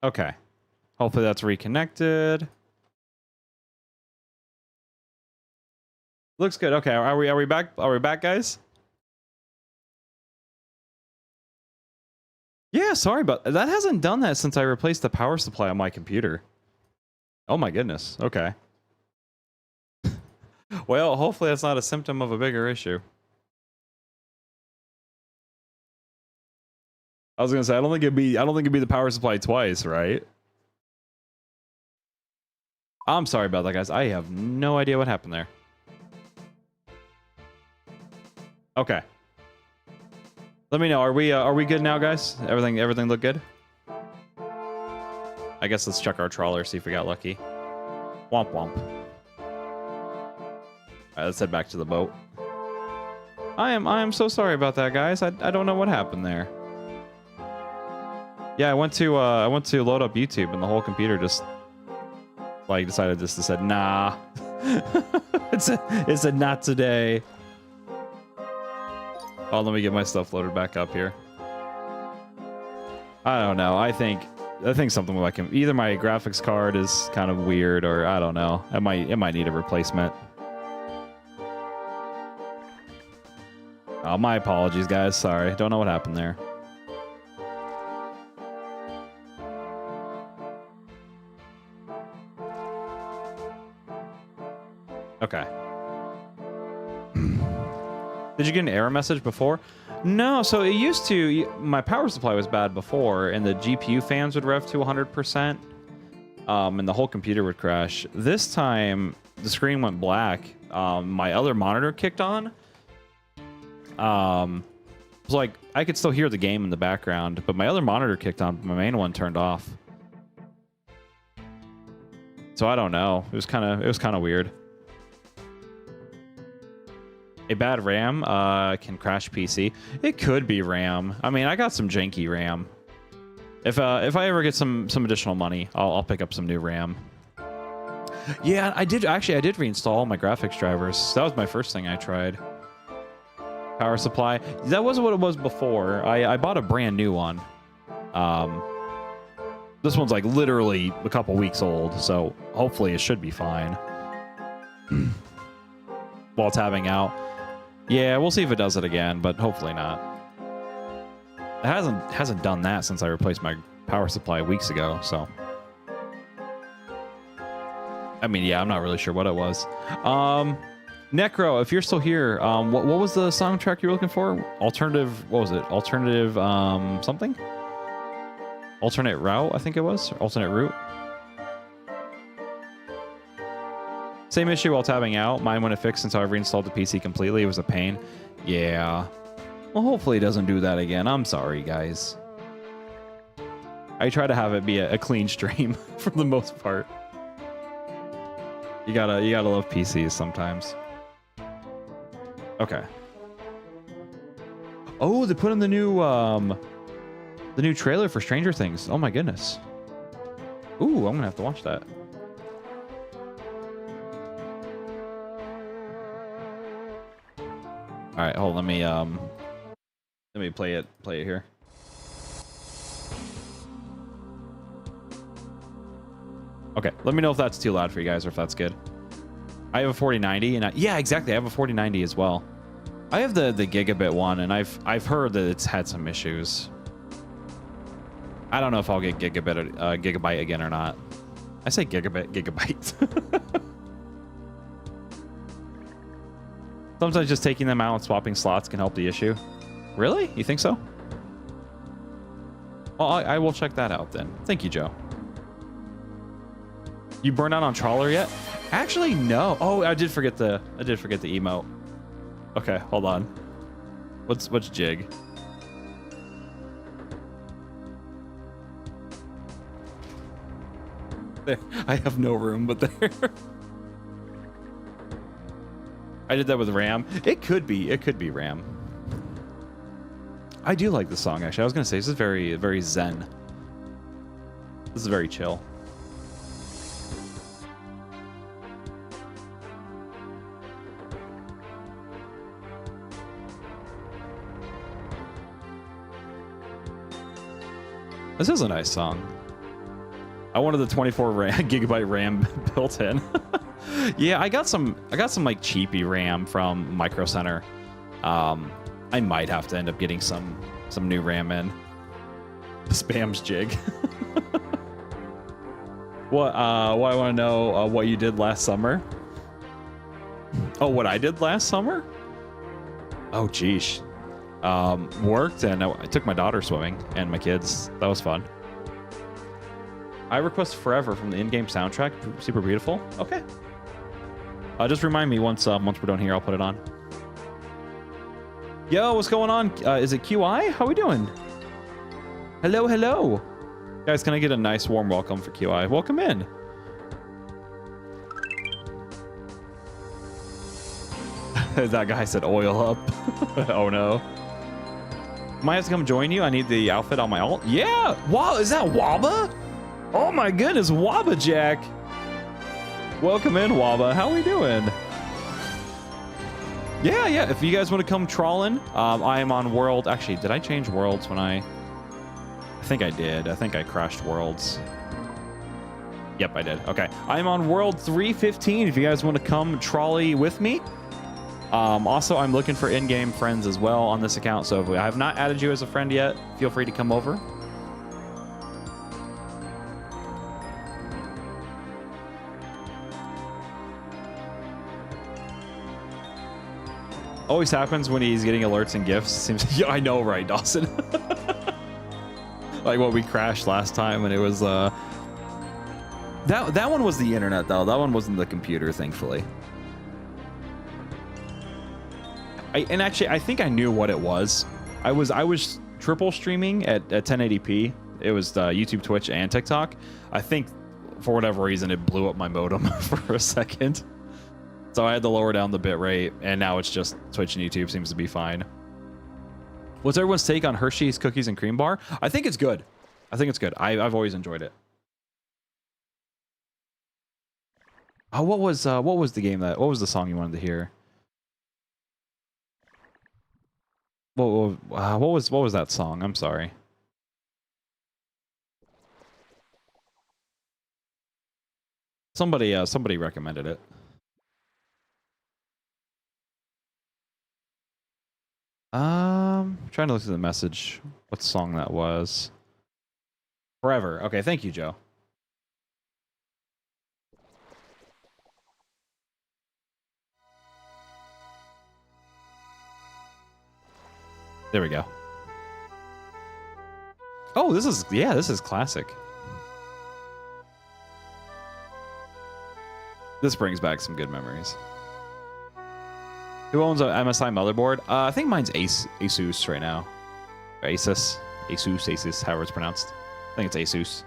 Okay. Hopefully that's reconnected. Looks good. Okay, are we back? Are we back, guys? Yeah, sorry about that. Hasn't done that since I replaced the power supply on my computer. Oh my goodness. Okay. Well, hopefully that's not a symptom of a bigger issue. I was gonna say I don't think it'd be the power supply twice, right? I'm sorry about that, guys. I have no idea what happened there. Okay. Let me know. Are we good now, guys? Everything look good? I guess let's check our trawler, see if we got lucky. Womp womp. Alright, let's head back to the boat. I am so sorry about that, guys. I don't know what happened there. Yeah, I went to load up YouTube and the whole computer just like decided just to said nah. it said not today. Oh, let me get my stuff loaded back up here. I don't know. I think something like either my graphics card is kind of weird, or I don't know. It might need a replacement. Oh, my apologies, guys. Sorry. Don't know what happened there. Okay. Did you get an error message before? No, so it used to, my power supply was bad before, and the GPU fans would rev to 100%, and the whole computer would crash. This time, the screen went black. My other monitor kicked on. It was like, I could still hear the game in the background, but my other monitor kicked on, my main one turned off. So I don't know. It was kind of weird. A bad RAM can crash PC. It could be RAM. I mean, I got some janky RAM. If I ever get some additional money, I'll pick up some new RAM. Yeah, I did reinstall all my graphics drivers. That was my first thing I tried. Power supply. That wasn't what it was before. I bought a brand new one. This one's like literally a couple weeks old, so hopefully it should be fine. While it's having out. Yeah, we'll see if it does it again, but hopefully not. It hasn't done that since I replaced my power supply weeks ago, so. I mean, yeah, I'm not really sure what it was. Necro, if you're still here, what was the song track you were looking for? Alternative, what was it? Alternative, something? Alternate route, I think it was. Alternate route. Same issue while tabbing out. Mine when it fixed since I reinstalled the PC completely. It was a pain. Yeah. Well, hopefully it doesn't do that again. I'm sorry, guys. I try to have it be a clean stream for the most part. You gotta love PCs sometimes. Okay. Oh, they put in the new trailer for Stranger Things. Oh my goodness. Ooh, I'm gonna have to watch that. All right, hold on, let me play it here. Okay, let me know if that's too loud for you guys or if that's good. I have a 4090 and yeah, exactly. I have a 4090 as well. I have the gigabit one, and I've heard that it's had some issues. I don't know if I'll get gigabyte again or not. I say gigabyte. Sometimes just taking them out and swapping slots can help the issue. Really? You think so? Well, I will check that out then. Thank you, Joe. You burned out on Trawler yet? Actually, no. Oh, I did forget the emote. Okay, hold on. What's jig? There. I have no room, but there. I did that with RAM. It could be RAM. I do like the song, actually. I was gonna say this is very zen. This is very chill. This is a nice song. I wanted the 24 gigabyte RAM built in. Yeah, I got some like cheapy RAM from Micro Center. I might have to end up getting some new RAM in. Spam's jig. What I want to know what you did last summer. Oh, what I did last summer? Oh, geesh. Worked and I took my daughter swimming and my kids. That was fun. I request Forever from the in-game soundtrack. Super beautiful. Okay. Just remind me once we're done here. I'll put it on. Yo, what's going on? Is it QI? How we doing? Hello, hello. Guys, can I get a nice warm welcome for QI? Welcome in. That guy said oil up. Oh no. Might have to come join you. I need the outfit on my alt. Yeah. Wow, is that Waba? Oh my goodness, Waba Jack. Welcome in, Waba. How we doing? Yeah. If you guys want to come trawling, I am on world. Actually, did I change worlds when I think I did. I think I crashed worlds. Yep, I did. Okay. I'm on world 315 if you guys want to come trolley with me. Also, I'm looking for in-game friends as well on this account, so if I have not added you as a friend yet, feel free to come over. Always happens when he's getting alerts and gifts. Seems. Yeah, I know, right, Dawson? Like what we crashed last time, and it was that one was the internet though. That one wasn't the computer, thankfully. I think I knew what it was. I was triple streaming at 1080p. It was YouTube, Twitch, and TikTok. I think for whatever reason it blew up my modem for a second. So I had to lower down the bit rate, and now it's just Twitch and YouTube seems to be fine. What's everyone's take on Hershey's Cookies and Cream Bar? I think it's good. I've always enjoyed it. Oh, what was the game what was the song you wanted to hear? What was that song? I'm sorry. Somebody recommended it. Trying to look through the message. What song that was? Forever. Okay, thank you, Joe. There we go. Oh, this is classic. This brings back some good memories. Who owns an MSI motherboard? I think mine's Asus right now. Or Asus, however it's pronounced. I think it's Asus.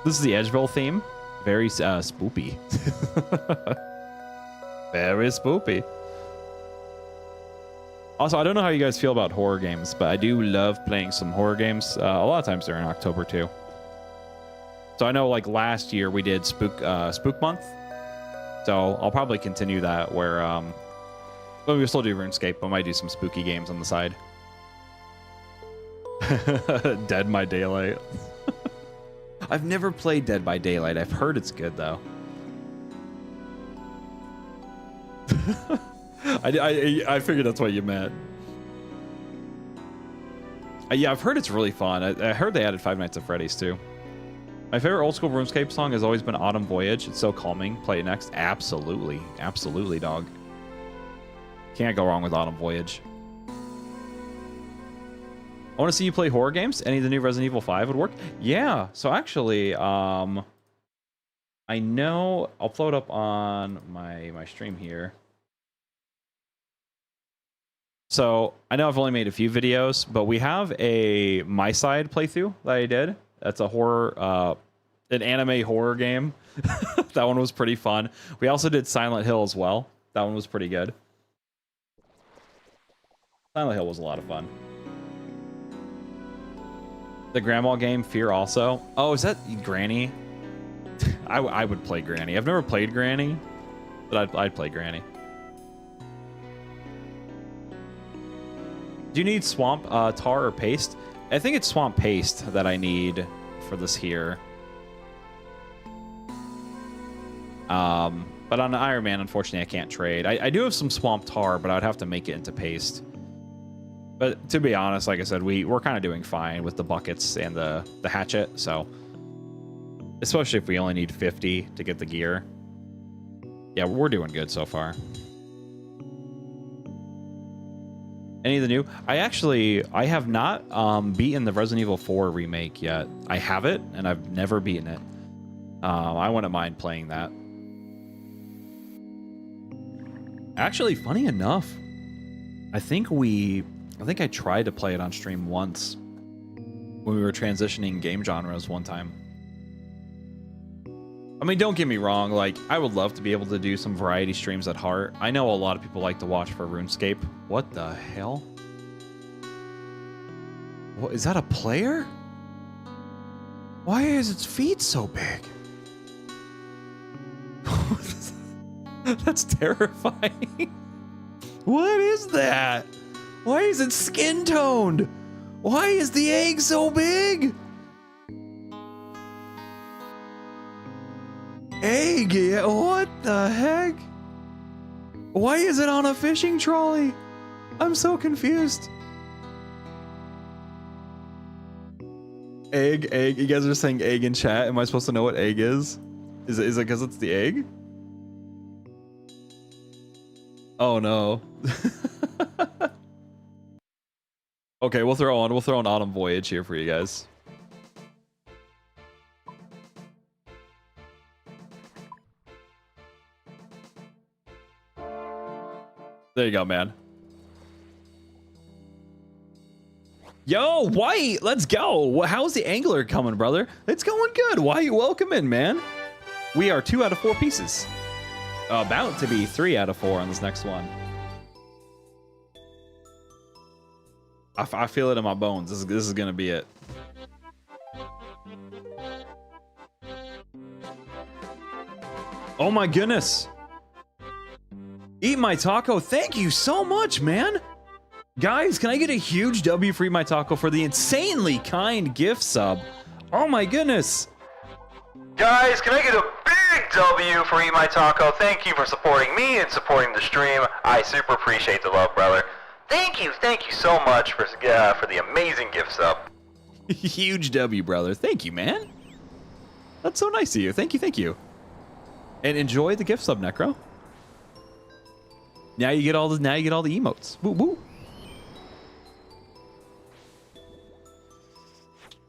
This is the Edgeville theme. Very spoopy. Very spoopy. Also, I don't know how you guys feel about horror games, but I do love playing some horror games. A lot of times they're in October too. So I know, like last year we did Spook Month. So I'll probably continue that where well, we'll still do RuneScape, but I might do some spooky games on the side. Dead by Daylight. I've never played Dead by Daylight. I've heard it's good though. I figured that's what you meant. Yeah, I've heard it's really fun. I heard they added Five Nights at Freddy's too. My favorite old school RuneScape song has always been Autumn Voyage. It's so calming. Play it next. Absolutely. Absolutely, dog. Can't go wrong with Autumn Voyage. I want to see you play horror games. Any of the new Resident Evil 5 would work. Yeah. So actually, I know I'll float up on my stream here. So I know I've only made a few videos, but we have a My Side playthrough that I did. That's a horror, an anime horror game. That one was pretty fun. We also did Silent Hill as well. That one was pretty good. Silent Hill was a lot of fun. The grandma game, Fear also. Oh, is that Granny? I would play Granny. I've never played Granny, but I'd play Granny. Do you need swamp tar or paste? I think it's swamp paste that I need for this here. But on Iron Man, unfortunately, I can't trade. I do have some swamp tar, but I'd have to make it into paste. But to be honest, like I said, we're kind of doing fine with the buckets and the hatchet. So especially if we only need 50 to get the gear. Yeah, we're doing good so far. Any of the new? I have not beaten the Resident Evil 4 remake yet. I have it, and I've never beaten it. I wouldn't mind playing that. Actually, funny enough, I think I tried to play it on stream once when we were transitioning game genres one time. I mean, don't get me wrong, like, I would love to be able to do some variety streams at heart. I know a lot of people like to watch for RuneScape. What the hell? What, is that a player? Why is its feet so big? That's terrifying. What is that? Why is it skin toned? Why is the egg so big? Egg, yeah, what the heck? Why is it on a fishing trolley? I'm so confused. Egg. You guys are saying egg in chat. Am I supposed to know what egg is? Is it because it's the egg? Oh no. Okay, we'll throw an Autumn Voyage here for you guys. There you go, man. Yo, White, let's go. How's the angler coming, brother? It's going good. White, welcome in, man. We are 2 out of 4 pieces. About to be 3 out of 4 on this next one. I feel it in my bones. This is gonna be it. Oh my goodness. Eat My Taco, thank you so much, man. Guys, can I get a huge W for Eat My Taco for the insanely kind gift sub? Oh my goodness. Guys, can I get a big W for Eat My Taco? Thank you for supporting me and supporting the stream. I super appreciate the love, brother. Thank you so much for the amazing gift sub. Huge W, brother. Thank you, man. That's so nice of you. Thank you. And enjoy the gift sub, Necro. Now you get all the emotes. Woo woo.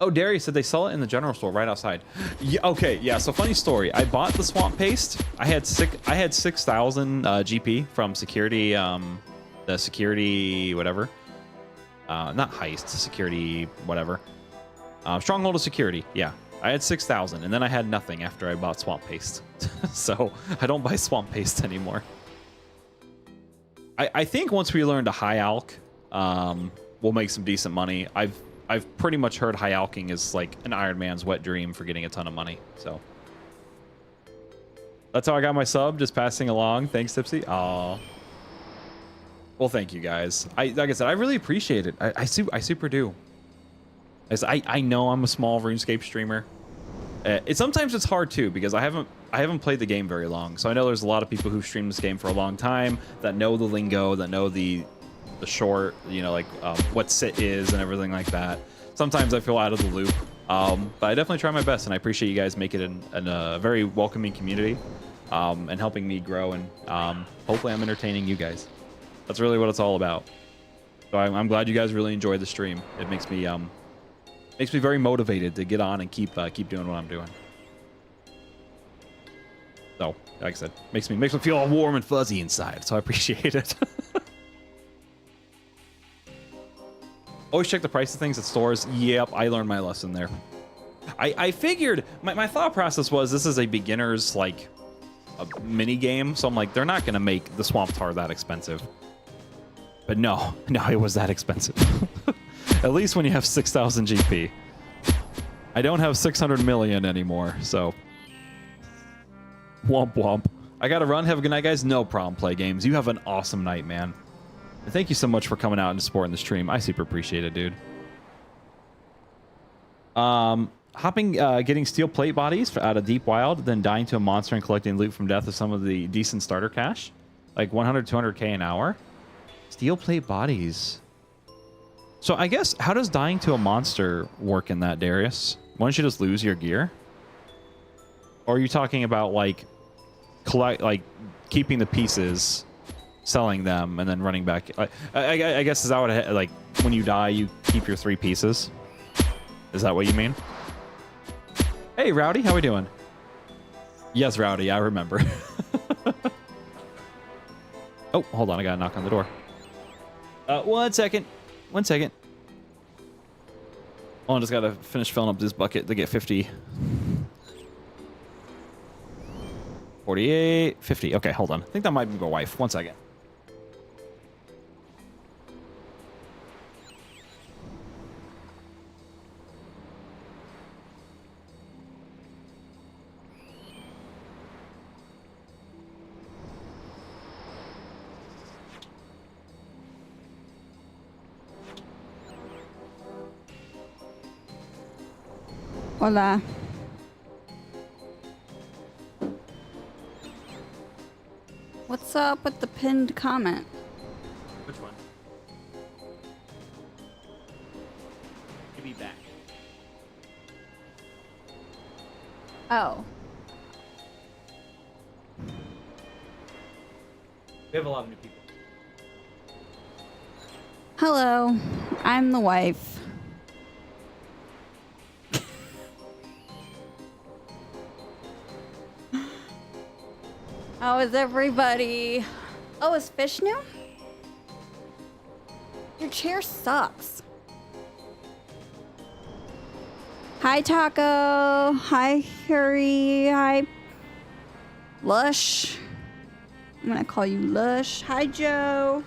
Oh, Darius said they sell it in the general store right outside. Yeah, okay, yeah. So funny story. I bought the swamp paste. I had 6,000 GP from security. The security whatever. Not heist. Security whatever. Stronghold of security. Yeah, I had 6,000, and then I had nothing after I bought swamp paste. So I don't buy swamp paste anymore. I think once we learn to high alch, we'll make some decent money. I've pretty much heard high alching is like an Iron Man's wet dream for getting a ton of money. So that's how I got my sub, just passing along. Thanks, Tipsy. Aw. Well, thank you guys. Like I said, I really appreciate it. I super do. I know I'm a small RuneScape streamer. Sometimes it's hard too because I haven't played the game very long. So I know there's a lot of people who stream this game for a long time that know the lingo, that know the short, you know, like what sit is and everything like that. Sometimes I feel out of the loop, but I definitely try my best, and I appreciate you guys making it in a very welcoming community and helping me grow, and hopefully I'm entertaining you guys. That's really what it's all about. So I'm glad you guys really enjoyed the stream. It makes me very motivated to get on and keep doing what I'm doing. So, like I said, makes me feel all warm and fuzzy inside. So I appreciate it. Always check the price of things at stores. Yep, I learned my lesson there. I figured my thought process was this is a beginner's like a mini game, so I'm like they're not gonna make the swamp tar that expensive. But no, it was that expensive. At least when you have 6,000 GP. I don't have 600 million anymore, so womp womp. I gotta run. Have a good night, guys. No problem, Play Games. You have an awesome night, man. And thank you so much for coming out and supporting the stream. I super appreciate it, dude. getting steel plate bodies out of Deep Wild, then dying to a monster and collecting loot from death is some of the decent starter cash. Like 100, 200k an hour. Steel plate bodies. So I guess, how does dying to a monster work in that, Darius? Why don't you just lose your gear? Or are you talking about like keeping the pieces, selling them, and then running back? I guess is that what like when you die you keep your 3 pieces? Is that what you mean? Hey Rowdy, how we doing? Yes, Rowdy, I remember. Oh, hold on, I gotta knock on the door. 1 second. 1 second. Oh, I just gotta finish filling up this bucket to get 50. 48, 50. Okay, hold on. I think that might be my wife. 1 second. Hola. What's up with the pinned comment? Which one? Give me back. Oh. We have a lot of new people. Hello. I'm the wife. How is everybody? Oh, is Fish new? Your chair sucks. Hi, Taco. Hi, Harry. Hi, Lush. I'm gonna call you Lush. Hi, Joe.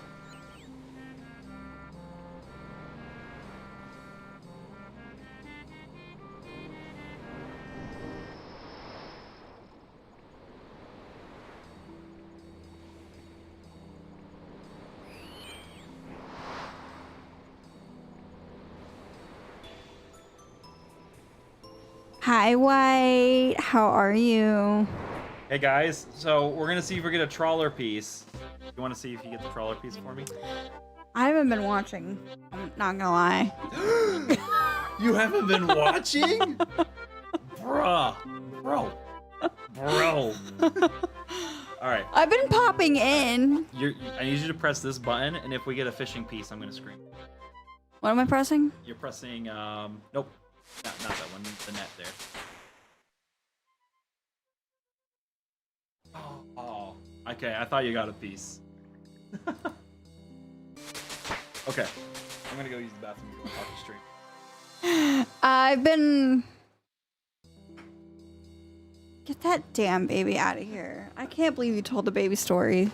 Hi, White. How are you? Hey guys, so we're gonna see if we get a trawler piece. You want to see if you get the trawler piece for me? I haven't been watching. I'm not gonna lie. You haven't been watching? Bro. All right. I've been popping in. I need you to press this button, and if we get a fishing piece, I'm gonna scream. What am I pressing? You're pressing, nope. Not that one, the net there. Oh, okay, I thought you got a piece. Okay, I'm gonna go use the bathroom and talk to stream. I've been... Get that damn baby out of here. I can't believe you told the baby story.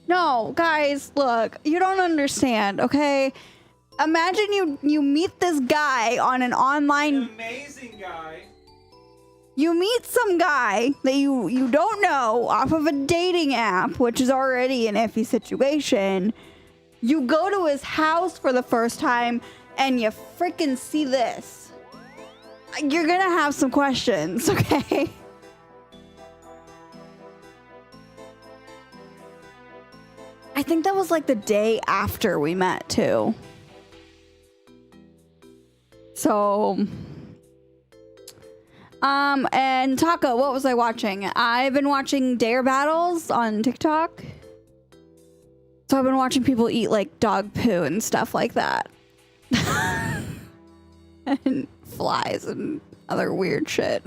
No, guys, look, you don't understand, okay? Imagine you meet this guy on an online... An amazing guy. You meet some guy that you don't know off of a dating app, which is already an iffy situation. You go to his house for the first time and you freaking see this. You're gonna have some questions, okay? I think that was like the day after we met too. So, and Taco, what was I watching? I've been watching dare battles on TikTok. So I've been watching people eat like dog poo and stuff like that. And flies and other weird shit.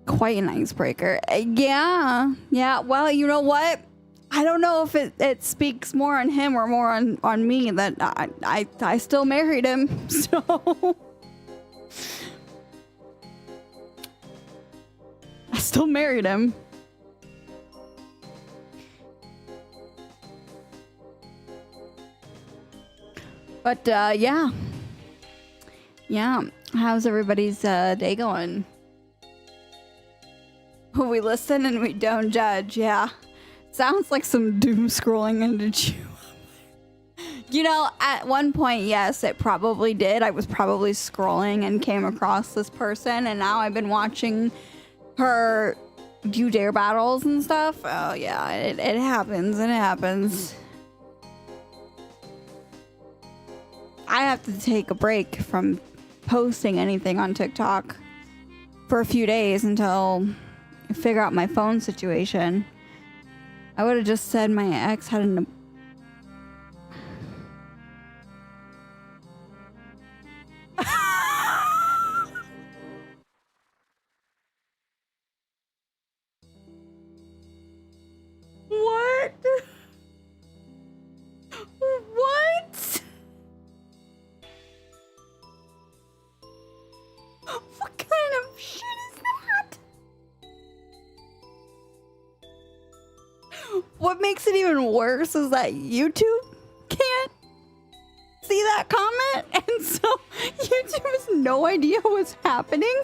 Quite an icebreaker. Yeah. Well, you know what? I don't know if it speaks more on him or more on me that I still married him. So I still married him. But yeah. How's everybody's day going? We listen and we don't judge. Yeah. Sounds like some doom scrolling into you. You know, at one point, yes, it probably did. I was probably scrolling and came across this person, and now I've been watching her do dare battles and stuff. Oh, yeah, it happens. It happens. I have to take a break from posting anything on TikTok for a few days until I figure out my phone situation. I would have just said my ex had an... What? What? What kind of shit is that? What makes it even worse is that YouTube can't see that comment, and so YouTube has no idea what's happening.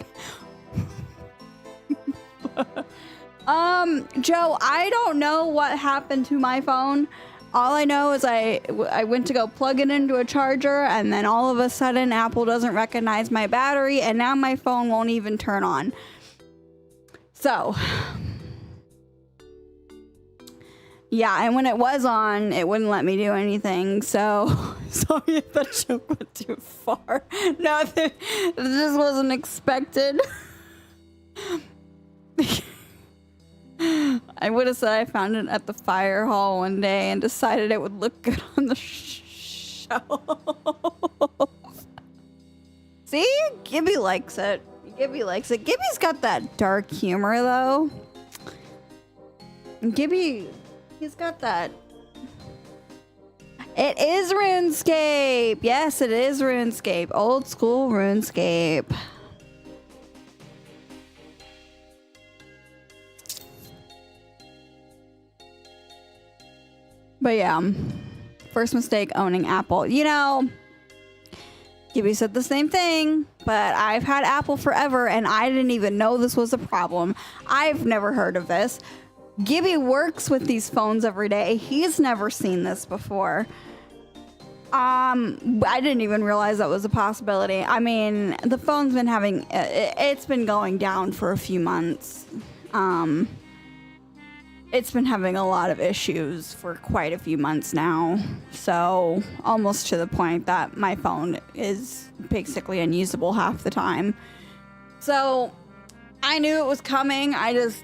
Joe, I don't know what happened to my phone. All I know is I went to go plug it into a charger, and then all of a sudden Apple doesn't recognize my battery, and now my phone won't even turn on. So, yeah, and when it was on, it wouldn't let me do anything. So, sorry if that joke went too far. No, this wasn't expected. I would have said I found it at the fire hall one day and decided it would look good on the shelf. See? Gibby likes it. Gibby likes it. Gibby's got that dark humor, though. Gibby, he's got that. It is RuneScape. Yes, it is RuneScape. Old school RuneScape. But yeah, first mistake owning Apple. You know, Gibby said the same thing, but I've had Apple forever and I didn't even know this was a problem. I've never heard of this. Gibby works with these phones every day. He's never seen this before. I didn't even realize that was a possibility. I mean, the phone's been having, it's been going down for a few months. It's been having a lot of issues for quite a few months now. So almost to the point that my phone is basically unusable half the time. So I knew it was coming. I just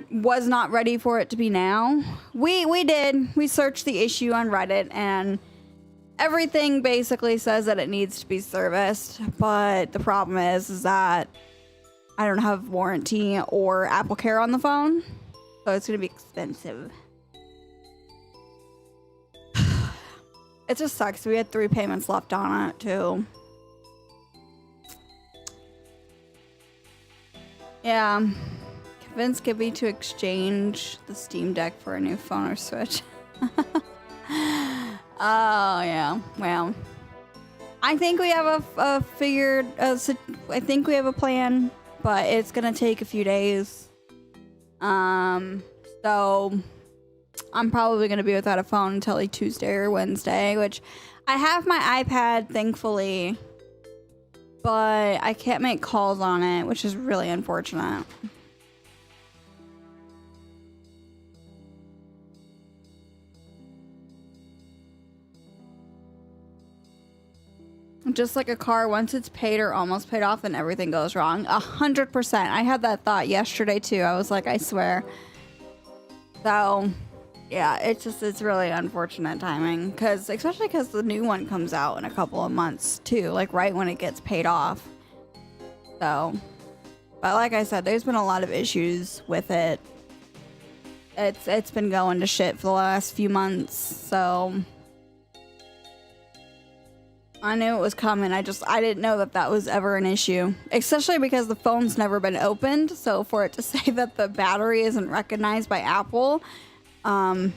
was not ready for it to be now. We did. We searched the issue on Reddit and everything basically says that it needs to be serviced. But the problem is that I don't have warranty or Apple Care on the phone. So it's going to be expensive. It just sucks. We had 3 payments left on it, too. Yeah. Convince Gibby to exchange the Steam Deck for a new phone or Switch. Oh, yeah. Well, I think we have I think we have a plan, but it's going to take a few days. So I'm probably going to be without a phone until like Tuesday or Wednesday, which I have my iPad, thankfully, but I can't make calls on it, which is really unfortunate. Just like a car, once it's paid or almost paid off, then everything goes wrong. 100%. I had that thought yesterday too. I was like, I swear. So, yeah, it's really unfortunate timing, especially because the new one comes out in a couple of months too, like right when it gets paid off. So, but like I said, there's been a lot of issues with it. It's been going to shit for the last few months. So I knew it was coming. I didn't know that was ever an issue, especially because the phone's never been opened. So for it to say that the battery isn't recognized by Apple, okay,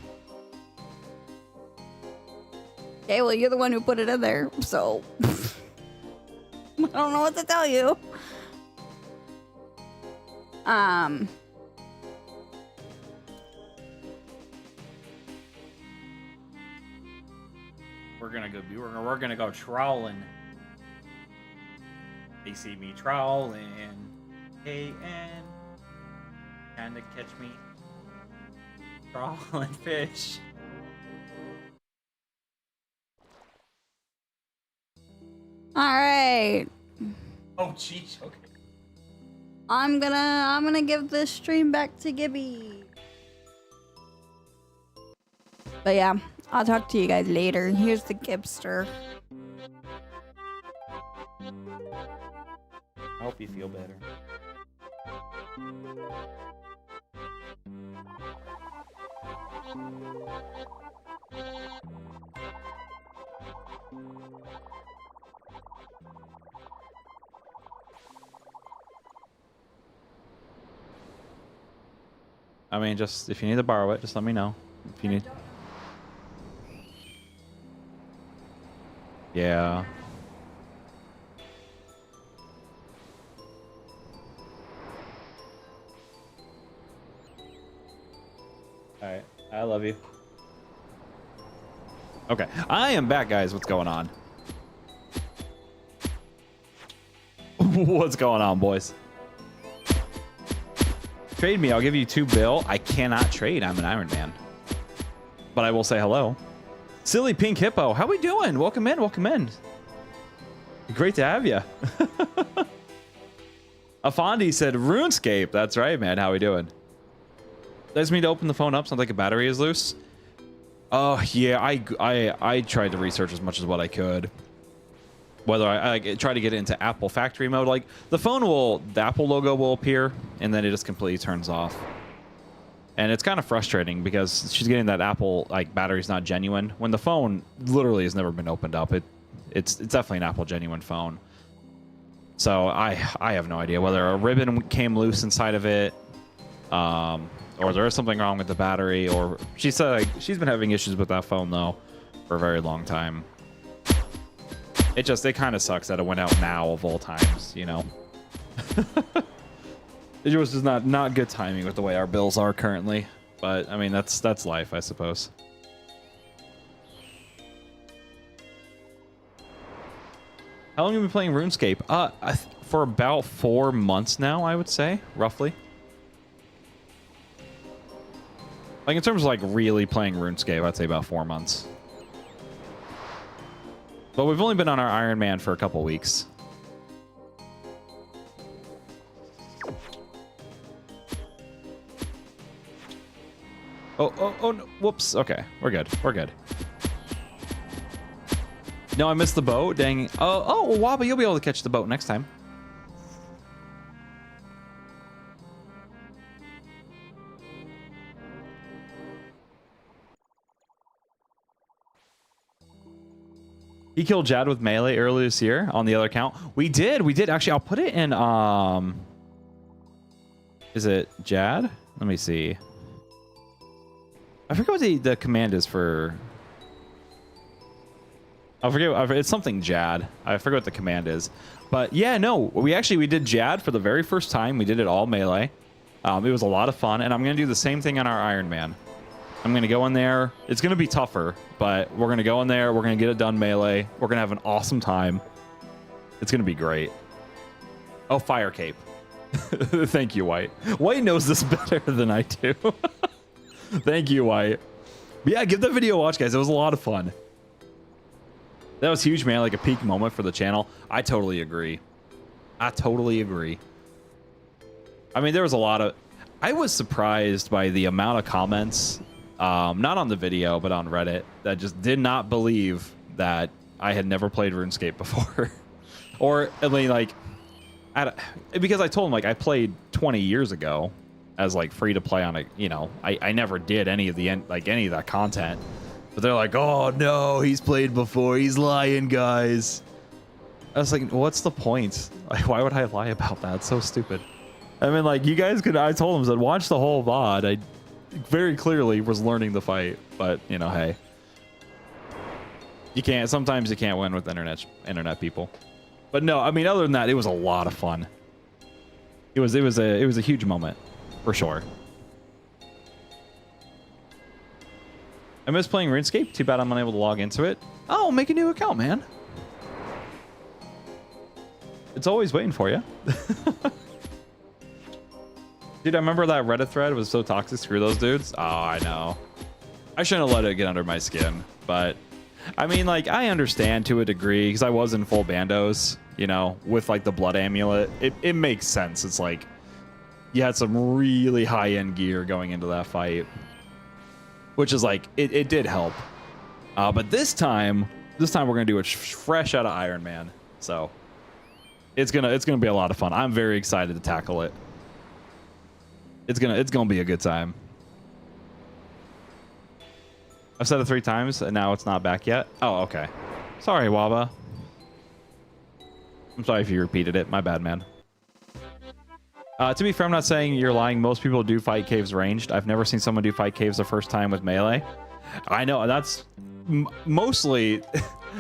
well, you're the one who put it in there, so I don't know what to tell you. We're gonna go trawling. They see me trawling. A-N. Trying to catch me. Trawling fish. All right. Oh, jeez. Okay. I'm gonna give this stream back to Gibby. But yeah, I'll talk to you guys later. Here's the Gibster. I hope you feel better. I mean, just if you need to borrow it, just let me know. If you need. Yeah. All right. I love you. Okay. I am back, guys. What's going on? What's going on, boys? Trade me. I'll give you 2 bill. I cannot trade. I'm an Iron Man. But I will say hello. Silly Pink Hippo. How we doing? Welcome in. Welcome in. Great to have you. Afondi said RuneScape. That's right, man. How we doing? Does me to open the phone up? Sounds like a battery is loose. Oh, yeah. I tried to research as much as what I could. Whether I try to get it into Apple factory mode, like the phone the Apple logo will appear and then it just completely turns off. And it's kind of frustrating because she's getting that Apple like battery's not genuine when the phone literally has never been opened up. It's definitely an Apple genuine phone. So I have no idea whether a ribbon came loose inside of it, or there is something wrong with the battery, or she said like, she's been having issues with that phone though for a very long time. It kind of sucks that it went out now of all times, you know. It was just not good timing with the way our bills are currently, but I mean that's life, I suppose. How long have you been playing RuneScape? For about 4 months now, I would say, roughly. Like in terms of like really playing RuneScape, I'd say about 4 months. But we've only been on our Iron Man for a couple weeks. Oh, no. Whoops. Okay, we're good. We're good. No, I missed the boat. Dang. Oh, Wabba, you'll be able to catch the boat next time. He killed Jad with melee earlier this year on the other account. We did. Actually, I'll put it in, is it Jad? Let me see. I forget what the command is for. I forget. It's something Jad. I forget what the command is. But yeah, no, we did Jad for the very first time. We did it all melee. It was a lot of fun. And I'm going to do the same thing on our Iron Man. I'm going to go in there. It's going to be tougher, but we're going to go in there. We're going to get it done melee. We're going to have an awesome time. It's going to be great. Oh, Fire Cape. Thank you, White. White knows this better than I do. Thank you, White. But yeah, give that video a watch, guys. It was a lot of fun. That was huge, man. Like a peak moment for the channel. I totally agree. I mean, there was a lot of... I was surprised by the amount of comments, not on the video, but on Reddit, that just did not believe that I had never played RuneScape before. Or, I mean, like... because I told them, like, I played 20 years ago as, like, free to play on a... You know, I never did any of that content. But they're like, oh, no, he's played before. He's lying, guys. I was like, what's the point? Like, why would I lie about that? It's so stupid. I mean, like, you guys could... I told them, that watch the whole VOD. I very clearly was learning the fight. But, you know, hey. You can't... Sometimes you can't win with internet people. But no, I mean, other than that, it was a lot of fun. It was a huge moment, for sure. I miss playing RuneScape. Too bad I'm unable to log into it. Oh, make a new account, man. It's always waiting for you. Dude, I remember that Reddit thread was so toxic. Screw those dudes. Oh, I know. I shouldn't have let it get under my skin. But, I mean, like, I understand to a degree because I was in full bandos, you know, with, like, the blood amulet. It makes sense. It's like, you had some really high-end gear going into that fight. Which is, like, it did help. But this time we're going to do it fresh out of Iron Man. So, it's gonna be a lot of fun. I'm very excited to tackle it. It's gonna be a good time. I've said it 3 times and now it's not back yet. Oh, okay. Sorry, Waba. I'm sorry if you repeated it. My bad, man. To be fair, I'm not saying you're lying. Most people do fight caves ranged. I've never seen someone do fight caves the first time with melee. I know that's mostly.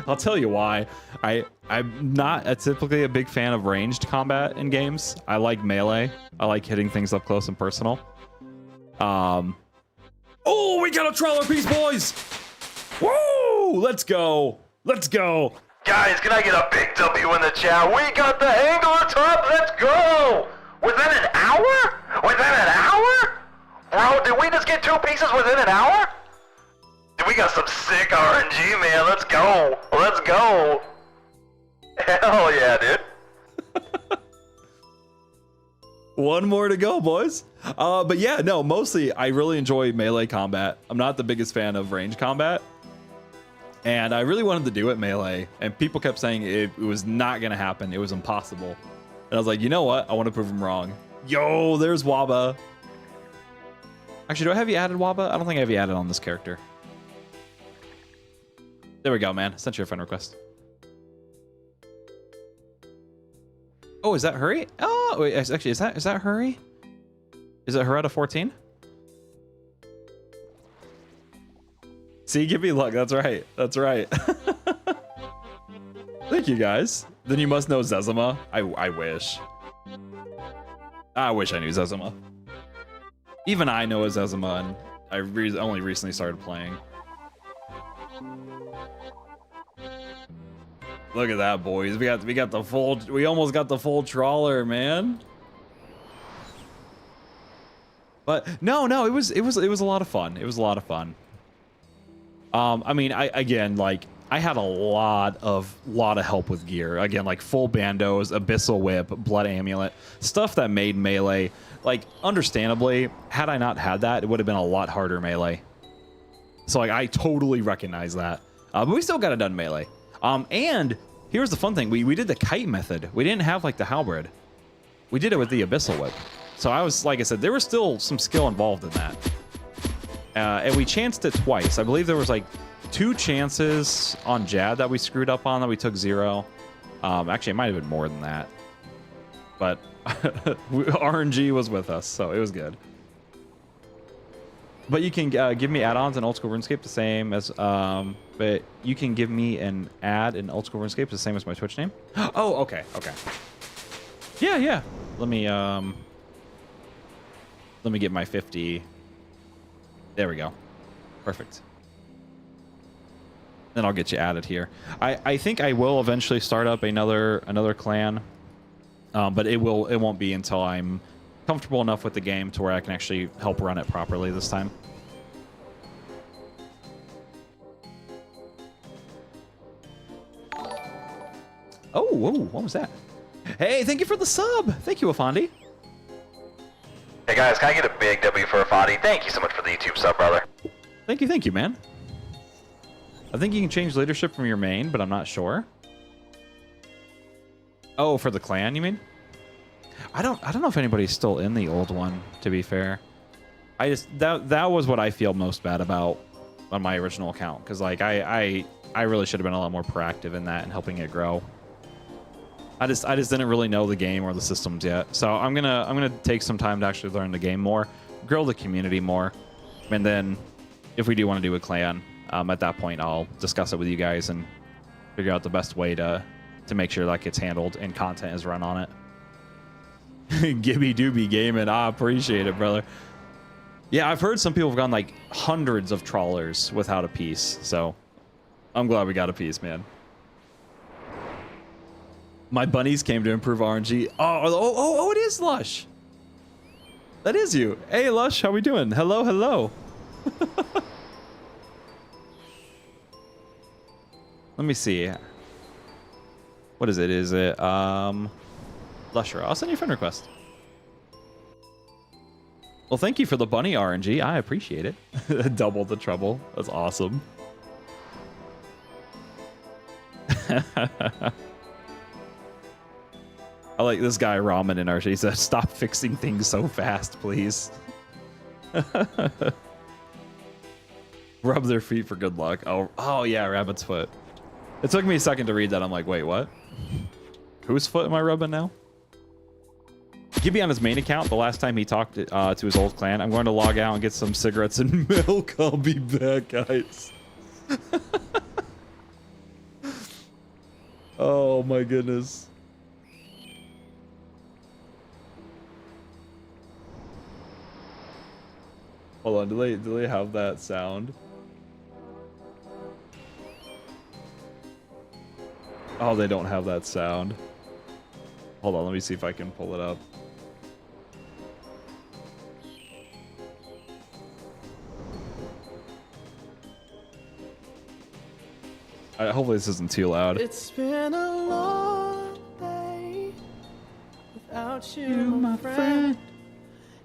I'll tell you why. I'm not typically a big fan of ranged combat in games. I like melee. I like hitting things up close and personal. Oh, we got a Trawler piece, boys! Woo! Let's go! Let's go! Guys, can I get a big W in the chat? We got the angler top. Let's go! Within an hour? Within an hour? Bro, did we just get 2 pieces within an hour? Dude, we got some sick RNG, man. Let's go. Let's go. Hell yeah, dude. One more to go, boys. But yeah, no, mostly I really enjoy melee combat. I'm not the biggest fan of range combat. And I really wanted to do it melee. And people kept saying it was not going to happen. It was impossible. And I was like, you know what? I want to prove them wrong. Yo, there's Waba. Actually, do I have you added, Waba? I don't think I have you added on this character. There we go, man. Sent you a friend request. Oh, is that Hurry? Oh, wait, actually, is that Hurry? Is it Heretta 14? See, give me luck. That's right. That's right. Thank you, guys. Then you must know Zezima. I wish. I wish I knew Zezima. Even I know a Zezima, and I only recently started playing. Look at that, boys. We got the full. We almost got the full Trawler, man. But no, it was a lot of fun. It was a lot of fun. I mean, I had a lot of help with gear. Again, like full bandos, abyssal whip, blood amulet, stuff that made melee. Like, understandably, had I not had that, it would have been a lot harder melee. So like, I totally recognize that. But we still got it done melee. And here's the fun thing: we did the kite method. We didn't have like the halberd. We did it with the abyssal whip. So I was, like I said, there was still some skill involved in that. And we chanced it twice. I believe there was like 2 chances on Jad that we screwed up on that we took 0. Actually, it might have been more than that. But RNG was with us, so it was good. But you can give me add-ons in Old School RuneScape the same as... but you can give me an ad in Old School RuneScape the same as my Twitch name. Oh, okay, okay. Yeah. Let me get my 50... There we go. Perfect. Then I'll get you added here. I think I will eventually start up another clan, but it won't be until I'm comfortable enough with the game to where I can actually help run it properly this time. Oh, whoa, what was that? Hey, thank you for the sub. Thank you, Afandi. Hey guys, can I get a big W for Afadi? Thank you so much for the YouTube sub, brother. Thank you, man. I think you can change leadership from your main, but I'm not sure. Oh, for the clan, you mean? I don't know if anybody's still in the old one, to be fair. I just that was what I feel most bad about on my original account, because like I really should have been a lot more proactive in that and helping it grow. I just didn't really know the game or the systems yet. So I'm gonna take some time to actually learn the game more, grow the community more, and then if we do want to do a clan, at that point I'll discuss it with you guys and figure out the best way to make sure that gets handled and content is run on it. GibbyGamin, I appreciate it, brother. Yeah, I've heard some people have gone like hundreds of trawlers without a piece, so I'm glad we got a piece, man. My bunnies came to improve RNG. Oh, it is Lush. That is you. Hey, Lush, how we doing? Hello, hello. Let me see. What is it? Is it Lusher? I'll send you a friend request. Well, thank you for the bunny RNG. I appreciate it. Double the trouble. That's awesome. I like this guy Ramen in our chat. He said, "Stop fixing things so fast, please." Rub their feet for good luck. Oh yeah, rabbit's foot. It took me a second to read that. I'm like, wait, what? Whose foot am I rubbing now? Gibby on his main account, the last time he talked to his old clan. I'm going to log out and get some cigarettes and milk. I'll be back, guys. Oh my goodness. Hold on, do they have that sound? Oh, they don't have that sound. Hold on, let me see if I can pull it up. Hopefully this isn't too loud. It's been a long day without you, my friend.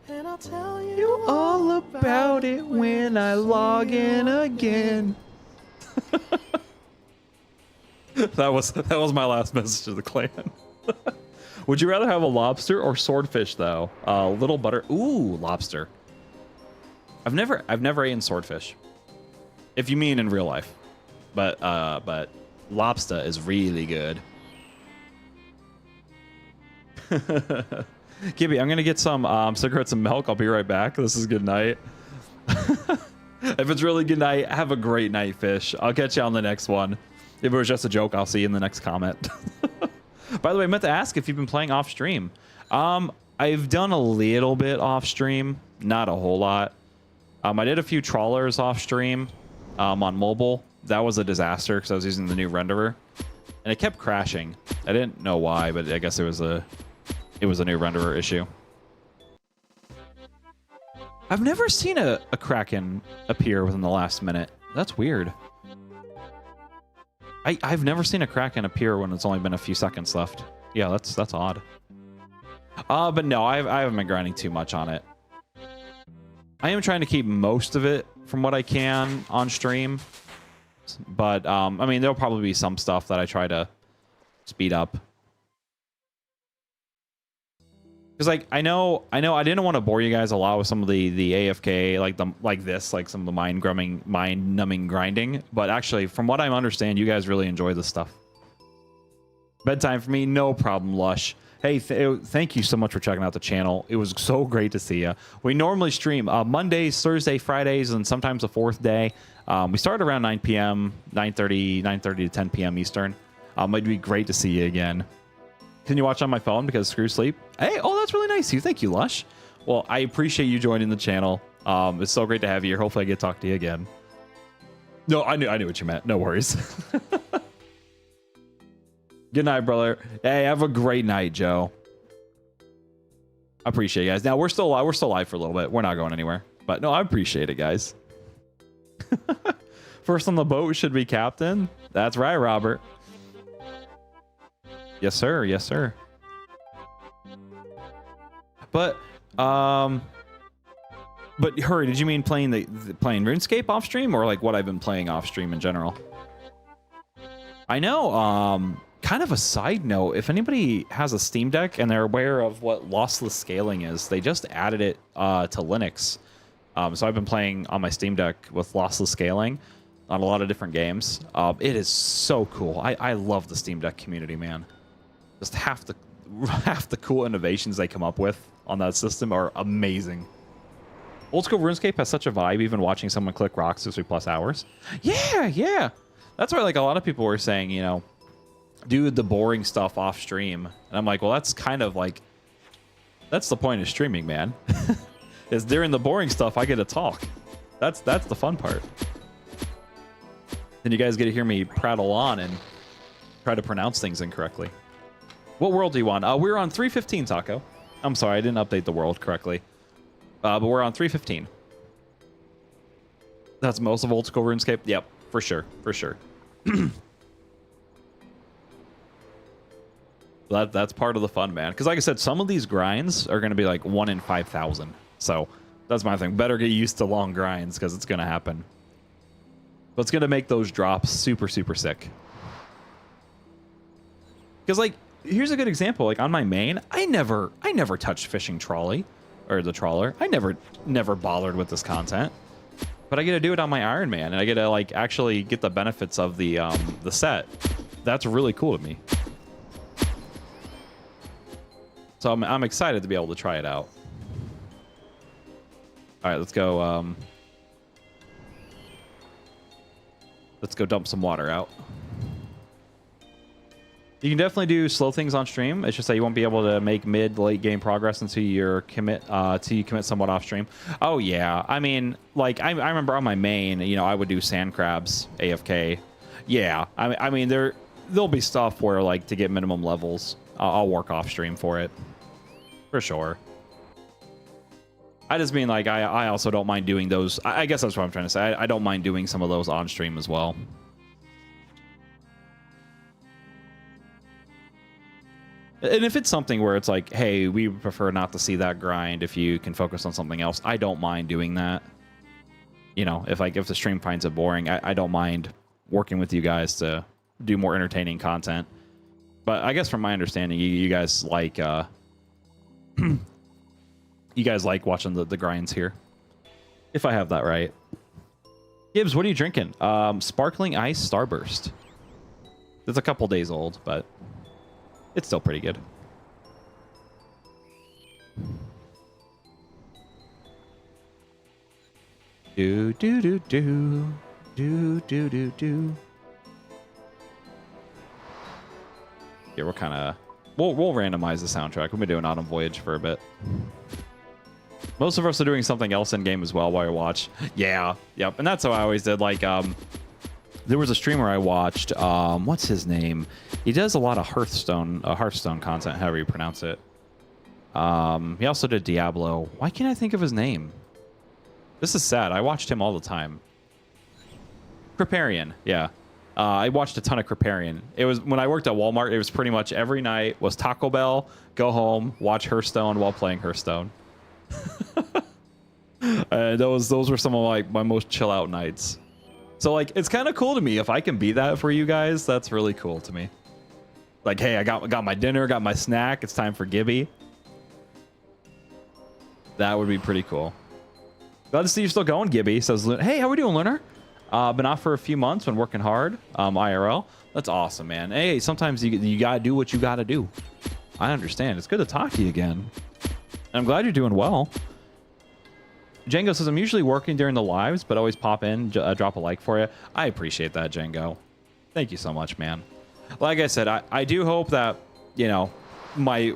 And I'll tell you all about it when I log in again. That was my last message to the clan. Would you rather have a lobster or swordfish though? Little butter. Ooh, lobster. I've never eaten swordfish. If you mean in real life. But lobster is really good. Gibby, I'm gonna get some cigarettes and milk. I'll be right back. This is good night. If it's really good night, have a great night, fish. I'll catch you on the next one. If it was just a joke, I'll see you in the next comment. By the way, I meant to ask if you've been playing off stream. I've done a little bit off stream, not a whole lot. I did a few trawlers off stream on mobile. That was a disaster because I was using the new renderer, and it kept crashing. I didn't know why, but I guess it was a new renderer issue. I've never seen a Kraken appear within the last minute. That's weird. I've never seen a Kraken appear when it's only been a few seconds left. Yeah, that's odd. But no, I haven't been grinding too much on it. I am trying to keep most of it from what I can on stream. But, I mean, there'll probably be some stuff that I try to speed up. Because, like, I know I didn't want to bore you guys a lot with some of the AFK, like some of the mind-numbing grinding. But actually, from what I understand, you guys really enjoy this stuff. Bedtime for me, no problem, Lush. Hey, thank you so much for checking out the channel. It was so great to see you. We normally stream Mondays, Thursday, Fridays, and sometimes the fourth day. We start around 9 p.m., 9:30 to 10 p.m. Eastern. It'd be great to see you again. Can you watch on my phone because screw sleep? Hey, oh, that's really nice of you. Thank you, Lush. Well, I appreciate you joining the channel. It's so great to have you here. Hopefully I get to talk to you again. No, I knew what you meant. No worries. Good night, brother. Hey, have a great night, Joe. I appreciate you guys. Now we're still live for a little bit. We're not going anywhere. But no, I appreciate it, guys. First on the boat should be captain. That's right, Robert. Yes, sir. Yes, sir. But Hurry, did you mean playing RuneScape off stream or like what I've been playing off stream in general? I know. Kind of a side note, if anybody has a Steam Deck and they're aware of what lossless scaling is, they just added it to Linux. So I've been playing on my Steam Deck with lossless scaling on a lot of different games. It is so cool. I love the Steam Deck community, man. Just half the cool innovations they come up with on that system are amazing. Old school RuneScape has such a vibe, even watching someone click rocks 60+ hours. Yeah. That's why like a lot of people were saying, you know, do the boring stuff off stream. And I'm like, well, that's kind of like, that's the point of streaming, man. is during the boring stuff, I get to talk. That's the fun part. Then you guys get to hear me prattle on and try to pronounce things incorrectly. What world do you want? We're on 315, Taco. I'm sorry, I didn't update the world correctly. But we're on 315. That's most of old school RuneScape? Yep, for sure, for sure. That's part of the fun, man. Because like I said, some of these grinds are going to be like 1 in 5,000. So that's my thing. Better get used to long grinds because it's going to happen. But it's going to make those drops super, super sick. Because like, here's a good example. Like on my main, I never touched fishing trolley or the trawler. I never bothered with this content. But I get to do it on my Iron Man, and I get to like actually get the benefits of the set. That's really cool to me. So I'm excited to be able to try it out. All right, let's go. Let's go dump some water out. You can definitely do slow things on stream. It's just that you won't be able to make late game progress until you commit somewhat off stream. Oh yeah, I mean, like I remember on my main, you know, I would do sand crabs AFK. Yeah, I mean there'll be stuff where like to get minimum levels, I'll work off stream for it, for sure. I just mean like I also don't mind doing those. I guess that's what I'm trying to say. I don't mind doing some of those on stream as well. And if it's something where it's like, hey, we prefer not to see that grind if you can focus on something else, I don't mind doing that. You know, if the stream finds it boring, I don't mind working with you guys to do more entertaining content. But I guess from my understanding, you guys like you guys like watching the grinds here. If I have that right. Gibbs, what are you drinking? Sparkling Ice Starburst. It's a couple days old, but it's still pretty good. Do do do do do do do do. Yeah, we're kind of we'll randomize the soundtrack. We've been doing Autumn Voyage for a bit. Most of us are doing something else in game as well while you watch. Yeah, yep, and that's how I always did. Like there was a streamer I watched. What's his name? He does a lot of Hearthstone content, however you pronounce it. He also did Diablo. Why can't I think of his name? This is sad. I watched him all the time. Kripparrian, yeah. I watched a ton of Kripparrian. It was when I worked at Walmart. It was pretty much every night was Taco Bell, go home, watch Hearthstone while playing Hearthstone. Those were some of my most chill out nights. So like it's kind of cool to me if I can be that for you guys. That's really cool to me. Like, hey, I got my dinner, got my snack. It's time for Gibby. That would be pretty cool. Glad to see you're still going, Gibby. Says, hey, how we doing, Lunar? Been off for a few months, been working hard. IRL. That's awesome, man. Hey, sometimes you gotta do what you gotta do. I understand. It's good to talk to you again. And I'm glad you're doing well. Django says, I'm usually working during the lives, but always pop in, drop a like for you. I appreciate that, Django. Thank you so much, man. Like I said, I do hope that, you know, my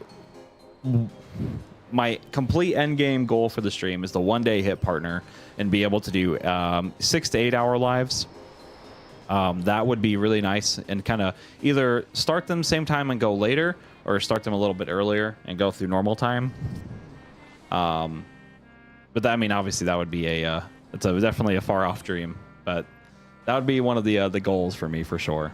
complete end game goal for the stream is to one day hit partner and be able to do 6 to 8 hour lives. That would be really nice, and kind of either start them same time and go later, or start them a little bit earlier and go through normal time. But that, I mean, obviously that would be it's definitely a far off dream, but that would be one of the goals for me for sure.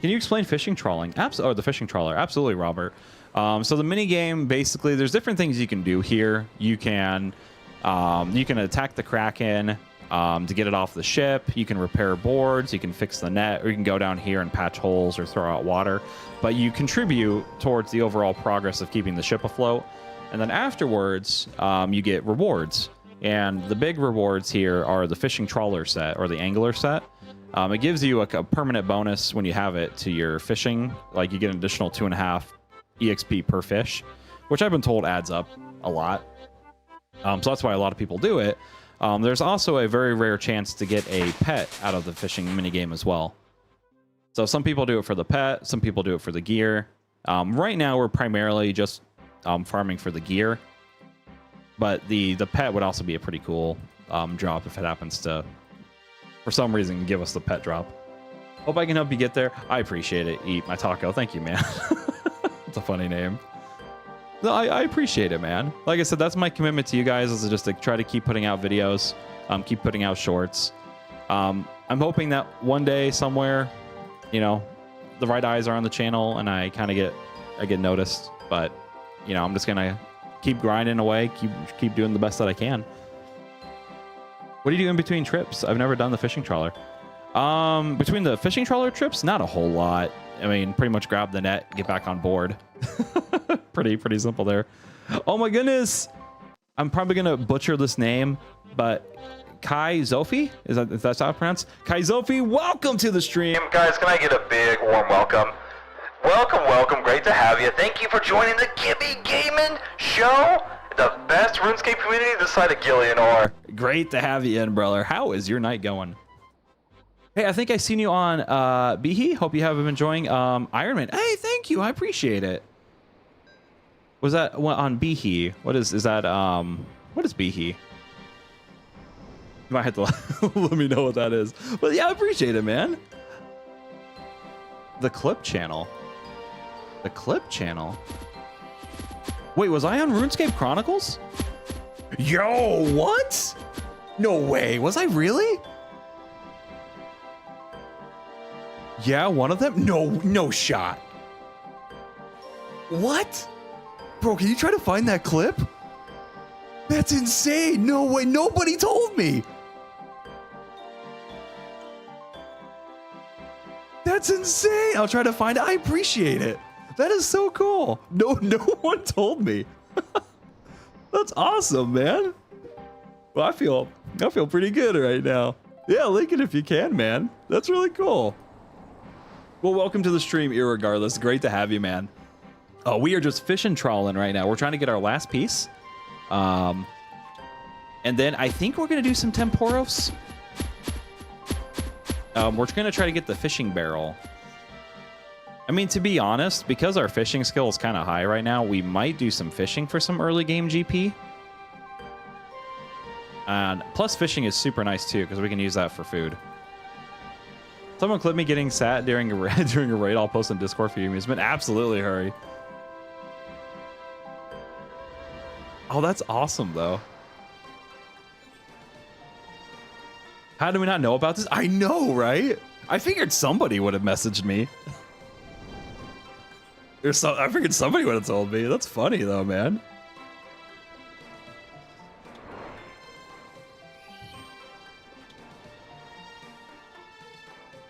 Can you explain fishing trawling? Or the fishing trawler? Absolutely, Robert. So the mini game, basically, there's different things you can do here. You can attack the Kraken to get it off the ship. You can repair boards. You can fix the net, or you can go down here and patch holes or throw out water. But you contribute towards the overall progress of keeping the ship afloat. And then afterwards, you get rewards. And the big rewards here are the fishing trawler set, or the angler set. It gives you a permanent bonus when you have it to your fishing. Like you get an additional 2.5 EXP per fish, which I've been told adds up a lot. So that's why a lot of people do it. There's also a very rare chance to get a pet out of the fishing minigame as well. So some people do it for the pet, some people do it for the gear. Right now we're primarily just farming for the gear. But the pet would also be a pretty cool drop if it happens to, for some reason, give us the pet drop. Hope I can help you get there. I appreciate it. Eat my taco. Thank you, man. It's a funny name. No, I appreciate it, man. Like I said, that's my commitment to you guys, is to just to try to keep putting out videos, keep putting out shorts. I'm hoping that one day somewhere, you know, the right eyes are on the channel and I kind of get noticed. But, you know, I'm just gonna keep grinding away, keep doing the best that I can. What do you do in between trips? I've never done the fishing trawler. Between the fishing trawler trips, not a whole lot. I mean, pretty much grab the net, get back on board. pretty simple there. Oh my goodness, I'm probably gonna butcher this name, but Kai Zofi, is that how it's pronounced? Kai Zofi, welcome to the stream. Guys, can I get a big warm welcome? Welcome, great to have you. Thank you for joining the GibbyGamin show, the best RuneScape community this side of Gillianor. Great to have you in, brother. How is your night going? Hey, I think I seen you on Behe. Hope you have been enjoying Iron Man. Hey, thank you. I appreciate it. Was that on Behe? What is that? What is Behe? You might have to let me know what that is. But yeah, I appreciate it, man. The Clip channel. The Clip channel. Wait, was I on RuneScape Chronicles? Yo, what? No way. Was I really? Yeah, one of them? No shot. What? Bro, can you try to find that clip? That's insane. No way. Nobody told me. That's insane. I'll try to find it. I appreciate it. That is so cool. No one told me. That's awesome, man. Well, I feel pretty good right now. Yeah, link it if you can, man. That's really cool. Well, welcome to the stream, irregardless. Great to have you, man. Oh, we are just fishing trawling right now. We're trying to get our last piece. And then I think we're going to do some temporos. We're going to try to get the fishing barrel. I mean, to be honest, because our fishing skill is kind of high right now, we might do some fishing for some early game GP. And plus fishing is super nice too, because we can use that for food. Someone clip me getting sat during a raid. I'll post on Discord for your amusement. Absolutely, hurry. Oh, that's awesome, though. How do we not know about this? I know, right? I figured somebody would have messaged me. I figured somebody would have told me. That's funny, though, man.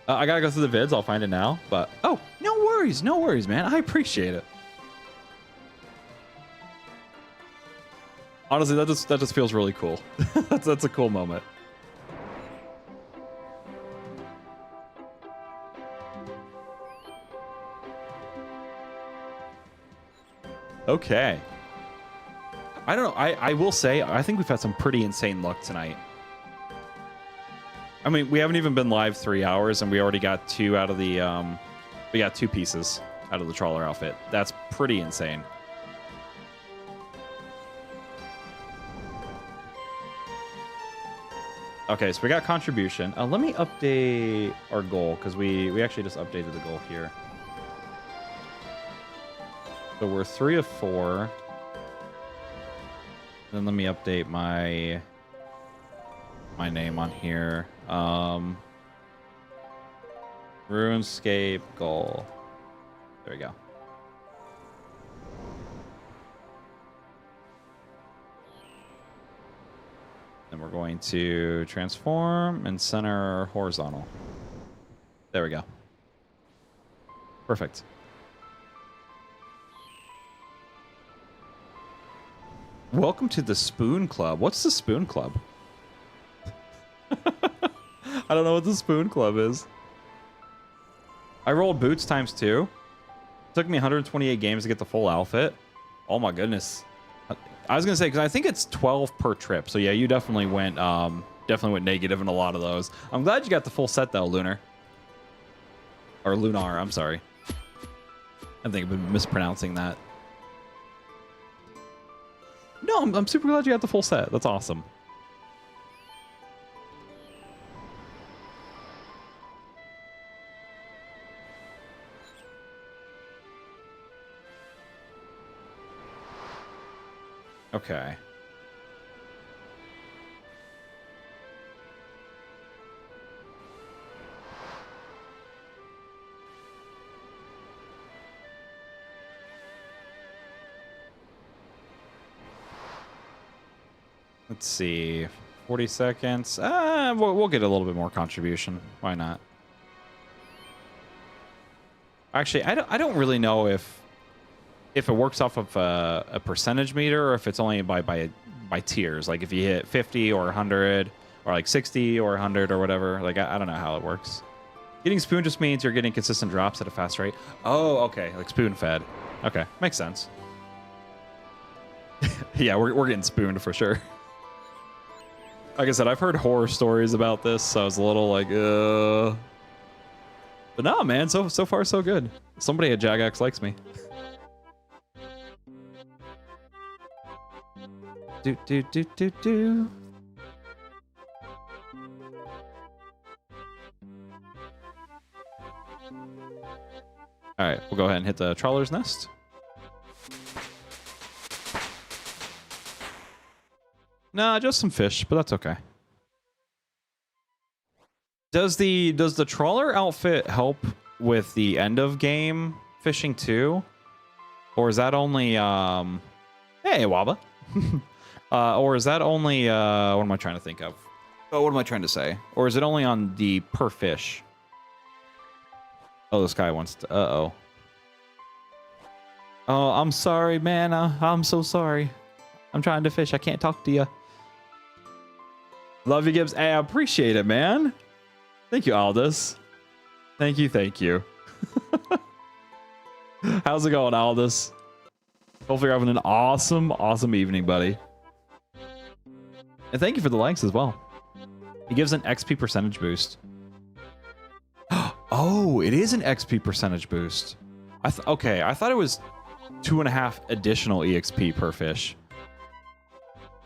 I gotta go through the vids. I'll find it now. But oh, no worries, man. I appreciate it. Honestly, that just feels really cool. that's a cool moment. Okay. I don't know. I will say I think we've had some pretty insane luck tonight. I mean, we haven't even been live 3 hours, and we already got two out of the, we got 2 pieces out of the trawler outfit. That's pretty insane. Okay, so we got contribution. Let me update our goal, because we actually just updated the goal here. So we're 3 of 4. Then let me update my name on here. RuneScape goal. There we go. Then we're going to transform and center horizontal. There we go. Perfect. Welcome to the Spoon Club. What's the Spoon Club? I don't know what the Spoon Club is. I rolled boots ×2. It took me 128 games to get the full outfit. Oh my goodness. I was gonna say, because I think it's 12 per trip. So yeah, you definitely went negative in a lot of those. I'm glad you got the full set though, Lunar. Or Lunar, I'm sorry. I think I've been mispronouncing that. No, I'm super glad you got the full set. That's awesome. Okay. Let's see. 40 seconds. We'll get a little bit more contribution. Why not? Actually, I don't really know if it works off of a percentage meter or if it's only by tiers. Like if you hit 50 or 100 or like 60 or 100 or whatever. Like I don't know how it works. Getting spoon just means you're getting consistent drops at a fast rate. Oh, okay. Like spoon fed. Okay, makes sense. Yeah, we're getting spooned for sure. Like I said, I've heard horror stories about this, so I was a little like, But no, man, so far so good. Somebody at Jagex likes me. Do. All right, we'll go ahead and hit the Trawler's nest. Nah, just some fish, but that's okay. Does the Trawler outfit help with the end of game fishing too? Or is that only hey Waba? Or is that only what am I trying to think of? Oh, what am I trying to say? Or is it only on the per fish? Oh, this guy wants to oh, I'm sorry, man. I'm so sorry. I'm trying to fish. I can't talk to you. Love you, Gibbs. Hey, I appreciate it, man. Thank you, Aldous. Thank you. How's it going, Aldous? Hopefully you're having an awesome evening, buddy. And thank you for the likes as well. He gives an XP percentage boost. Oh, it is an XP percentage boost. Okay, I thought it was 2.5 additional EXP per fish.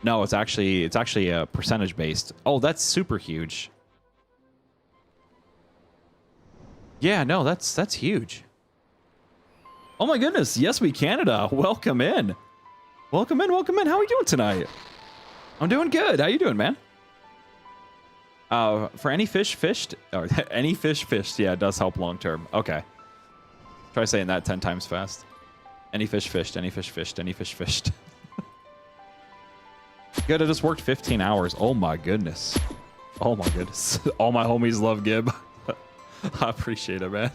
No, it's actually a percentage based. Oh, that's super huge. Yeah, no, that's huge. Oh my goodness, yes, we Canada. Welcome in. Welcome in. How are we doing tonight? I'm doing good. How you doing, man? For any fish fished, or any fish fished, yeah, it does help long term. Okay. Try saying that 10 times fast. Any fish fished, any fish fished, any fish fished. Good, I just worked 15 hours. Oh my goodness. Oh my goodness. All my homies love Gib. I appreciate it, man.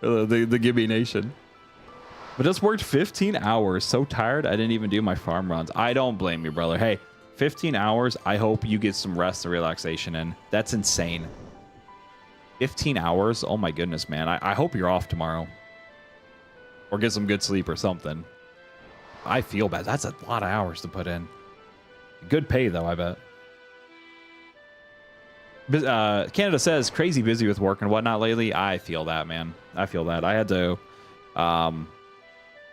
The Gibby Nation. But just worked 15 hours. So tired, I didn't even do my farm runs. I don't blame you, brother. Hey, 15 hours. I hope you get some rest and relaxation in. That's insane. 15 hours? Oh my goodness, man. I hope you're off tomorrow. Or get some good sleep or something. I feel bad. That's a lot of hours to put in. Good pay, though, I bet. Canada says, crazy busy with work and whatnot lately. I feel that, man. I feel that. I had to,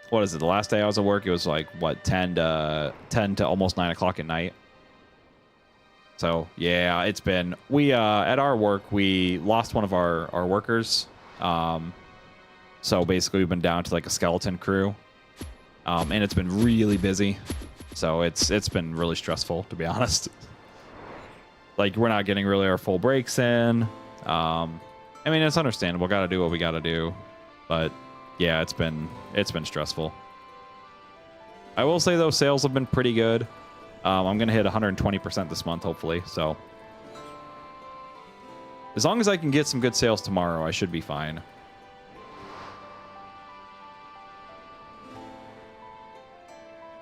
what is it? The last day I was at work, it was like, what, 10 to almost 9 o'clock at night. So, yeah, it's been, at our work, we lost one of our workers. So basically we've been down to like a skeleton crew. And it's been really busy. So it's been really stressful, to be honest. Like, we're not getting really our full breaks in. I mean, it's understandable. Got to do what we got to do. But yeah, it's been stressful. I will say though, sales have been pretty good. I'm gonna hit 120% this month, hopefully. So as long as I can get some good sales tomorrow, I should be fine.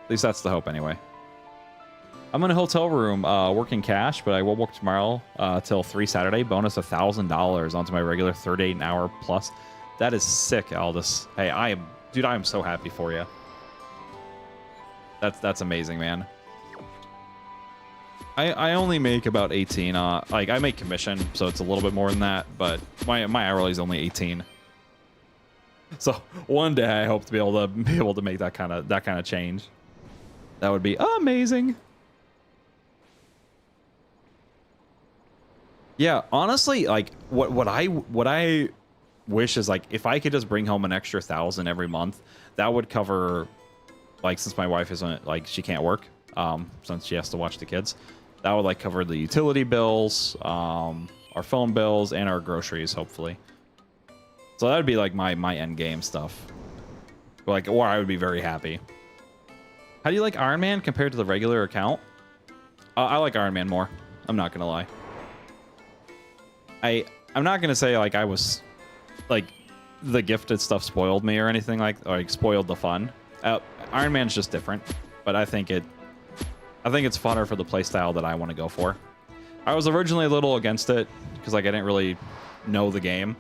At least that's the hope, anyway. I'm in a hotel room working cash, but I will work tomorrow till 3 Saturday. Bonus $1,000 onto my regular 38 an hour plus. That is sick, Aldous. Hey, I am so happy for you. That's amazing, man. I only make about 18. Like, I make commission, so it's a little bit more than that, but my hourly is only 18. So one day I hope to be able to make that kind of change. That would be amazing. Yeah, honestly, like what I wish is like if I could just bring home an extra 1,000 every month, that would cover, like, since my wife isn't, like, she can't work, since she has to watch the kids, that would like cover the utility bills, our phone bills, and our groceries, hopefully. So that would be like my end game stuff. Like, or I would be very happy. How do you like Iron Man compared to the regular account? I like Iron Man more. I'm not gonna lie. I'm not gonna say like I was like the gifted stuff spoiled me or anything like spoiled the fun. Iron Man's just different, but I think it's funner for the playstyle that I want to go for. I was originally a little against it because like I didn't really know the game,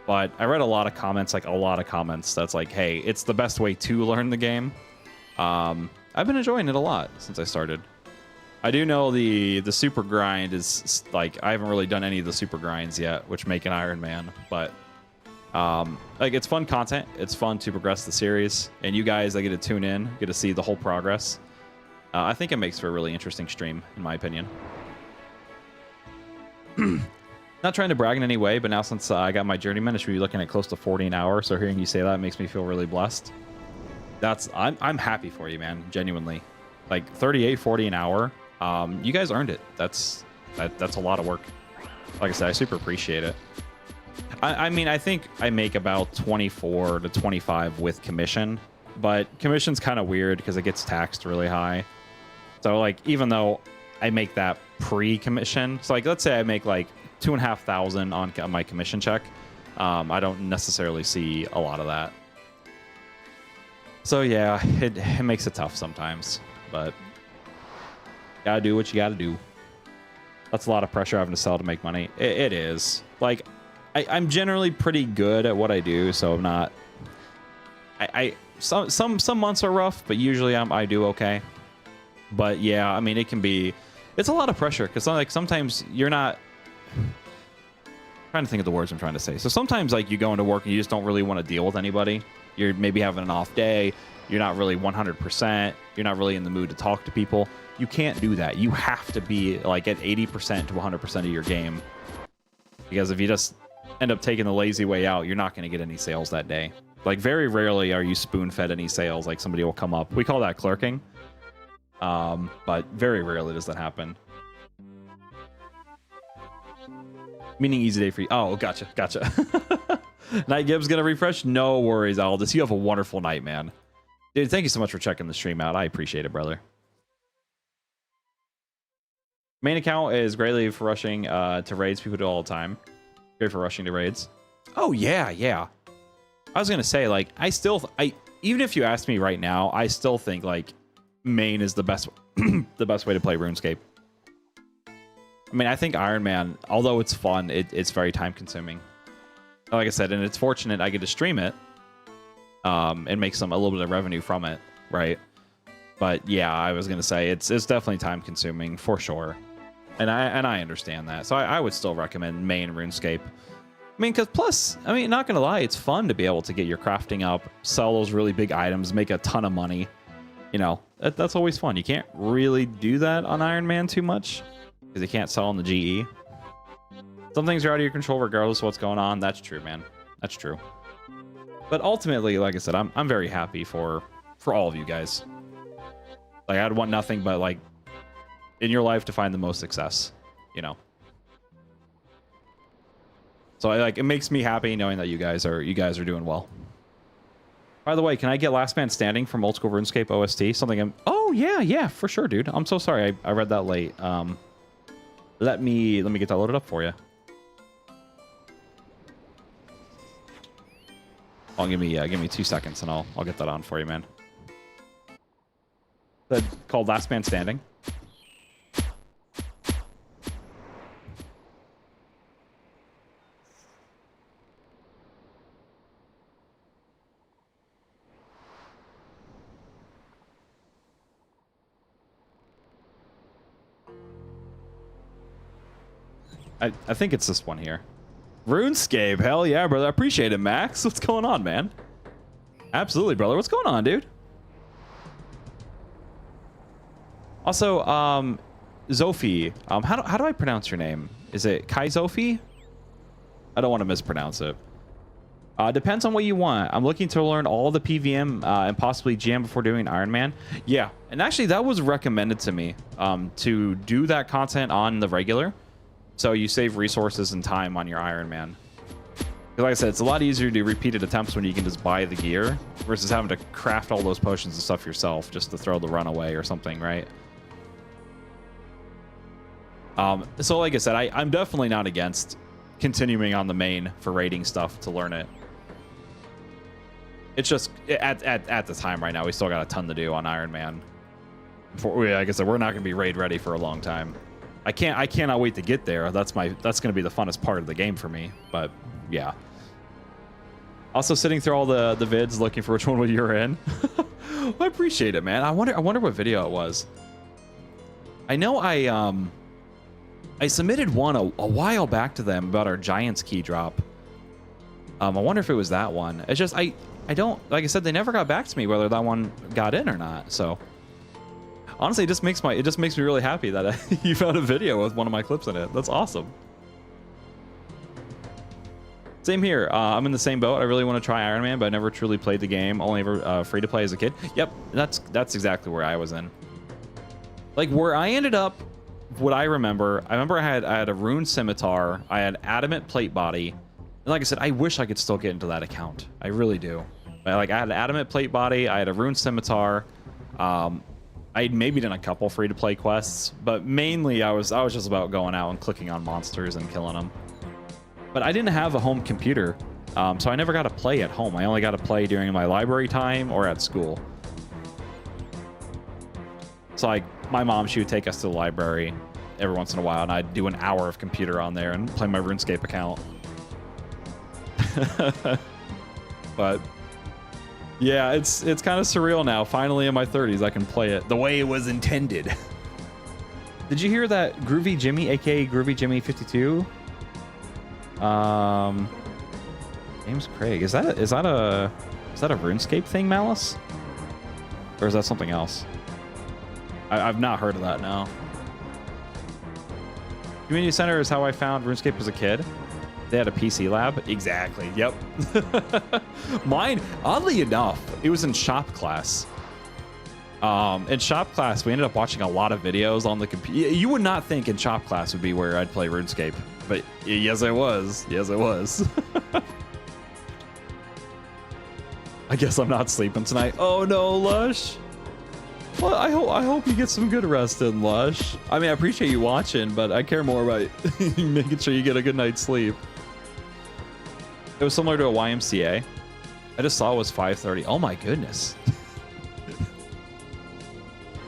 but I read a lot of comments that's like, hey, it's the best way to learn the game. I've been enjoying it a lot since I started. I do know the super grind is like, I haven't really done any of the super grinds yet, which make an Iron Man, but like it's fun content. It's fun to progress the series, and you guys, I get to tune in, get to see the whole progress. I think it makes for a really interesting stream, in my opinion. Not trying to brag in any way, but now since I got my journeyman, I should be looking at close to 40 an hour. So hearing you say that makes me feel really blessed. I'm happy for you, man. Genuinely, like 38, 40 an hour. You guys earned it. That's a lot of work. Like I said, I super appreciate it. I mean, I think I make about 24 to 25 with commission, but commission's kind of weird because it gets taxed really high. So like, even though I make that pre-commission, so like, let's say I make like 2,500 on my commission check, I don't necessarily see a lot of that. So yeah, it makes it tough sometimes, but gotta do what you gotta do. That's a lot of pressure having to sell to make money. It is. Like, I'm generally pretty good at what I do, so I'm not. Some months are rough, but usually I do okay. But yeah, I mean, it can be. It's a lot of pressure because like sometimes you're not. I'm trying to think of the words I'm trying to say. So sometimes like you go into work and you just don't really want to deal with anybody. You're maybe having an off day. You're not really 100%. You're not really in the mood to talk to people. You can't do that. You have to be like at 80% to 100% of your game. Because if you just end up taking the lazy way out, you're not going to get any sales that day. Like very rarely are you spoon-fed any sales. Like somebody will come up. We call that clerking. But very rarely does that happen. Meaning easy day for you. Oh, gotcha. Night Gibbs gonna refresh? No worries, Aldous. You have a wonderful night, man. Dude, thank you so much for checking the stream out. I appreciate it, brother. Main account is greatly for rushing to raids. People do it all the time. Great for rushing to raids. Oh, yeah. I was gonna say, like, even if you ask me right now, I still think, like, main is the best the best way to play RuneScape. I mean, I think Iron Man, although it's fun, it's very time consuming. Like I said, and it's fortunate I get to stream it and make a little bit of revenue from it, right? But yeah, I was gonna say it's definitely time consuming for sure, and I understand that. So I would still recommend main RuneScape. I mean, because plus, I mean, not gonna lie, it's fun to be able to get your crafting up, sell those really big items, make a ton of money. You know, that's always fun. You can't really do that on Iron Man too much because you can't sell on the GE. Some things are out of your control regardless of what's going on. That's true, man. That's true. But ultimately, like I said, I'm very happy for all of you guys. Like, I'd want nothing but, like, in your life to find the most success, you know? So, it makes me happy knowing that you guys are doing well. By the way, can I get Last Man Standing from Old School RuneScape OST? Oh, yeah, for sure, dude. I'm so sorry. I read that late. Let me get that loaded up for you. Give me 2 seconds and I'll get that on for you, man. That's called Last Man Standing. I think it's this one here. RuneScape, hell yeah, brother. I appreciate it, Max. What's going on, man? Absolutely, brother. What's going on, dude? Also, Zophie, how do I pronounce your name? Is it Kai Zophie? I don't want to mispronounce it. Depends on what you want. I'm looking to learn all the PVM and possibly GM before doing Iron Man. Yeah, and actually that was recommended to me to do that content on the regular, so you save resources and time on your Iron Man. Like I said, it's a lot easier to do repeated attempts when you can just buy the gear versus having to craft all those potions and stuff yourself just to throw the run away or something, right? So like I said, I'm definitely not against continuing on the main for raiding stuff to learn it. It's just at the time right now, we still got a ton to do on Iron Man. Like I said, we're not going to be raid ready for a long time. I cannot wait to get there. That's going to be the funnest part of the game for me. But yeah. Also sitting through all the vids looking for which one you're in. I appreciate it, man. I wonder what video it was. I know I submitted one a while back to them about our Giants key drop. I wonder if it was that one. It's just I don't, like I said, they never got back to me whether that one got in or not. So honestly, it just makes me really happy that you found a video with one of my clips in it. That's awesome. Same here. I'm in the same boat. I really want to try Iron Man, but I never truly played the game. Only ever free to play as a kid. Yep, that's exactly where I was in. Like where I ended up, what I remember I had a rune scimitar. I had adamant plate body. And like I said, I wish I could still get into that account. I really do. I had an adamant plate body. I had a rune scimitar. I'd maybe done a couple free to play quests, but mainly I was just about going out and clicking on monsters and killing them. But I didn't have a home computer, so I never got to play at home. I only got to play during my library time or at school. So like my mom, she would take us to the library every once in a while, and I'd do an hour of computer on there and play my RuneScape account. But yeah, it's kind of surreal now. Finally in my 30s, I can play it the way it was intended. Did you hear that Groovy Jimmy, aka Groovy Jimmy 52? James Craig. Is that a RuneScape thing, Malice? Or is that something else? I've not heard of that, no. Community Center is how I found RuneScape as a kid. They had a PC lab. Exactly. Yep. Mine, oddly enough, it was in shop class. In shop class, we ended up watching a lot of videos on the computer. You would not think in shop class would be where I'd play RuneScape, but yes, it was. Yes, it was. I guess I'm not sleeping tonight. Oh no, Lush. Well, I hope you get some good rest in, Lush. I mean, I appreciate you watching, but I care more about making sure you get a good night's sleep. It was similar to a YMCA. I just saw it was 5:30. Oh my goodness.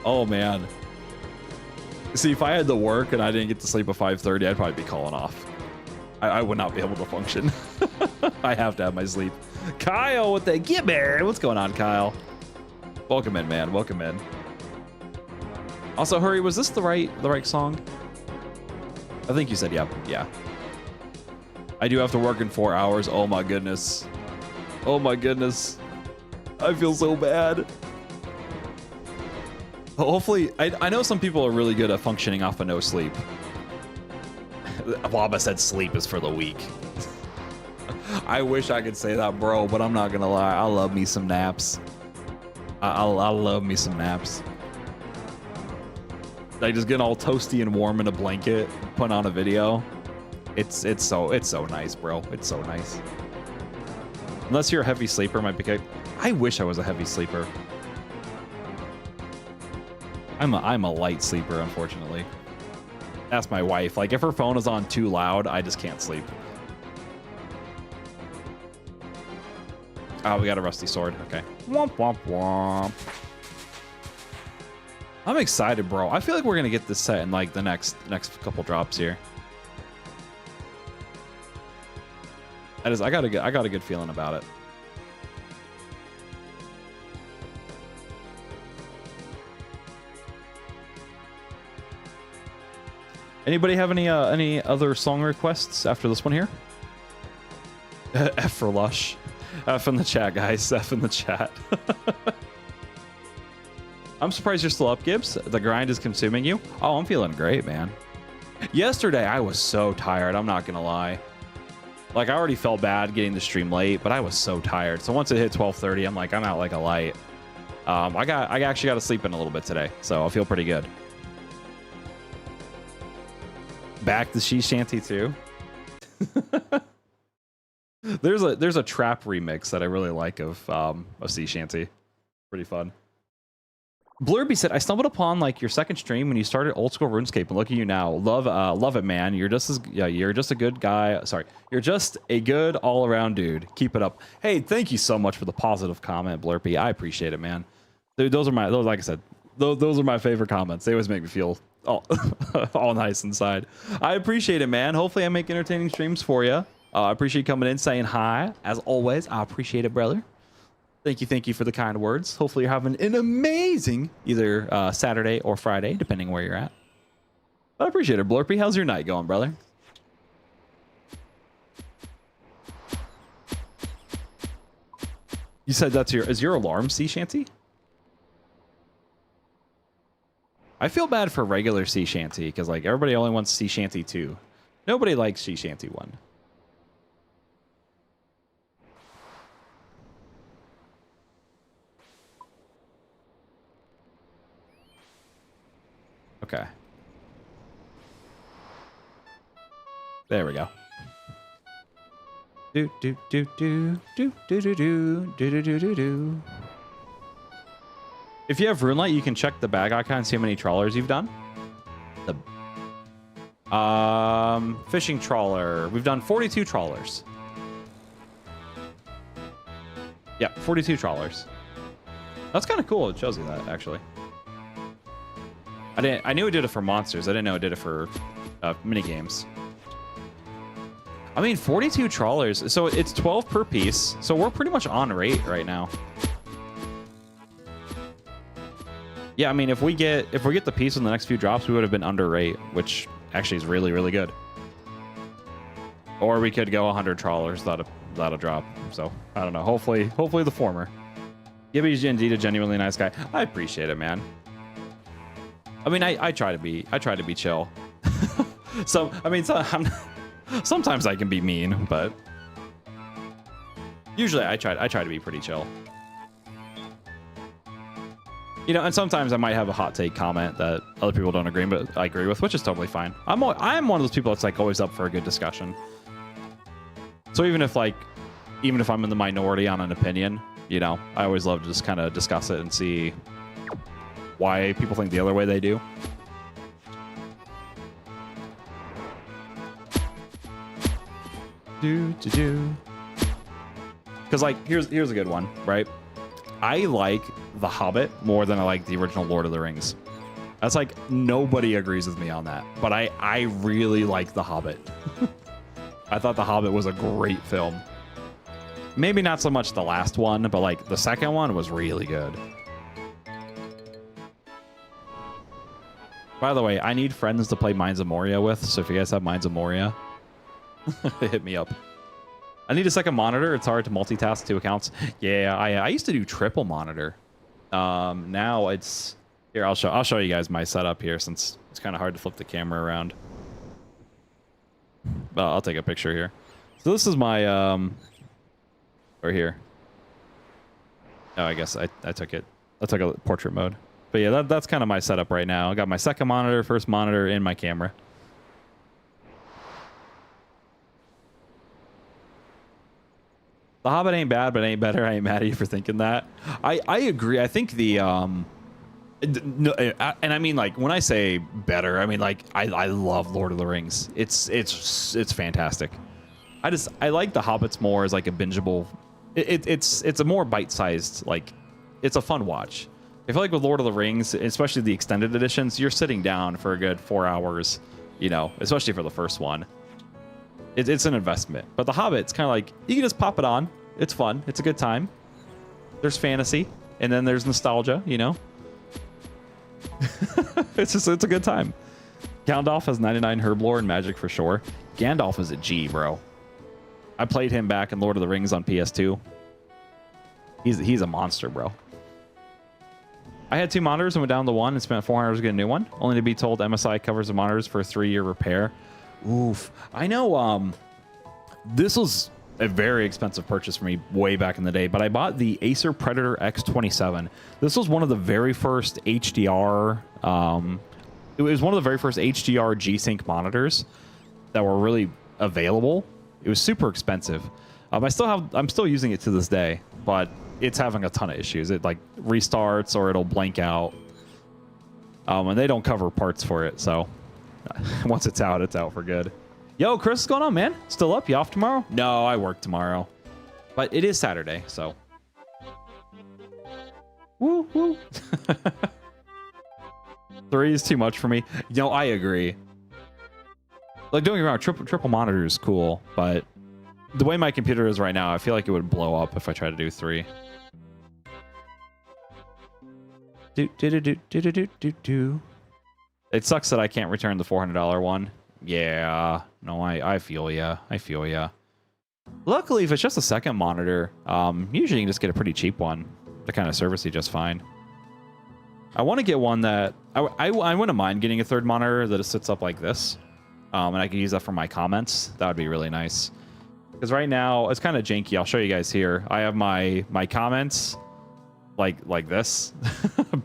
Oh man. See, if I had to work and I didn't get to sleep at 5:30, I'd probably be calling off. I would not be able to function. I have to have my sleep. Kyle with the Gibby. What's going on, Kyle? Welcome in, man. Welcome in. Also, Hurry, was this the right song? I think you said yep. Yeah. I do have to work in 4 hours. Oh my goodness. Oh my goodness. I feel so bad. Hopefully, I know some people are really good at functioning off of no sleep. Waba said sleep is for the weak. I wish I could say that, bro, but I'm not gonna lie. I love me some naps. I love me some naps. Like just getting all toasty and warm in a blanket, putting on a video. It's so nice, bro. It's so nice. Unless you're a heavy sleeper, might be. I wish I was a heavy sleeper. I'm a light sleeper, unfortunately. Ask my wife. Like if her phone is on too loud, I just can't sleep. Oh, we got a rusty sword. Okay. Womp womp womp. I'm excited, bro. I feel like we're gonna get this set in like the next couple drops here. I got a good feeling about it. Anybody have any other song requests after this one here? F for Lush. F in the chat, guys. F in the chat. I'm surprised you're still up, Gibbs. The grind is consuming you. Oh, I'm feeling great, man. Yesterday, I was so tired. I'm not going to lie. Like, I already felt bad getting the stream late, but I was so tired. So once it hit 12:30, I'm like, I'm out like a light. I actually got to sleep in a little bit today, so I feel pretty good. Back to Sea Shanty too. There's a trap remix that I really like of Sea Shanty. Pretty fun. Blurby said, I stumbled upon like your second stream when you started old school RuneScape, and look at you now. Love it, man. You're just a good guy. Sorry, you're just a good all around dude. Keep it up. Hey, thank you so much for the positive comment, Blurpy. I appreciate it, man. Dude, like I said, those are my favorite comments. They always make me feel all nice inside. I appreciate it, man. Hopefully I make entertaining streams for you. I appreciate you coming in, saying hi. As always, I appreciate it, brother. Thank you for the kind words. Hopefully you're having an amazing either Saturday or Friday, depending where you're at. But I appreciate it, Blurpy. How's your night going, brother? You said is your alarm Sea Shanty? I feel bad for regular Sea Shanty because like everybody only wants Sea Shanty 2. Nobody likes Sea Shanty 1. Okay. There we go. Do do do do do do do do do do do do. If you have RuneLight, you can check the bag icon and see how many trawlers you've done. The fishing trawler. We've done 42 trawlers. Yeah, 42 trawlers. That's kind of cool. It shows you that actually. I knew it did it for monsters. I didn't know it did it for mini games. I mean, 42 trawlers. So it's 12 per piece. So we're pretty much on rate right now. Yeah, I mean, if we get the piece in the next few drops, we would have been under rate, which actually is really, really good. Or we could go 100 trawlers without a drop. So I don't know. Hopefully the former. Gibby's indeed a genuinely nice guy. I appreciate it, man. I mean, I try to be chill. Sometimes I can be mean, but usually I try to be pretty chill. You know, and sometimes I might have a hot take comment that other people don't agree, but I agree with, which is totally fine. I'm one of those people that's like always up for a good discussion. So even if I'm in the minority on an opinion, you know, I always love to just kind of discuss it and see why people think the other way they do. Because like here's a good one, right? I like The Hobbit more than I like the original Lord of the Rings. That's like nobody agrees with me on that, but I really like The Hobbit. I thought The Hobbit was a great film. Maybe not so much the last one, but like the second one was really good. By the way, I need friends to play Mines of Moria with, so if you guys have Mines of Moria, hit me up. I need a second monitor. It's hard to multitask 2 accounts. Yeah, I used to do triple monitor. Now it's here. I'll show you guys my setup here since it's kind of hard to flip the camera around. But I'll take a picture here. So this is my right here. Oh, I guess I took it. I took a portrait mode. But yeah, that's kind of my setup right now. I got my second monitor, first monitor, and my camera. The Hobbit ain't bad, but it ain't better. I ain't mad at you for thinking that. I agree. I think the no, and I mean like when I say better, I mean like I love Lord of the Rings. It's fantastic. I like the Hobbits more as like a bingeable. It's a more bite-sized, like it's a fun watch. I feel like with Lord of the Rings, especially the extended editions, you're sitting down for a good 4 hours, you know, especially for the first one. It's an investment. But the Hobbit, it's kind of like you can just pop it on. It's fun. It's a good time. There's fantasy, and then there's nostalgia, you know. it's a good time. Gandalf has 99 herb lore and magic for sure. Gandalf is a G, bro. I played him back in Lord of the Rings on PS2. He's a monster, bro. I had 2 monitors and went down to 1 and spent $400 to get a new one, only to be told MSI covers the monitors for a 3-year repair. Oof. I know this was a very expensive purchase for me way back in the day, but I bought the Acer Predator X27. This was one of the very first HDR, it was one of the very first HDR G-Sync monitors that were really available. It was super expensive. I'm still using it to this day, but it's having a ton of issues. It like restarts or it'll blank out. And they don't cover parts for it, so once it's out for good. Yo, Chris, what's going on, man? Still up? You off tomorrow? No, I work tomorrow. But it is Saturday, so. Woo, woo. 3 is too much for me. You know, I agree. Like, don't get me wrong, triple monitor is cool, but the way my computer is right now, I feel like it would blow up if I tried to do 3. It sucks that I can't return the $400 one. Yeah, no, I feel ya. I feel ya. Luckily, if it's just a second monitor, usually you can just get a pretty cheap one to kind of service you just fine. I want to get one that I wouldn't mind getting a third monitor that sits up like this, and I could use that for my comments. That would be really nice. Because right now it's kind of janky. I'll show you guys here. I have my comments like this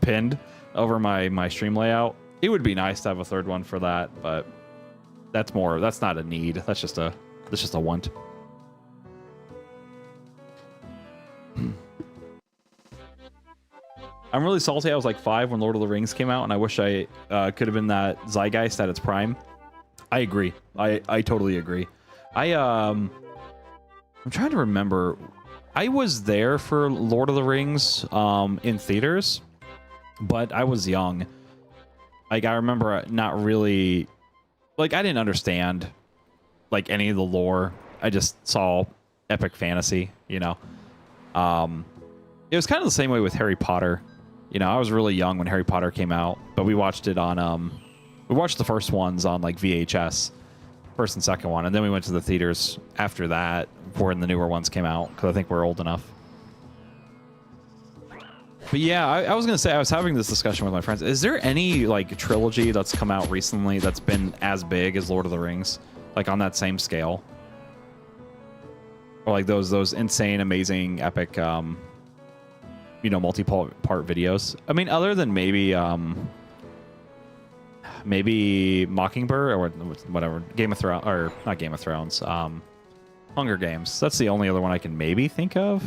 pinned over my stream layout. It would be nice to have a third one for that, but that's not a need. That's just a want. I'm really salty. I was like 5 when Lord of the Rings came out, and I wish I could have been that zeitgeist at its prime. I agree. I totally agree. I'm trying to remember. I was there for Lord of the Rings in theaters, but I was young. Like, I remember not really... Like, I didn't understand, like, any of the lore. I just saw epic fantasy, you know? It was kind of the same way with Harry Potter. You know, I was really young when Harry Potter came out, but we watched it on... we watched the first ones on, like, VHS. First and second one, and then we went to the theaters after that, when the newer ones came out, because I think we're old enough. But yeah, I was gonna say, I was having this discussion with my friends. Is there any like trilogy that's come out recently that's been as big as Lord of the Rings, like on that same scale, or like those insane, amazing, epic, you know, multi-part videos? I mean, other than maybe Mockingbird or whatever, Game of Thrones, or not Game of Thrones, Hunger Games. That's the only other one I can maybe think of.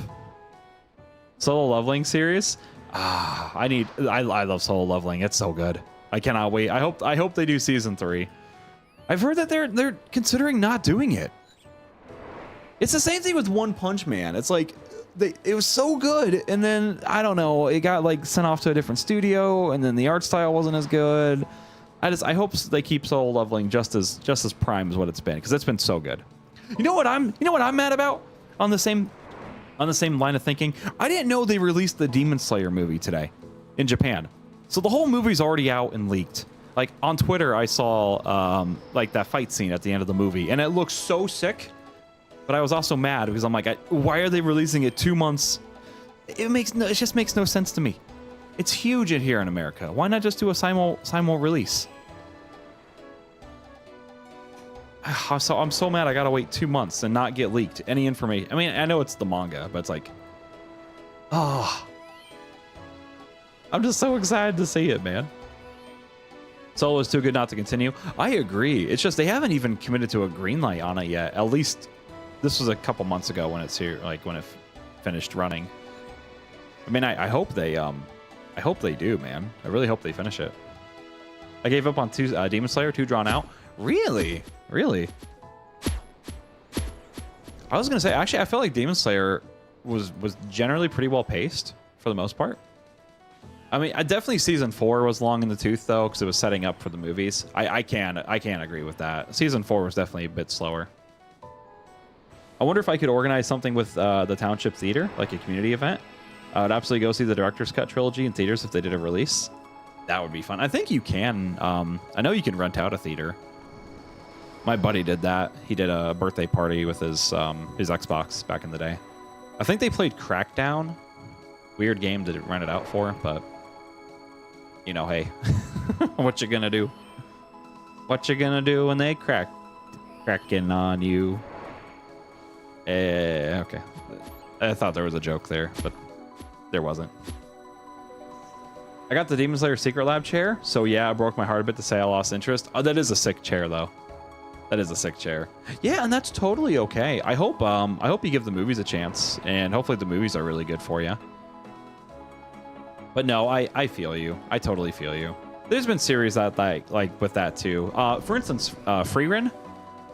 Solo Leveling series. I love Solo Leveling. It's so good. I cannot wait. I hope they do season 3. I've heard that they're considering not doing it. It's the same thing with One Punch Man. It's like it was so good, and then I don't know, it got like sent off to a different studio, and then the art style wasn't as good. I hope they keep Solo Leveling just as prime as what it's been, because it's been so good. You know what I'm mad about? On the same line of thinking, I didn't know they released the Demon Slayer movie today in Japan. So the whole movie's already out and leaked. Like on Twitter, I saw like that fight scene at the end of the movie, and it looks so sick. But I was also mad because I'm like, why are they releasing it 2 months? It just makes no sense to me. It's huge in here in America. Why not just do a simul release? So I'm so mad I gotta wait 2 months and not get leaked any information. I mean, I know it's the manga, but it's like, oh, I'm just so excited to see it, man. Solo is too good not to continue. I agree. It's just they haven't even committed to a green light on it yet. At least this was a couple months ago when it's here, like when it finished running. I mean, I hope they do, man. I really hope they finish it. I gave up on Demon Slayer 2 drawn out. Really? I was gonna say, actually, I felt like Demon Slayer was generally pretty well paced for the most part. I mean, definitely season 4 was long in the tooth though, because it was setting up for the movies. I can't agree with that. Season 4 was definitely a bit slower. I wonder if I could organize something with the Township Theater, like a community event. I would absolutely go see the Director's Cut trilogy in theaters if they did a release. That would be fun. I think you can. I know you can rent out a theater. My buddy did that. He did a birthday party with his Xbox back in the day. I think they played Crackdown. Weird game to rent it out for, but you know, hey, what you gonna do? What you gonna do when they cracking on you? Okay. I thought there was a joke there, but there wasn't. I got the Demon Slayer Secret Lab chair, so yeah, it broke my heart a bit to say I lost interest. Oh, that is a sick chair, though. That is a sick chair. Yeah, and that's totally okay. I hope you give the movies a chance, and hopefully the movies are really good for you. But no, I feel you. I totally feel you. There's been series that like with that too. For instance, Freerun.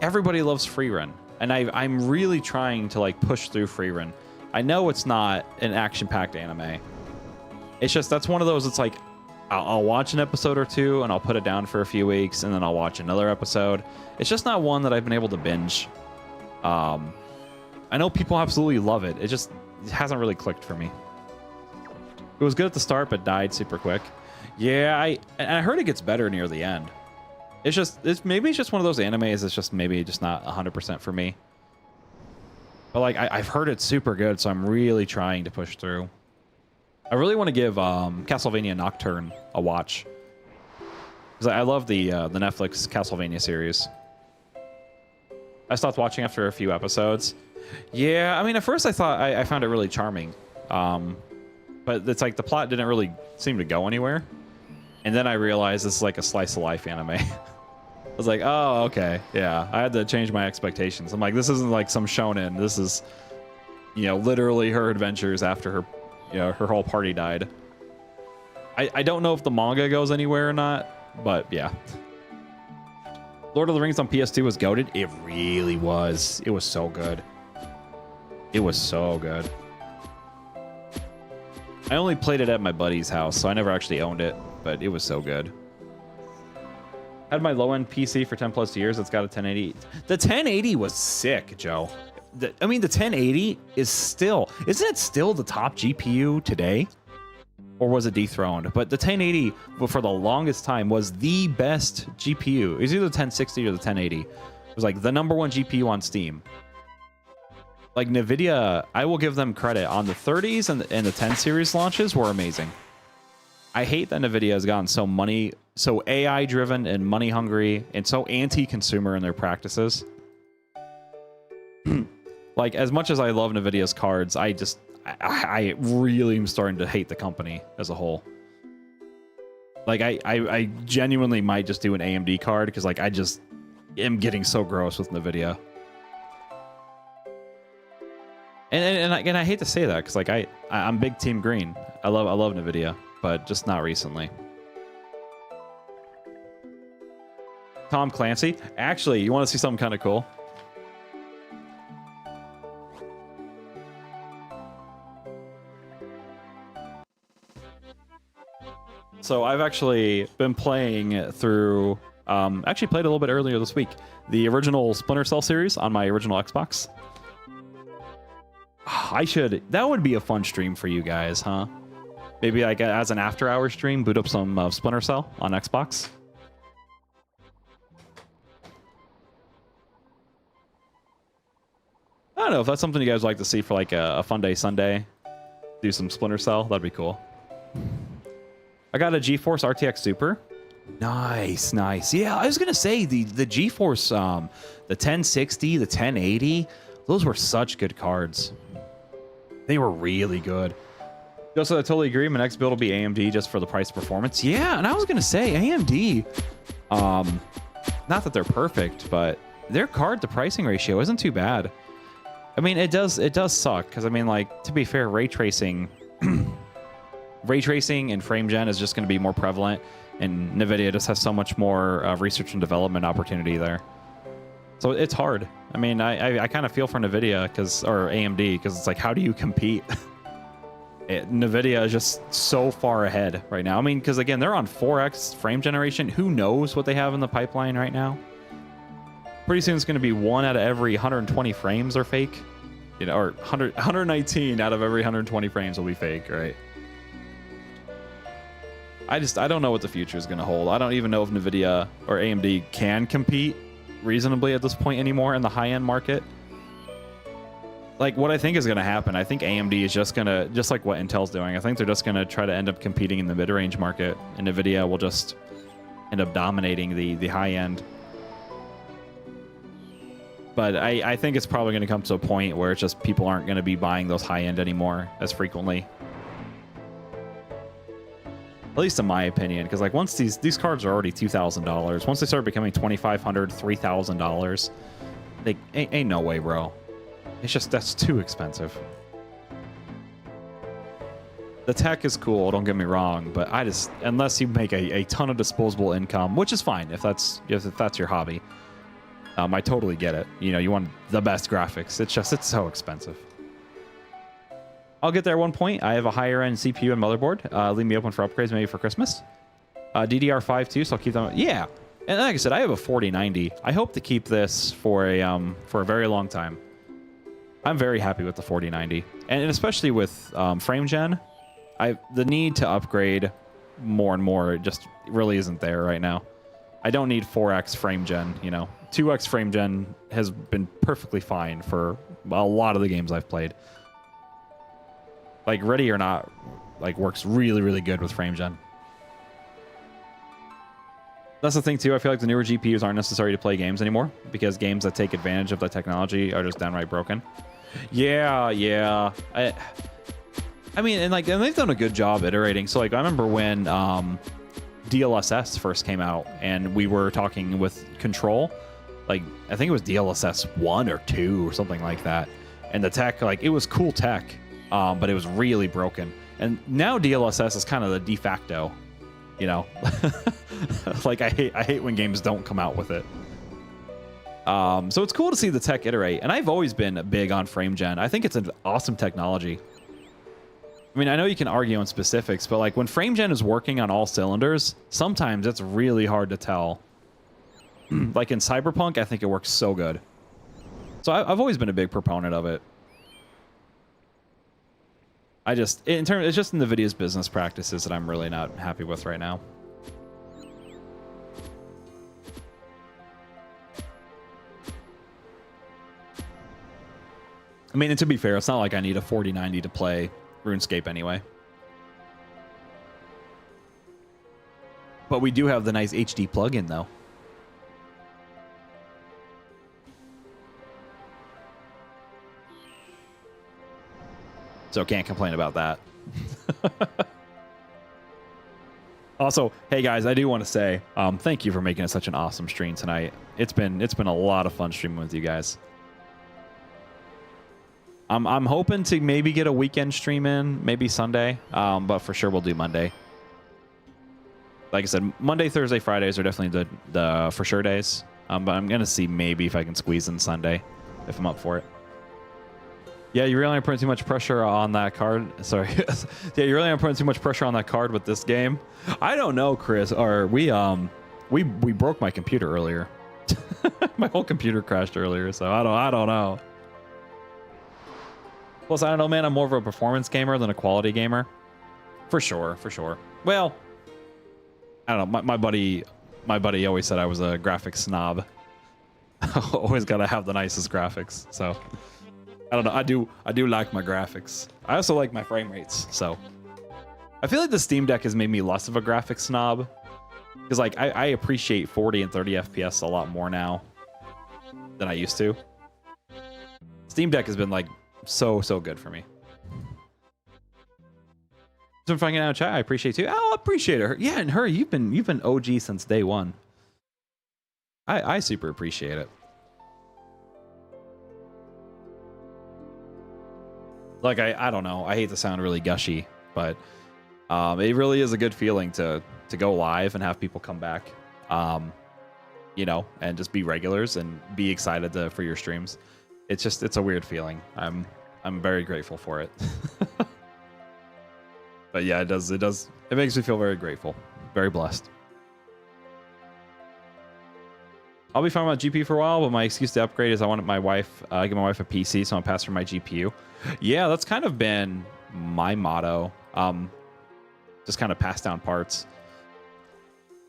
Everybody loves Freerun, and I'm really trying to like push through Freerun. I know it's not an action-packed anime. It's just that's one of those. It's like I'll watch an episode or two and I'll put it down for a few weeks and then I'll watch another episode. It's just not one that I've been able to binge. I know people absolutely love it. It hasn't really clicked for me. It was good at the start, but died super quick. Yeah, I heard it gets better near the end. Maybe it's just one of those animes. It's just maybe just not 100% for me. But like I've heard it's super good, so I'm really trying to push through. I really want to give Castlevania Nocturne a watch because I love the Netflix Castlevania series. I stopped watching after a few episodes. Yeah, I mean, at first I thought I found it really charming, but it's like the plot didn't really seem to go anywhere. And then I realized this is like a slice of life anime. I was like, oh, okay, yeah. I had to change my expectations. I'm like, this isn't like some shonen. This is, literally her adventures after her. Her whole party died. I don't know if the manga goes anywhere or not, but yeah. Lord of the Rings on PS2 was goated. It really was. It was so good. It was so good. I only played it at my buddy's house, so I never actually owned it, but it was so good. Had my low-end PC for 10 plus years. It's got a 1080. The 1080 was sick, Joe. The 1080 is still, isn't it still the top GPU today? Or was it dethroned? But the 1080 for the longest time was the best GPU. It was either the 1060 or the 1080. It was like the #1 GPU on Steam. Like NVIDIA, I will give them credit on the 30s and the 10 series launches were amazing. I hate that NVIDIA has gotten so AI driven and money hungry and so anti-consumer in their practices. Like, as much as I love NVIDIA's cards, I really am starting to hate the company as a whole. Like, I genuinely might just do an AMD card because, like, I just am getting so gross with NVIDIA. And I hate to say that because, like, I'm big Team Green. I love NVIDIA, but just not recently. Tom Clancy. Actually, you want to see something kind of cool? So I've actually been playing through, actually played a little bit earlier this week, the original Splinter Cell series on my original Xbox. That would be a fun stream for you guys, huh? Maybe like as an after-hour stream, boot up some Splinter Cell on Xbox. I don't know if that's something you guys would like to see for like a fun day Sunday. Do some Splinter Cell, that'd be cool. I got a GeForce RTX Super. Nice. Yeah, I was gonna say the GeForce, the 1060, the 1080, those were such good cards. They were really good. Also, I totally agree. My next build will be AMD just for the price performance. Yeah, and I was gonna say AMD. Not that they're perfect, but their card to pricing ratio isn't too bad. I mean, it does suck because I mean, like, to be fair, ray tracing. Ray tracing and frame gen is just going to be more prevalent, and NVIDIA just has so much more research and development opportunity there. So it's hard. I mean, I kind of feel for NVIDIA or AMD because it's like, how do you compete? NVIDIA is just so far ahead right now. I mean, because again, they're on 4x frame generation. Who knows what they have in the pipeline right now? Pretty soon it's going to be 1 out of every 120 frames are fake. Or 119 out of every 120 frames will be fake, right? I don't know what the future is going to hold. I don't even know if NVIDIA or AMD can compete reasonably at this point anymore in the high-end market. like what I think is going to happen, I think AMD is just going to, just like what Intel's doing, I think they're just going to try to end up competing in the mid-range market, and NVIDIA will just end up dominating the high end. But I think it's probably going to come to a point where it's just people aren't going to be buying those high end anymore as frequently. At least in my opinion, because like once these cards are already $2,000, once they start becoming $2,500, $3,000, they ain't no way, bro. It's just, that's too expensive. The tech is cool, don't get me wrong, but I just, unless you make a ton of disposable income, which is fine if that's your hobby, I totally get it. You know, you want the best graphics. It's just, it's so expensive. I'll get there at one point. I have a higher end CPU and motherboard. Leave me open for upgrades maybe for Christmas. DDR5 too, so I'll keep them. Yeah, and like I said, I have a 4090. I hope to keep this for a very long time. I'm very happy with the 4090, and especially with frame gen. The need to upgrade more and more just really isn't there right now. I don't need 4x frame gen, you know. 2x frame gen has been perfectly fine for a lot of the games I've played. Like Ready or Not, like works really, really good with frame gen. That's the thing too. I feel like the newer GPUs aren't necessary to play games anymore because games that take advantage of the technology are just downright broken. Yeah. I mean, and they've done a good job iterating. So like I remember when DLSS first came out and we were talking with Control, like I think it was DLSS 1 or 2 or something like that. And the tech, like it was cool tech, but it was really broken. And now DLSS is kind of the de facto, you know. Like I hate when games don't come out with it. So it's cool to see the tech iterate. And I've always been big on frame gen. I think it's an awesome technology. I mean, I know you can argue on specifics, but like when frame gen is working on all cylinders, sometimes it's really hard to tell. Like in Cyberpunk, I think it works so good. So I've always been a big proponent of it. It's just NVIDIA's business practices that I'm really not happy with right now. I mean, and to be fair, it's not like I need a 4090 to play RuneScape anyway. But we do have the nice HD plugin though. So can't complain about that. Also, hey guys, I do want to say thank you for making it such an awesome stream tonight. It's been a lot of fun streaming with you guys. I'm hoping to maybe get a weekend stream in, maybe Sunday, but for sure we'll do Monday. Like I said, Monday, Thursday, Fridays are definitely the for sure days. But I'm gonna see maybe if I can squeeze in Sunday, if I'm up for it. Yeah, you really aren't putting too much pressure on that card. Sorry. Yeah, you really aren't putting too much pressure on that card with this game. I don't know, Chris. Or we broke my computer earlier. My whole computer crashed earlier, so I don't know. Plus, I don't know, man. I'm more of a performance gamer than a quality gamer. For sure. Well, I don't know. My buddy always said I was a graphics snob. Always gotta have the nicest graphics. So I don't know. I do like my graphics. I also like my frame rates. So I feel like the Steam Deck has made me less of a graphics snob because like I appreciate 40 and 30 FPS a lot more now than I used to. Steam Deck has been like so good for me. So finding out in chat, I appreciate you. Oh, I appreciate her. Yeah, and her, you've been OG since day one. I super appreciate it. Like I don't know. I hate to sound really gushy, but it really is a good feeling to go live and have people come back, you know, and just be regulars and be excited for your streams. It's a weird feeling. I'm very grateful for it. But yeah, it makes me feel very grateful, very blessed. I'll be fine with GPU for a while, but my excuse to upgrade is I want my wife, give my wife a PC, so I'm pass her my GPU. Yeah, that's kind of been my motto. Just kind of pass down parts.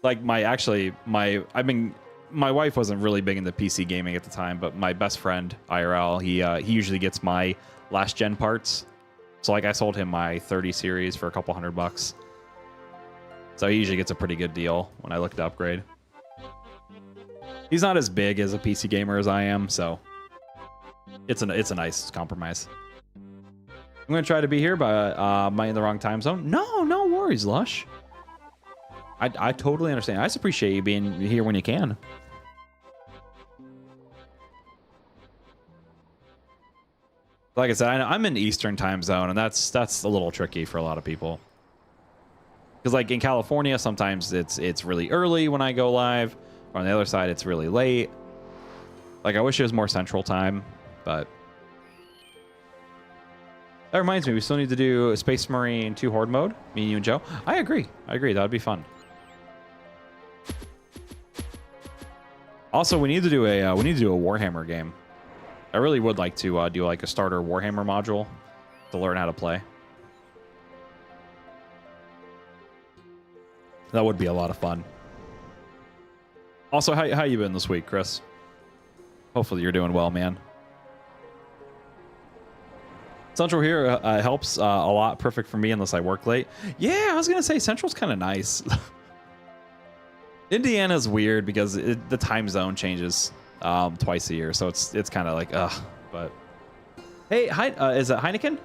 Like I've been my wife wasn't really big into PC gaming at the time, but my best friend IRL, he usually gets my last gen parts. So like I sold him my 30 series for a couple $100. So he usually gets a pretty good deal when I look to upgrade. He's not as big as a PC gamer as I am, so it's a nice compromise. I'm gonna try to be here, but am I in the wrong time zone? No worries, Lush. I totally understand. I just appreciate you being here when you can. Like I said, I'm in Eastern time zone, and that's a little tricky for a lot of people. Because like in California, sometimes it's really early when I go live. Or on the other side, it's really late. Like I wish it was more Central time, but that reminds me, we still need to do Space Marine 2 Horde mode. Me, you, and Joe. I agree. That would be fun. Also, we need to do a Warhammer game. I really would like to do like a starter Warhammer module to learn how to play. That would be a lot of fun. Also, how you been this week, Chris? Hopefully you're doing well, man. Central here helps a lot. Perfect for me unless I work late. Yeah, I was gonna say Central's kind of nice. Indiana's weird because the time zone changes twice a year, so it's kind of like ugh. But hey, is it Heineken?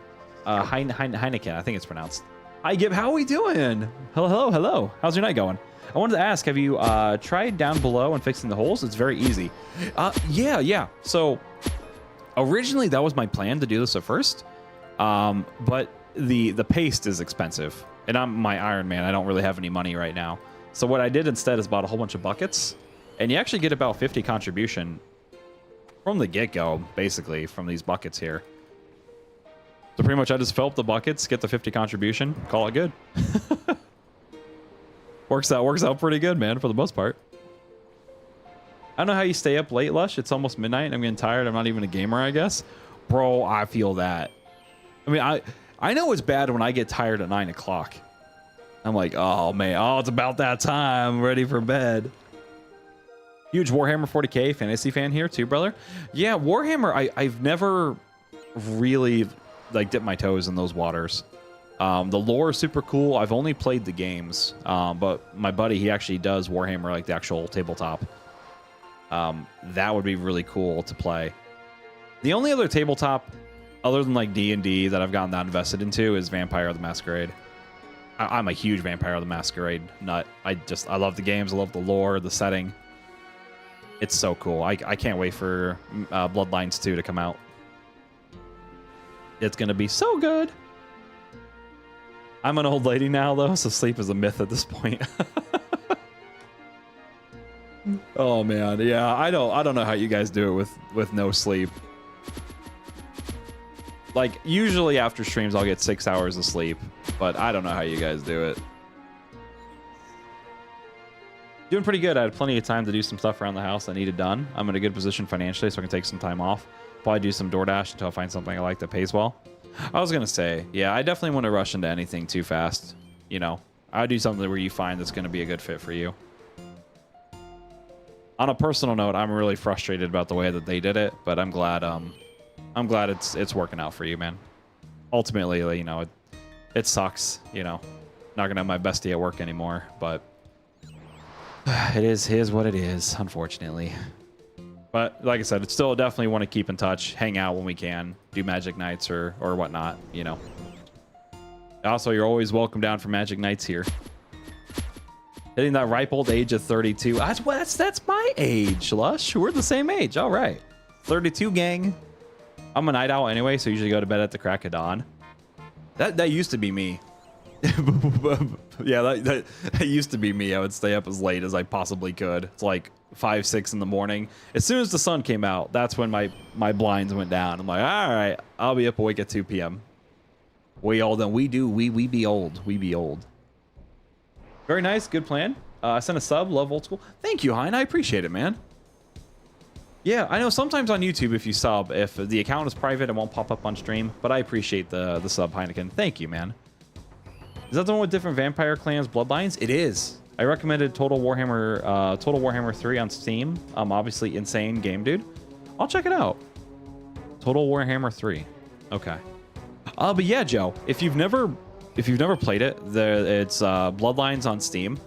Heineken, I think it's pronounced. Hi, Gib. How are we doing? Hello. How's your night going? I wanted to ask, have you tried down below and fixing the holes? It's very easy. Yeah. So originally that was my plan to do this at first, but the paste is expensive, and I'm my Iron Man. I don't really have any money right now. So what I did instead is bought a whole bunch of buckets, and you actually get about 50 contribution from the get-go, basically, from these buckets here. So pretty much I just fill up the buckets, get the 50 contribution, call it good. Works out pretty good, man, for the most part. I don't know how you stay up late, Lush. It's almost midnight, and I'm getting tired. I'm not even a gamer, I guess. Bro, I feel that. I mean, I know it's bad when I get tired at 9 o'clock. I'm like, oh, man. Oh, it's about that time. I'm ready for bed. Huge Warhammer 40K fantasy fan here, too, brother. Yeah, Warhammer, I've never really, like, dipped my toes in those waters. The lore is super cool. I've only played the games, but my buddy, he actually does Warhammer, like the actual tabletop. That would be really cool to play. The only other tabletop, other than like D&D, that I've gotten that invested into is Vampire the Masquerade. I'm a huge Vampire the Masquerade nut. I love the games. I love the lore, the setting. It's so cool. I can't wait for Bloodlines 2 to come out. It's going to be so good. I'm an old lady now, though, so sleep is a myth at this point. Oh, man. Yeah, I don't know how you guys do it with no sleep. Like, usually after streams, I'll get 6 hours of sleep, but I don't know how you guys do it. Doing pretty good. I had plenty of time to do some stuff around the house I needed done. I'm in a good position financially, so I can take some time off. Probably do some DoorDash until I find something I like that pays well. I was going to say, yeah, I definitely want to rush into anything too fast. You know, I would do something where you find that's going to be a good fit for you. On a personal note, I'm really frustrated about the way that they did it, but I'm glad it's working out for you, man. Ultimately, you know, it sucks, you know. Not going to have my bestie at work anymore, but it is what it is, unfortunately. But like I said, it's still definitely want to keep in touch, hang out when we can, do Magic Nights or whatnot, you know. Also, you're always welcome down for Magic Nights here. Hitting that ripe old age of 32. That's my age, Lush. We're the same age. All right. 32, gang. I'm a night owl anyway, so I usually go to bed at the crack of dawn. That used to be me. Yeah, that used to be me. I would stay up as late as I possibly could. It's like 5, 6 in the morning. As soon as the sun came out, that's when my blinds went down. I'm like, all right, I'll be up awake at 2 p.m. We old and we be old. We be old. Very nice, good plan. I sent a sub, love old school. Thank you, Hein. I appreciate it, man. Yeah, I know sometimes on YouTube, if you sub, if the account is private, it won't pop up on stream. But I appreciate the sub, Heineken. Thank you, man. Is that the one with different vampire clans, bloodlines? It is. I recommended Total Warhammer 3 on Steam. Obviously insane game, dude. I'll check it out. Total Warhammer 3. Okay. But yeah, Joe, if you've never played it, it's Bloodlines on Steam.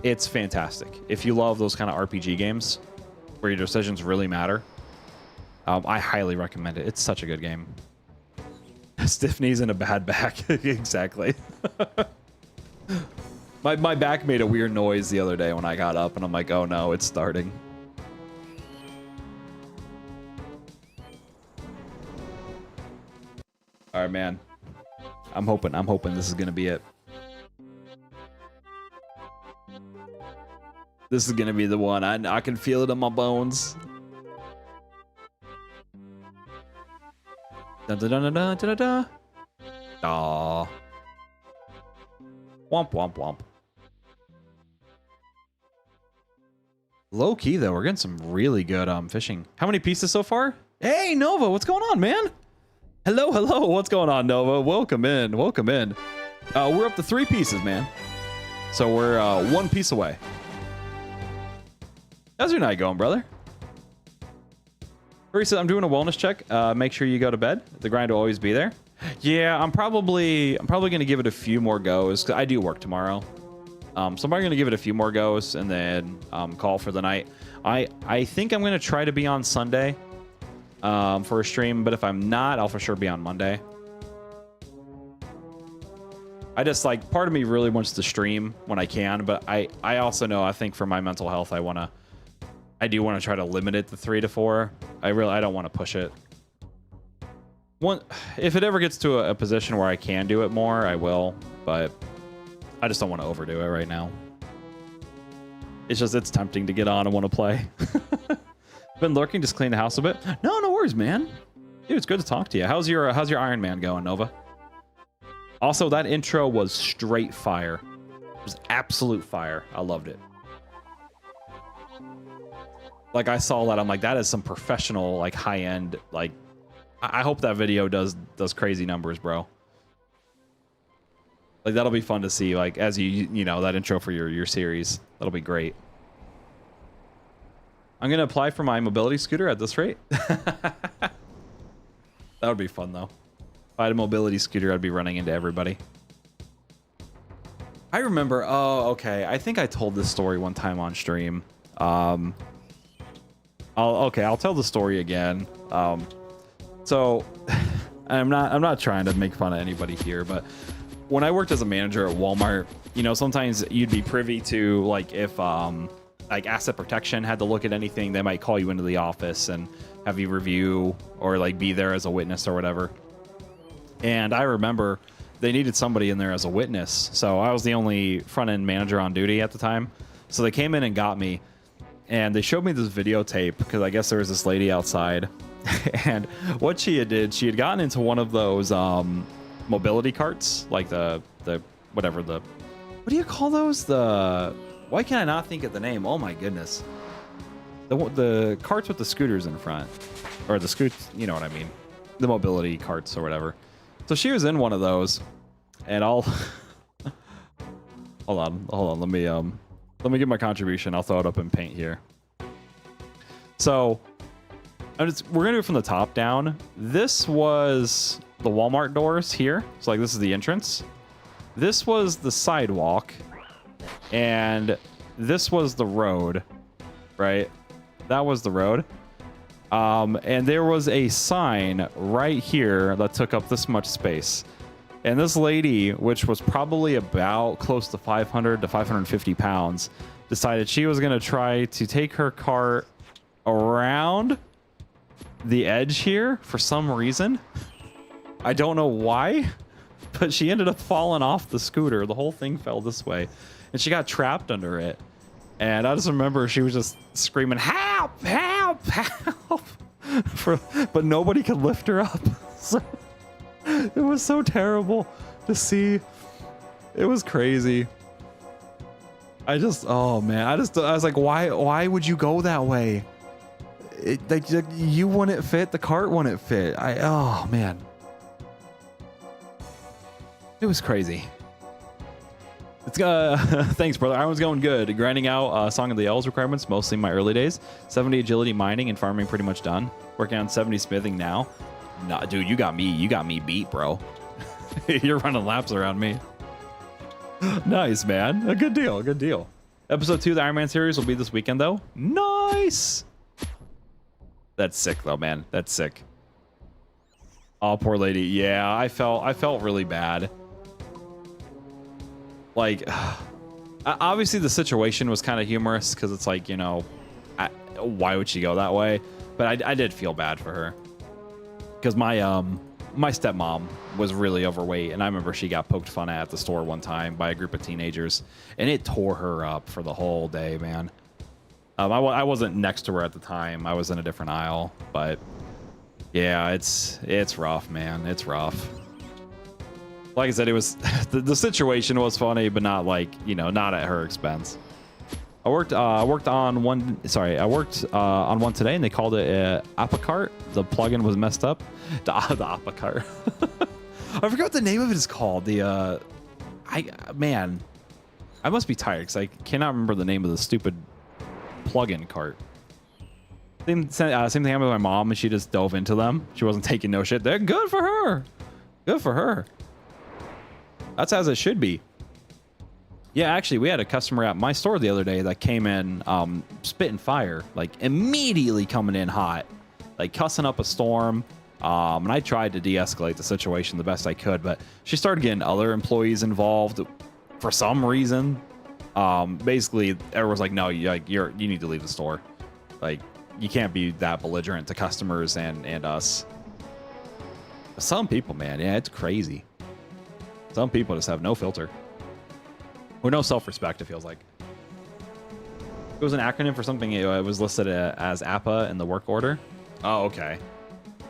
It's fantastic. If you love those kind of RPG games where your decisions really matter, I highly recommend it. It's such a good game. Stiff knees and a bad back. Exactly. My back made a weird noise the other day when I got up, and I'm like, oh no, it's starting. All right, man. I'm hoping this is gonna be it. This is gonna be the one. I can feel it in my bones. Da da da da da da da. Aw. Womp womp womp. Low key though, we're getting some really good fishing. How many pieces so far? Hey Nova, what's going on, man? Hello, hello. What's going on, Nova? Welcome in. Welcome in. We're up to 3 pieces, man. So we're 1 piece away. How's your night going, brother? Marisa, I'm doing a wellness check. Make sure you go to bed. The grind will always be there. Yeah, I'm probably gonna give it a few more goes. 'Cause I do work tomorrow. So I'm probably gonna give it a few more goes and then call for the night. I think I'm gonna try to be on Sunday for a stream, but if I'm not, I'll for sure be on Monday. I just like, part of me really wants to stream when I can, but I also know, I think for my mental health, I do want to try to limit it to 3 to 4. I don't want to push it. If it ever gets to a position where I can do it more, I will, but I just don't want to overdo it right now. It's tempting to get on and want to play. Been lurking, just clean the house a bit. No worries, man. Dude, it's good to talk to you. How's your Iron Man going, Nova? Also, that intro was straight fire. It was absolute fire. I loved it. Like, I saw that, I'm like, that is some professional, like, high-end, like, I hope that video does crazy numbers, bro. Like, that'll be fun to see, like, as you know, that intro for your series. That'll be great. I'm gonna apply for my mobility scooter at this rate. That would be fun, though. If I had a mobility scooter, I'd be running into everybody. I remember, oh, okay, I think I told this story one time on stream. I'll tell the story again. So I'm not trying to make fun of anybody here, but when I worked as a manager at Walmart, you know, sometimes you'd be privy to, like, if like asset protection had to look at anything, they might call you into the office and have you review or like be there as a witness or whatever. And I remember they needed somebody in there as a witness, so I was the only front-end manager on duty at the time. So they came in and got me, and they showed me this videotape because I guess there was this lady outside. And what she had gotten into one of those mobility carts, like the what do you call those? Why can I not think of the name? Oh my goodness. The carts with the scooters in front, or the scoots, you know what I mean, the mobility carts or whatever. So she was in one of those, and I'll hold on. Let me get my contribution. I'll throw it up in paint here. So we're gonna do it from the top down. This was the Walmart doors here. So like, this is the entrance. This was the sidewalk, and this was the road, right? That was the road. And there was a sign right here that took up this much space. And this lady, which was probably about close to 500 to 550 pounds, decided she was going to try to take her cart around the edge here for some reason. I don't know why, but she ended up falling off the scooter. The whole thing fell this way, and she got trapped under it. And I just remember she was just screaming, "Help! Help! Help!" But nobody could lift her up. So it was so terrible to see. It was crazy. Oh man, I was like, why would you go that way? Like, you wouldn't fit, the cart wouldn't fit. Oh man. It was crazy. It's thanks, brother. I was going good. Grinding out Song of the Elves requirements, mostly in my early days. 70 agility mining and farming pretty much done. Working on 70 smithing now. Nah, dude, you got me beat, bro. You're running laps around me. Nice, man. A good deal, good deal. Episode 2 of the Iron Man series will be this weekend, though. Nice. That's sick, though, man. That's sick. Oh, poor lady. Yeah, I felt really bad. Like, obviously the situation was kind of humorous because it's like, you know, why would she go that way? But I did feel bad for her because my stepmom was really overweight, and I remember she got poked fun at the store one time by a group of teenagers, and it tore her up for the whole day, man. I wasn't next to her at the time. I was in a different aisle, but yeah, it's rough, man. It's rough. Like I said, it was the situation was funny, but not like, you know, not at her expense. I worked on one today, and they called it Apicart. The plugin was messed up. The Apicart. I forgot what the name of it is called. I must be tired because I cannot remember the name of the stupid plugin cart. Same thing happened with my mom, and she just dove into them. She wasn't taking no shit. They're good for her. Good for her. That's as it should be. Yeah, actually, we had a customer at my store the other day that came in spitting fire, like immediately coming in hot, like cussing up a storm. And I tried to de-escalate the situation the best I could, but she started getting other employees involved for some reason. Basically, everyone's like, no, you need to leave the store. Like, you can't be that belligerent to customers and us. Some people, man, yeah, it's crazy. Some people just have no filter. Or no self-respect, it feels like. It was an acronym for something. It was listed as APA in the work order. Oh, okay.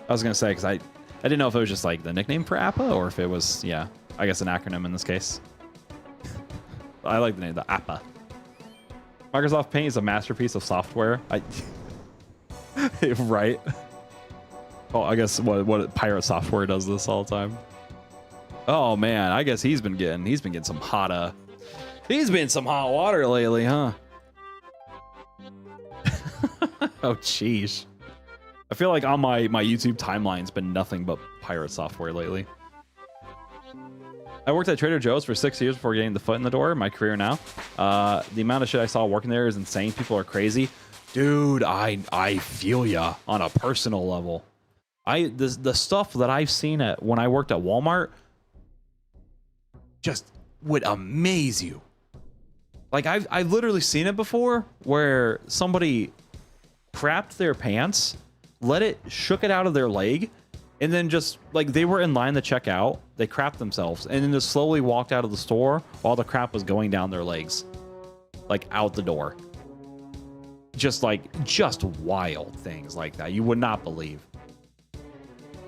I was going to say, because I didn't know if it was just like the nickname for APA or if it was, yeah, I guess an acronym in this case. I like the name, the APA. Microsoft Paint is a masterpiece of software. Right? Oh, I guess what pirate software does this all the time. Oh man, I guess he's been getting some hot he's been some hot water lately, huh? Oh jeez. I feel like on my YouTube timeline's been nothing but pirate software lately. I worked at Trader Joe's for 6 years before getting the foot in the door in my career now. The amount of shit I saw working there is insane. People are crazy. Dude, I feel ya on a personal level. The stuff that I've seen when I worked at Walmart just would amaze you. Like I've literally seen it before where somebody crapped their pants, shook it out of their leg, and then just like they were in line to check out, they crapped themselves and then just slowly walked out of the store while the crap was going down their legs, like out the door. Just wild things like that you would not believe.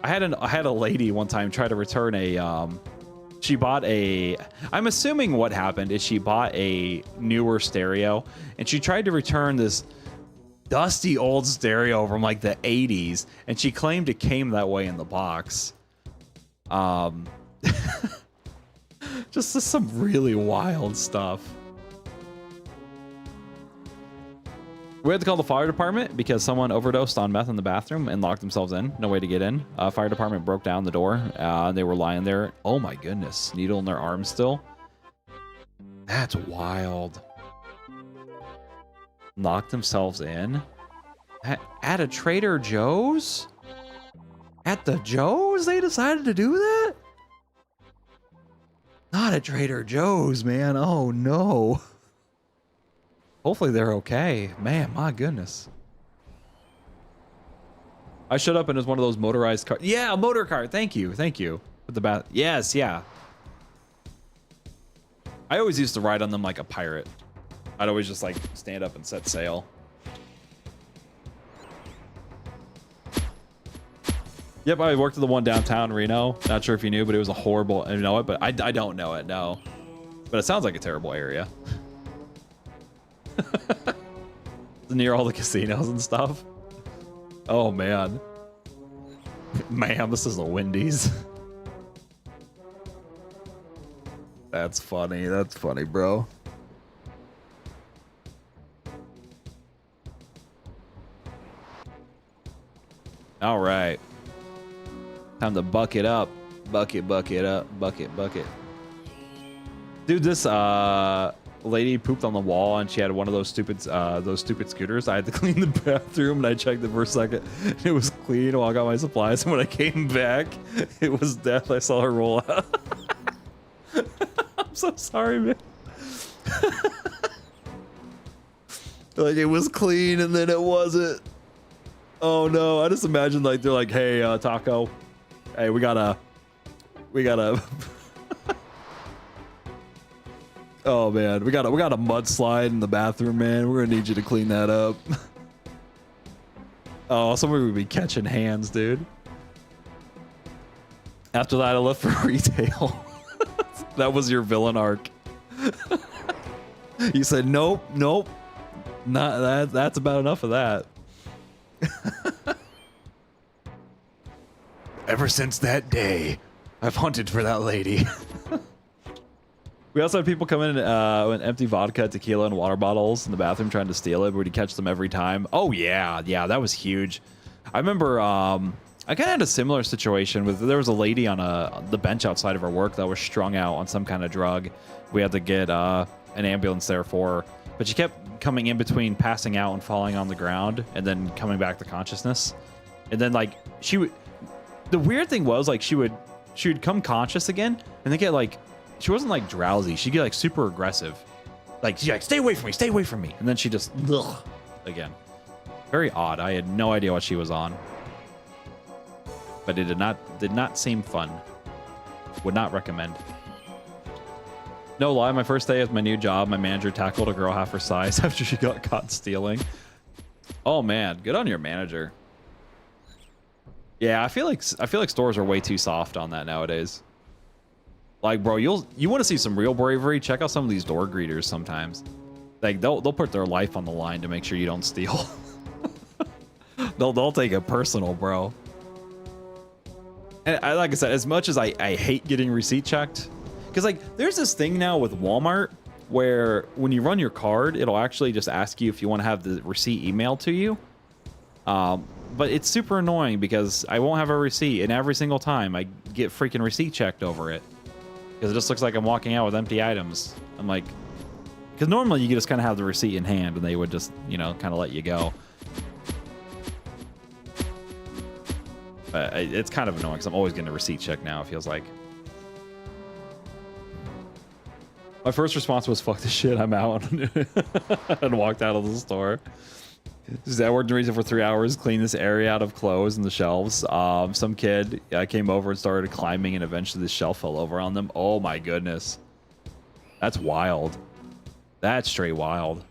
I had a lady one time try to return I'm assuming what happened is she bought a newer stereo and she tried to return this dusty old stereo from like the 80s, and she claimed it came that way in the box. Just some really wild stuff. We had to call the fire department because someone overdosed on meth in the bathroom and locked themselves in. No way to get in. Fire department broke down the door. They were lying there. Oh my goodness. Needle in their arm still. That's wild. Locked themselves in? At a Trader Joe's? At the Joe's they decided to do that? Not at Trader Joe's, man. Oh no. Hopefully they're okay. Man, my goodness. I showed up and it was one of those motorized cars. Yeah, a motor car. Thank you. Thank you. With the bath. Yes, yeah. I always used to ride on them like a pirate. I'd always just like stand up and set sail. Yep, I worked at the one downtown Reno. Not sure if you knew, but it was a horrible, I know it, but I don't know it, no. But it sounds like a terrible area. Near all the casinos and stuff. Oh man. Man, this is a Wendy's. That's funny. That's funny, bro. All right. Time to bucket up. Bucket, bucket up. Bucket, bucket. Dude, this lady pooped on the wall and she had one of those stupid scooters. I had to clean the bathroom and I checked it for a second. It was clean while I got my supplies. And when I came back, it was death. I saw her roll out. I'm so sorry, man. Like, it was clean and then it wasn't. Oh no, I just imagine like they're like, hey, Taco, hey, we gotta oh man, we got a mudslide in the bathroom, man. We're gonna need you to clean that up. Oh, somebody would be catching hands, dude. After that, I left for retail. That was your villain arc. You said nope, not that. That's about enough of that. Ever since that day, I've hunted for that lady. We also had people come in with empty vodka, tequila, and water bottles in the bathroom trying to steal it, but we'd catch them every time. Oh yeah, that was huge. I remember I kind of had a similar situation with, there was a lady on the bench outside of her work that was strung out on some kind of drug. We had to get an ambulance there for her, but she kept coming in between passing out and falling on the ground and then coming back to consciousness. And then like the weird thing was like she would come conscious again and then get like, she wasn't like drowsy. She'd get like super aggressive. Like she's like, stay away from me. And then she just again. Very odd. I had no idea what she was on. But it did not seem fun. Would not recommend. No lie, my first day at my new job, my manager tackled a girl half her size after she got caught stealing. Oh man, good on your manager. Yeah, I feel like stores are way too soft on that nowadays. Like, bro, you want to see some real bravery? Check out some of these door greeters sometimes. Like they'll put their life on the line to make sure you don't steal. they'll take it personal, bro. And like I said, as much as I hate getting receipt checked, because like there's this thing now with Walmart where when you run your card, it'll actually just ask you if you want to have the receipt emailed to you. But it's super annoying because I won't have a receipt, and every single time I get freaking receipt checked over it because it just looks like I'm walking out with empty items. I'm like, because normally you just kind of have the receipt in hand and they would just, you know, kind of let you go. But it's kind of annoying because I'm always getting a receipt check now, it feels like. My first response was, fuck this shit, I'm out. And walked out of the store. I worked in retail for 3 hours, cleaned this area out of clothes and the shelves. Some kid came over and started climbing, and eventually the shelf fell over on them. Oh my goodness. That's wild. That's straight wild.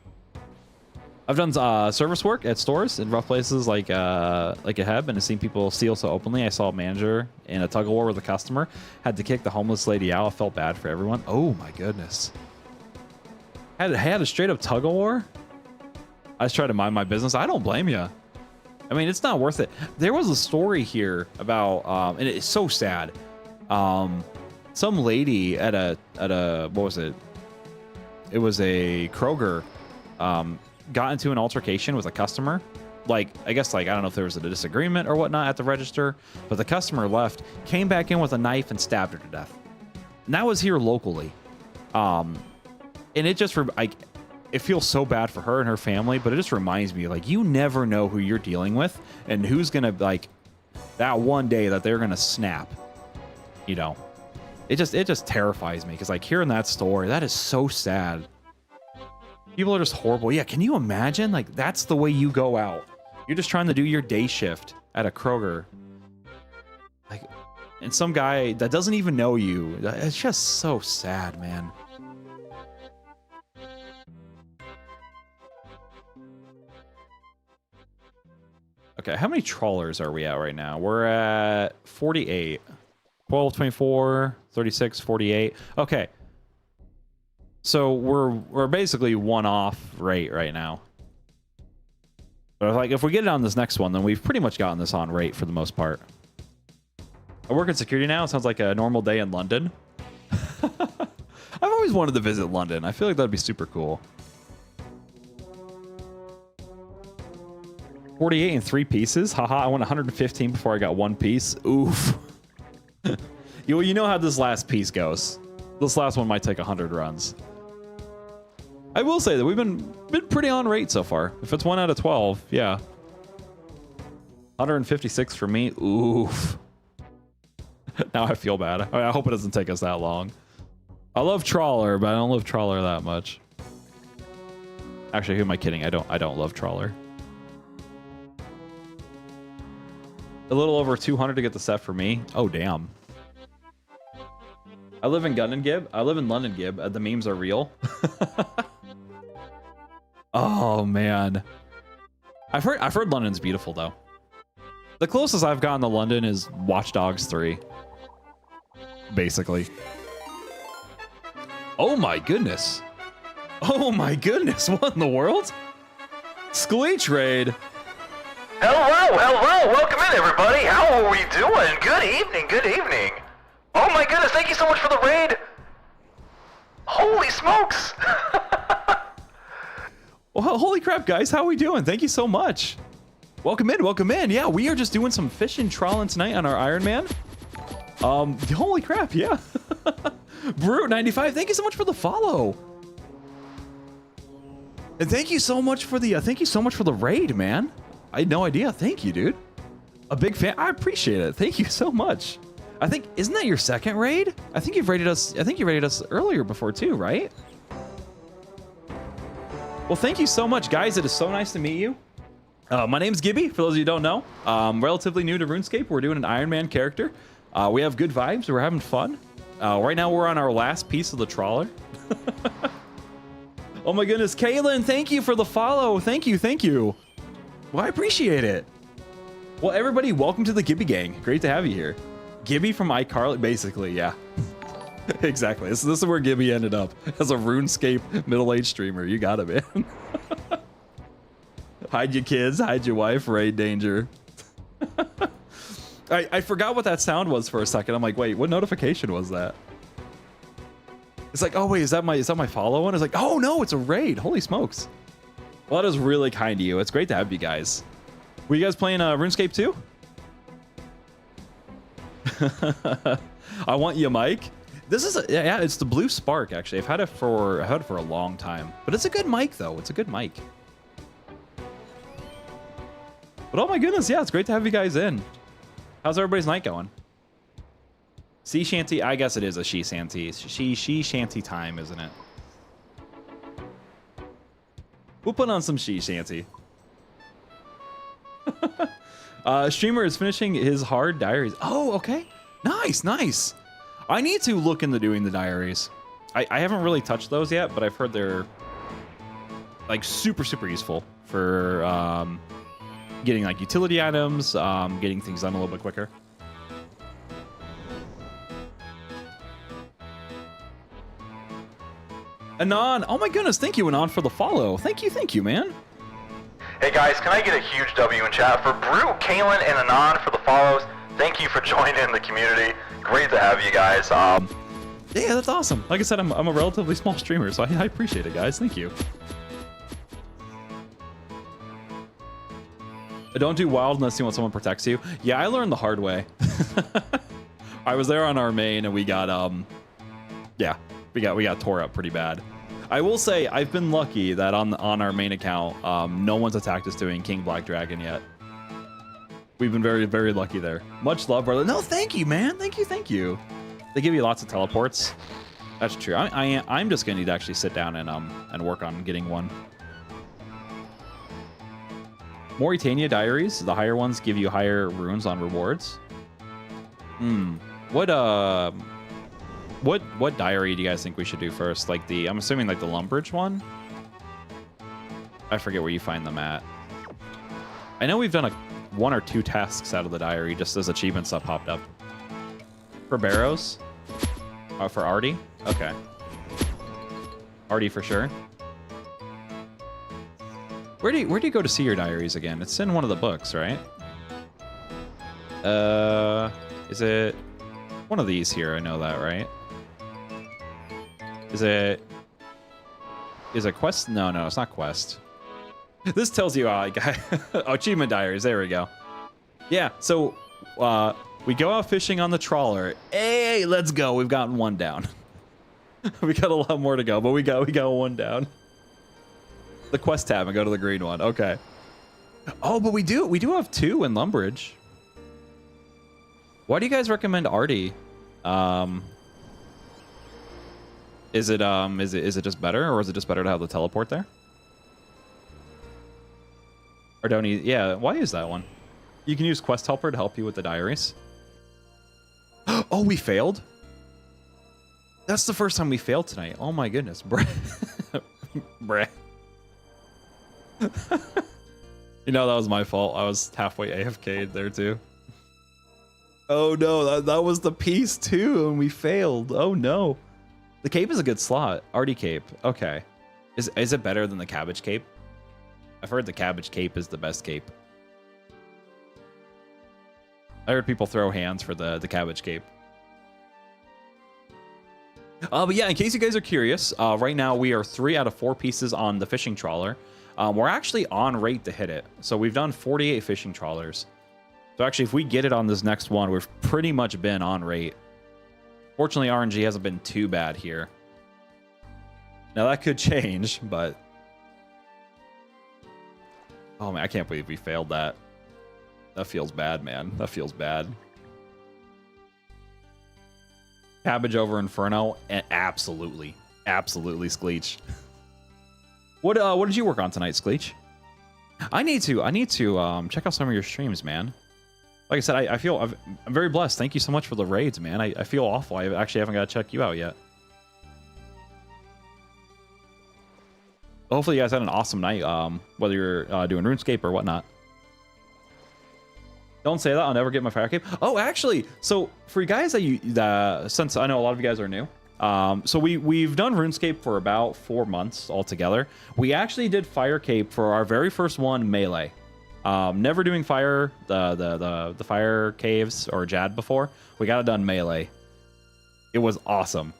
I've done service work at stores in rough places like a Heb, and I've seen people steal so openly. I saw a manager in a tug of war with a customer, had to kick the homeless lady out. I felt bad for everyone. Oh my goodness. Had a straight up tug of war? I just try to mind my business. I don't blame you. I mean, it's not worth it. There was a story here about, and it's so sad. Some lady at a what was it? It was a Kroger. Got into an altercation with a customer. Like, I guess, like, I don't know if there was a disagreement or whatnot at the register, but the customer left, came back in with a knife and stabbed her to death. And that was here locally. And it just, it feels so bad for her and her family, but it just reminds me, like, you never know who you're dealing with and who's gonna, like, that one day that they're gonna snap, you know. It just terrifies me because, like, hearing that story, that is so sad. People are just horrible. Yeah, can you imagine? Like, that's the way you go out. You're just trying to do your day shift at a Kroger. Like, and some guy that doesn't even know you. It's just so sad, man. Okay, how many trawlers are we at right now? We're at 48. 12, 24, 36, 48. Okay. So we're basically one off rate right now. But like if we get it on this next one, then we've pretty much gotten this on rate for the most part. I work in security now. It sounds like a normal day in London. I've always wanted to visit London. I feel like that'd be super cool. 48 in 3 pieces. Haha, I went 115 before I got 1 piece. Oof. You know how this last piece goes. This last one might take 100 runs. I will say that we've been pretty on rate so far. If it's 1 out of 12, yeah. 156 for me. Oof. Now I feel bad. I hope it doesn't take us that long. I love Trawler, but I don't love Trawler that much. Actually, who am I kidding? I don't love Trawler. A little over 200 to get the set for me. Oh, damn. I live in London, Gib. I live in London, Gib. The memes are real. Oh, man. I've heard London's beautiful, though. The closest I've gotten to London is Watch Dogs 3. Basically. Oh, my goodness. Oh, my goodness. What in the world? Scleech Raid. Hello, hello, welcome in everybody. How are we doing? Good evening, good evening. Oh my goodness, thank you so much for the raid. Holy smokes. Well, holy crap, guys, how are we doing? Thank you so much. Welcome in, welcome in. Yeah, we are just doing some fishing trawling tonight on our Iron Man. Holy crap, yeah. Brute95, thank you so much for the follow. And thank you so much for the raid, man. I had no idea. Thank you, dude. A big fan. I appreciate it. Thank you so much. I think, isn't that your second raid? I think you raided us earlier before too, right? Well, thank you so much, guys. It is so nice to meet you. My name's Gibby, for those of you who don't know. Relatively new to RuneScape. We're doing an Iron Man character. We have good vibes. We're having fun. Right now, we're on our last piece of the Trawler. Oh my goodness. Kaylin, thank you for the follow. Thank you, thank you. Well, I appreciate it. Well, everybody, welcome to the Gibby Gang. Great to have you here. Gibby from iCarly, basically, yeah. Exactly. This is where Gibby ended up, as a RuneScape middle-aged streamer. You got it, man. Hide your kids, hide your wife, raid danger. I forgot what that sound was for a second. I'm like, wait, what notification was that? It's like, oh wait, is that my follow one? It's like, oh no, it's a raid. Holy smokes. Well, that is really kind of you. It's great to have you guys. Were you guys playing RuneScape 2? I want you, Mike. This is yeah, it's the Blue Spark actually. I've had it for a long time, but it's a good mic though. It's a good mic. But oh my goodness, yeah, it's great to have you guys in. How's everybody's night going? Sea shanty. I guess it is a she shanty. She shanty time, isn't it? We'll put on some she shanty. Streamer is finishing his hard diaries. Oh, okay. Nice, nice. I need to look into doing the diaries. I haven't really touched those yet, but I've heard they're like super useful for getting like utility items, getting things done a little bit quicker. Anon, oh my goodness, thank you, Anon, for the follow. Thank you, man. Hey guys, can I get a huge W in chat for Brute, Kaylin, and Anon for the follows? Thank you for joining the community. Great to have you guys. Yeah, that's awesome. Like I said, I'm a relatively small streamer, so I appreciate it, guys. Thank you. Don't do wild unless you want someone protects you. Yeah, I learned the hard way. I was there on our main, and we got yeah, we got tore up pretty bad. I will say I've been lucky that on our main account, no one's attacked us doing King Black Dragon yet. We've been very lucky there. Much love, brother. No, thank you, man. Thank you. They give you lots of teleports. That's true. I'm just gonna need to actually sit down and work on getting one. Mauritania diaries. The higher ones give you higher runes on rewards. What diary do you guys think we should do first? Like I'm assuming like the Lumbridge one. I forget where you find them at. I know we've done 1 or 2 tasks out of the diary just as achievements that popped up. For Barrows? Oh, for Artie? Okay. Artie for sure. Where do you go to see your diaries again? It's in one of the books, right? Is it one of these here? I know that, right? Is it quest? No, it's not quest. This tells you achievement diaries. There we go. Yeah, so we go out fishing on the trawler. Hey, let's go. We've gotten one down. We got a lot more to go, but we got one down. The quest tab and go to the green one. Okay. Oh, but we do have 2 in Lumbridge. Why do you guys recommend Artie? Is it just better, or is it just better to have the teleport there? Or don't you? Yeah, why is that one? You can use Quest Helper to help you with the diaries. Oh, we failed? That's the first time we failed tonight. Oh my goodness, bruh. Bruh. You know, that was my fault. I was halfway AFK'd there too. Oh no, that was the piece too, and we failed. Oh no. The cape is a good slot. Artie cape. Okay. Is it better than the cabbage cape? I've heard the cabbage cape is the best cape. I heard people throw hands for the cabbage cape. But yeah, in case you guys are curious, right now we are 3 out of 4 pieces on the fishing trawler. We're actually on rate to hit it. So we've done 48 fishing trawlers. So actually, if we get it on this next one, we've pretty much been on rate. Fortunately, RNG hasn't been too bad here. Now that could change, but... Oh man, I can't believe we failed that. That feels bad, man. That feels bad. Cabbage over Inferno? Absolutely. Absolutely, Skleech. What did you work on tonight, Skleech? I need to check out some of your streams, man. Like I said, I'm very blessed. Thank you so much for the raids, man. I feel awful. I actually haven't got to check you out yet. Hopefully you guys had an awesome night, whether you're doing RuneScape or whatnot. Don't say that. I'll never get my fire cape. Oh, actually, so for you guys since I know a lot of you guys are new, so we've done RuneScape for about 4 months altogether. We actually did fire cape for our very first one, melee. Never doing fire the fire caves or Jad before. We got it done melee. It was awesome.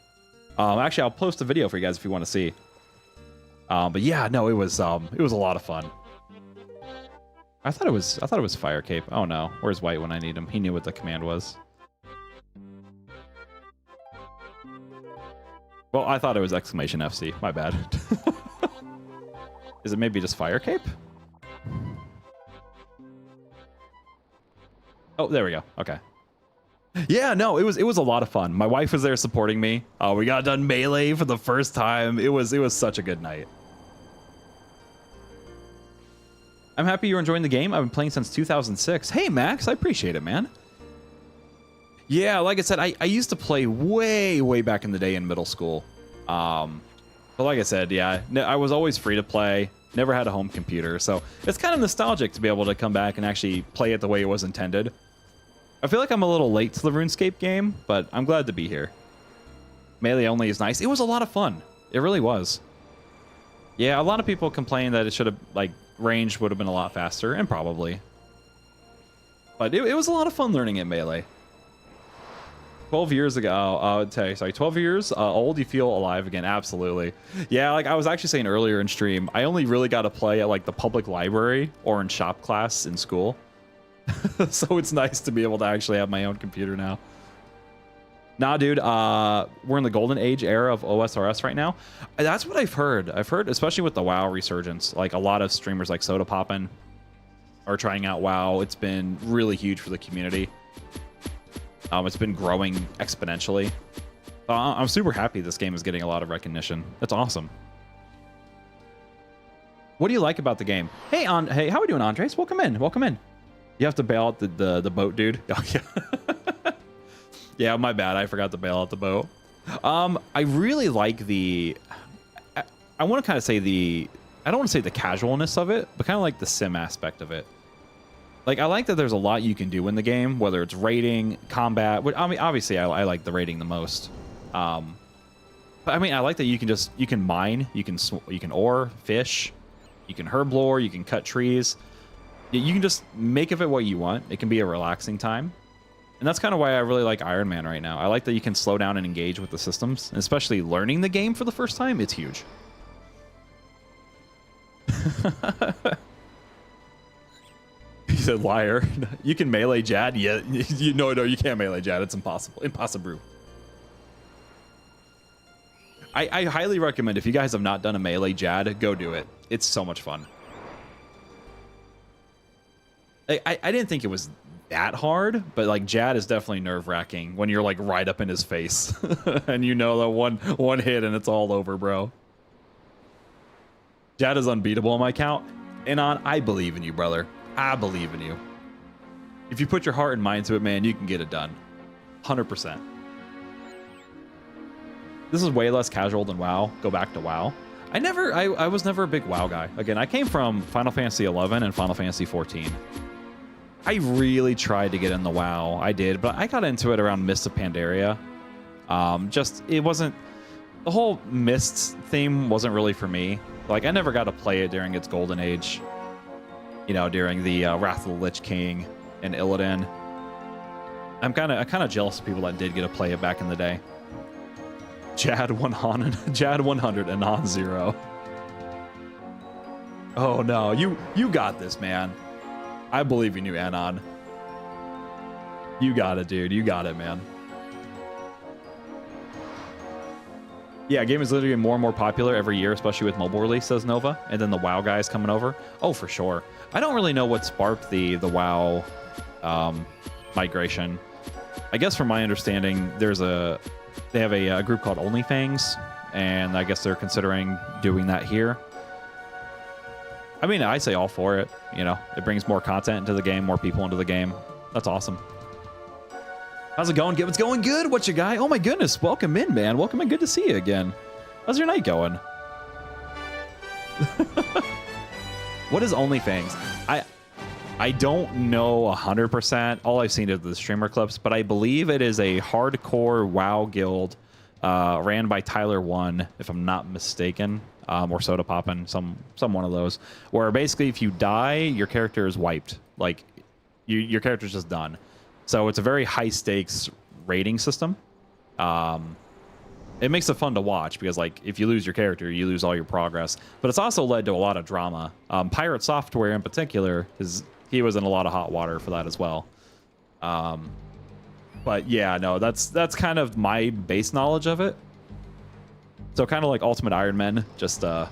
Actually, I'll post a video for you guys if you want to see. But yeah, no, it was a lot of fun. I thought it was fire cape. Oh no, where's White when I need him? He knew what the command was. Well, I thought it was exclamation FC. My bad. Is it maybe just fire cape? Oh, there we go. Okay. Yeah, no, it was a lot of fun. My wife was there supporting me. We got done melee for the first time. It was such a good night. I'm happy you're enjoying the game. I've been playing since 2006. Hey, Max, I appreciate it, man. Yeah, like I said, I used to play way back in the day in middle school. But like I said, yeah, I was always free to play. Never had a home computer, so it's kind of nostalgic to be able to come back and actually play it the way it was intended. I feel like I'm a little late to the RuneScape game, but I'm glad to be here. Melee only is nice. It was a lot of fun. It really was. Yeah, a lot of people complain that it should have, like, range would have been a lot faster, and probably. But it was a lot of fun learning at Melee. 12 years ago, 12 years old, you feel alive again. Absolutely. Yeah, like I was actually saying earlier in stream, I only really got to play at like the public library or in shop class in school. So it's nice to be able to actually have my own computer now. Nah, dude, we're in the golden age era of OSRS right now. That's what I've heard. I've heard, especially with the WoW resurgence, like a lot of streamers like Soda Poppin' are trying out WoW. It's been really huge for the community. It's been growing exponentially. I'm super happy this game is getting a lot of recognition. That's awesome. What do you like about the game? Hey, hey, how are we doing, Andres? Welcome in. Welcome in. You have to bail out the boat, dude. Oh, yeah. Yeah, my bad. I forgot to bail out the boat. I really like the... I want to kind of say the... I don't want to say the casualness of it, but kind of like the sim aspect of it. Like, I like that there's a lot you can do in the game, whether it's raiding, combat. I mean, obviously, I like the raiding the most. But I mean, I like that you can mine, you can ore, fish, you can herblore, you can cut trees. You can just make of it what you want. It can be a relaxing time. And that's kind of why I really like Iron Man right now. I like that you can slow down and engage with the systems, and especially learning the game for the first time. It's huge. He said, liar. You can melee Jad? Yeah, no, you can't melee Jad. It's impossible. Impossible. I highly recommend, if you guys have not done a melee Jad, go do it. It's so much fun. I didn't think it was that hard, but like Jad is definitely nerve-wracking when you're like right up in his face and you know that one hit and it's all over, bro. Jad is unbeatable on my count. Anon, I believe in you, brother. I believe in you. If you put your heart and mind to it, man, you can get it done. 100%. This is way less casual than WoW. Go back to WoW. I was never a big WoW guy. Again, I came from Final Fantasy 11 and Final Fantasy 14. I really tried to get in the WoW. I did, but I got into it around Mists of Pandaria. It wasn't, the whole Mists theme wasn't really for me. Like, I never got to play it during its golden age. You know, during the Wrath of the Lich King and Illidan. I'm kind of jealous of people that did get to play it back in the day. Jad 100 and on 0. Oh no, you got this, man. I believe in you, Anon. You got it, dude. You got it, man. Yeah, game is literally getting more and more popular every year, especially with mobile release, says Nova. And then the WoW guys coming over. Oh, for sure. I don't really know what sparked the WoW migration. I guess from my understanding, they have a group called OnlyFans, and I guess they're considering doing that here. I mean, I say all for it. You know, it brings more content into the game, more people into the game. That's awesome. How's it going? It's going good. What's your guy? Oh my goodness. Welcome in, man. Welcome in. Good to see you again. How's your night going? What is OnlyFans? I don't know 100%. All I've seen is the streamer clips, but I believe it is a hardcore WoW guild ran by Tyler One, if I'm not mistaken, or Soda Poppin', some one of those, where basically if you die, your character is wiped. Like, your character's just done. So it's a very high stakes rating system. It makes it fun to watch because, like, if you lose your character, you lose all your progress. But it's also led to a lot of drama. Pirate Software in particular, he was in a lot of hot water for that as well. But yeah, no, that's kind of my base knowledge of it. So kind of like Ultimate Iron Man, just a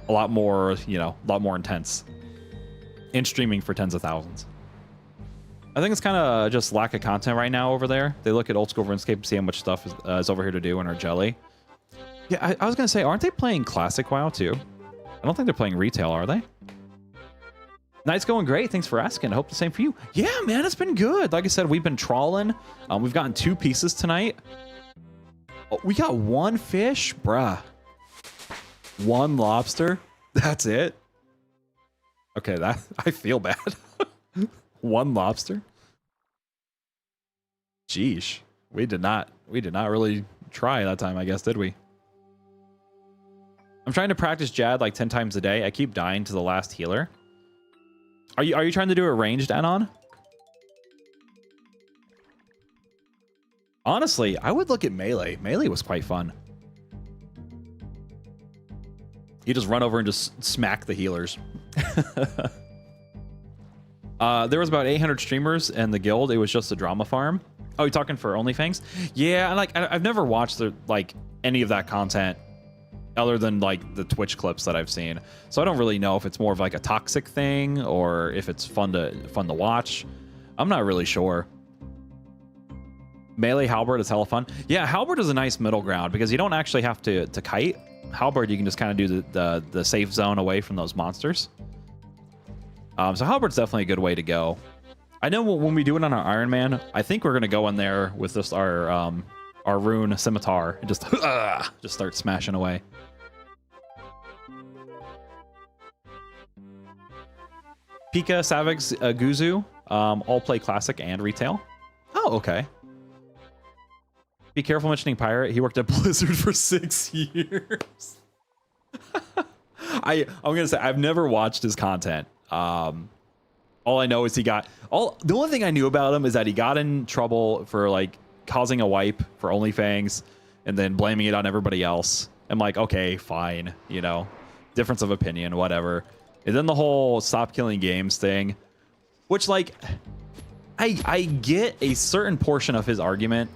lot more, a lot more intense. And streaming for tens of thousands. I think it's kind of just lack of content right now over there. They look at old school RuneScape and see how much stuff is over here to do and are jelly. Yeah, I was going to say, aren't they playing Classic WoW too? I don't think they're playing retail, are they? Night's going great. Thanks for asking. I hope the same for you. Yeah, man, it's been good. Like I said, we've been trawling. We've gotten 2 pieces tonight. Oh, we got 1 fish? Bruh. 1 lobster? That's it? Okay, I feel bad. 1 lobster? Jeesh. We did not really try that time, I guess, did we? I'm trying to practice Jad like 10 times a day. I keep dying to the last healer. Are you trying to do a ranged Anon? Honestly, I would look at melee. Melee was quite fun. You just run over and just smack the healers. There was about 800 streamers in the guild. It was just a drama farm. Oh, you talking for OnlyFans? Yeah, I've never watched any of that content other than like the Twitch clips that I've seen. So I don't really know if it's more of like a toxic thing or if it's fun to watch. I'm not really sure. Melee Halberd is hella fun. Yeah, Halberd is a nice middle ground because you don't actually have to kite. Halberd, you can just kind of do the safe zone away from those monsters. So Halberd's definitely a good way to go. I know when we do it on our Iron Man, I think we're gonna go in there with just our rune scimitar and just start smashing away. Pika, Savix, Guzu, all play classic and retail. Oh, okay. Be careful mentioning Pirate. He worked at Blizzard for 6 years. I'm gonna say I've never watched his content. All I know is the only thing I knew about him is that he got in trouble for like causing a wipe for OnlyFans and then blaming it on everybody else. I'm like, okay, fine, you know, difference of opinion, whatever. And then the whole stop killing games thing, which like I get a certain portion of his argument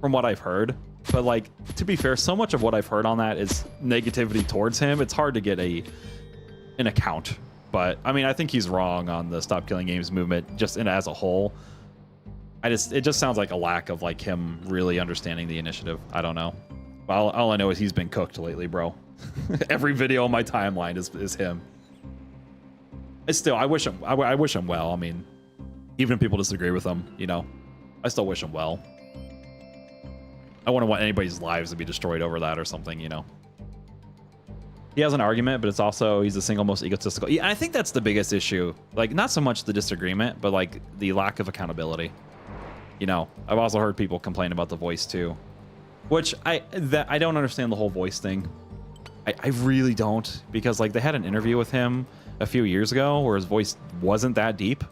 from what I've heard, but like, to be fair, so much of what I've heard on that is negativity towards him. It's hard to get an account. But I mean, I think he's wrong on the stop killing games movement just as a whole. It just sounds like a lack of like him really understanding the initiative. I don't know. All I know is he's been cooked lately, bro. Every video on my timeline is him. It's still, I wish him well. I mean, even if people disagree with him, you know, I still wish him well. I wouldn't want anybody's lives to be destroyed over that or something, you know. He has an argument, but it's also, he's the single most egotistical. Yeah, I think that's the biggest issue. Like, not so much the disagreement, but like the lack of accountability. You know, I've also heard people complain about the voice too, which I don't understand the whole voice thing. I really don't, because like they had an interview with him a few years ago where his voice wasn't that deep.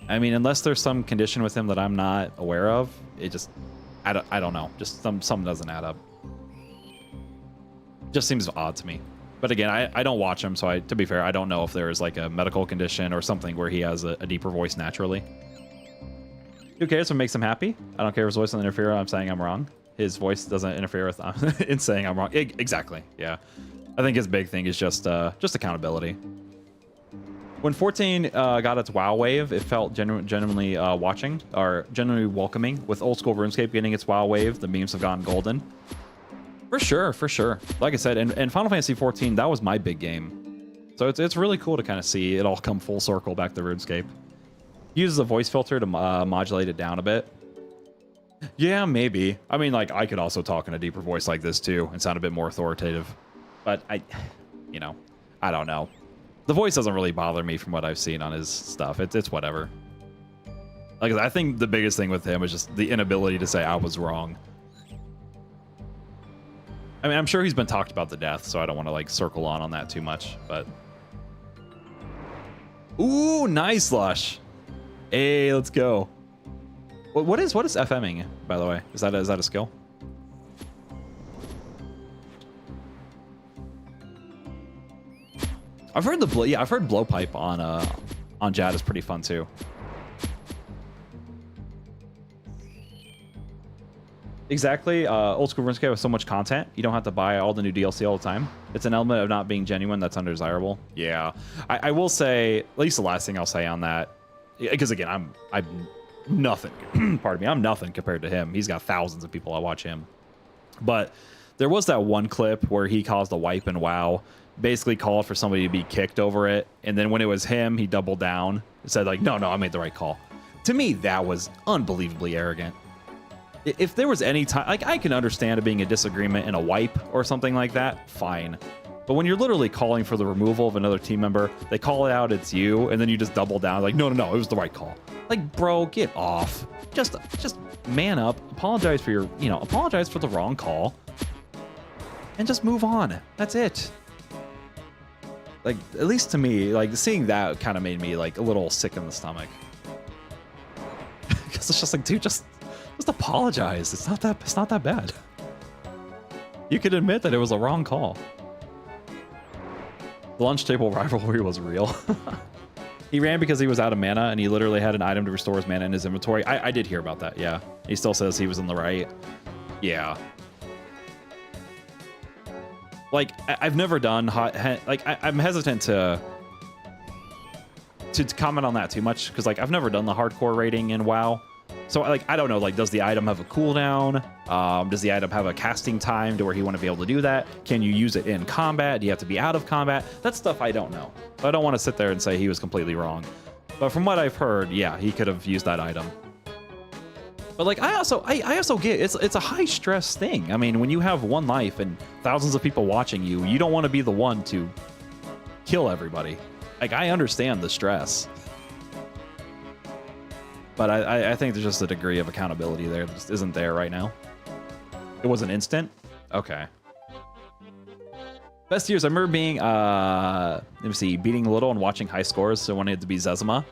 I mean, unless there's some condition with him that I'm not aware of, it just, I don't know. Just something doesn't add up. Just seems odd to me. But again, I don't watch him, so to be fair, I don't know if there's like a medical condition or something where he has a deeper voice naturally. Who cares what makes him happy? I don't care if his voice doesn't interfere. I'm saying I'm wrong. His voice doesn't interfere with in saying I'm wrong. Exactly. Yeah. I think his big thing is just accountability. When 14 got its WoW wave, it felt genuinely watching or genuinely welcoming. With old school RuneScape getting its WoW wave, the memes have gone golden. For sure, for sure. Like I said, and Final Fantasy 14, that was my big game. So it's really cool to kind of see it all come full circle back to RuneScape. Uses a voice filter to modulate it down a bit. Yeah, maybe. I mean, like, I could also talk in a deeper voice like this too and sound a bit more authoritative. But you know, I don't know. The voice doesn't really bother me from what I've seen on his stuff. It's whatever. Like, I think the biggest thing with him is just the inability to say I was wrong. I mean, I'm sure he's been talked about to death, so I don't want to like circle on that too much, but. Ooh, nice Lush. Hey, let's go. What is FMing, by the way? Is that a skill? I've heard I've heard blowpipe on Jad is pretty fun too. Exactly. Old school RuneScape has so much content, you don't have to buy all the new DLC all the time. It's an element of not being genuine that's undesirable. Yeah, I will say, at least the last thing I'll say on that, because again, I'm nothing. Pardon me, I'm nothing compared to him. He's got thousands of people that watch him. But there was that one clip where he caused a wipe in WoW, basically called for somebody to be kicked over it, and then when it was him, he doubled down and said like, no, I made the right call. To me, that was unbelievably arrogant. If there was any time, like, I can understand it being a disagreement in a wipe or something like that, fine. But when you're literally calling for the removal of another team member, they call it out, it's you, and then you just double down, like, no, it was the right call. Like, bro, get off. Just man up, apologize for apologize for the wrong call, and just move on. That's it. Like, at least to me, like, seeing that kind of made me, like, a little sick in the stomach. Because it's just like, dude, just apologize. It's not that bad. You could admit that it was a wrong call. The lunch table rivalry was real. He ran because he was out of mana, and he literally had an item to restore his mana in his inventory. I did hear about that, yeah. He still says he was in the right. Yeah. Like, I've never done I'm hesitant to comment on that too much, because like I've never done the hardcore rating in WoW. So like, I don't know, like, does the item have a cooldown? Does the item have a casting time to where he want to be able to do that? Can you use it in combat? Do you have to be out of combat? That's stuff I don't know. I don't want to sit there and say he was completely wrong. But from what I've heard, yeah, he could have used that item. But like, I also get it's a high stress thing. I mean, when you have one life and thousands of people watching you, you don't want to be the one to kill everybody. Like, I understand the stress. But I think there's just a degree of accountability there that just isn't there right now. It wasn't instant? Okay. Best years, I remember being, let me see, beating Little and watching high scores, so I wanted it to be Zezima.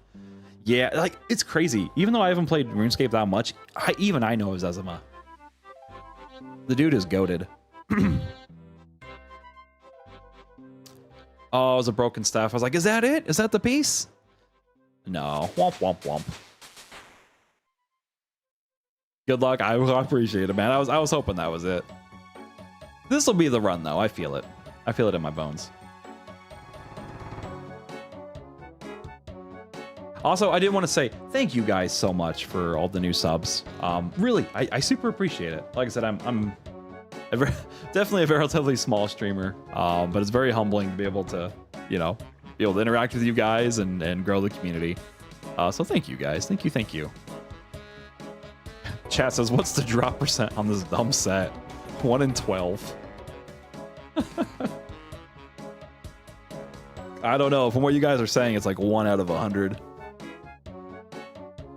Yeah, like, it's crazy. Even though I haven't played RuneScape that much, even I know of Zezima. The dude is goated. Oh, it was a broken staff. I was like, is that it? Is that the piece? No. Womp, womp, womp. Good luck. I appreciate it, man. I was hoping that was it. This will be the run, though. I feel it. I feel it in my bones. Also, I did want to say thank you guys so much for all the new subs. Really, I super appreciate it. Like I said, I'm definitely a relatively small streamer, but it's very humbling to be able to, you know, be able to interact with you guys and grow the community. So thank you guys. Thank you. Thank you. Chat says, what's the drop percent on this dumb set? 1 in 12. I don't know. From what you guys are saying, it's like 1 out of 100.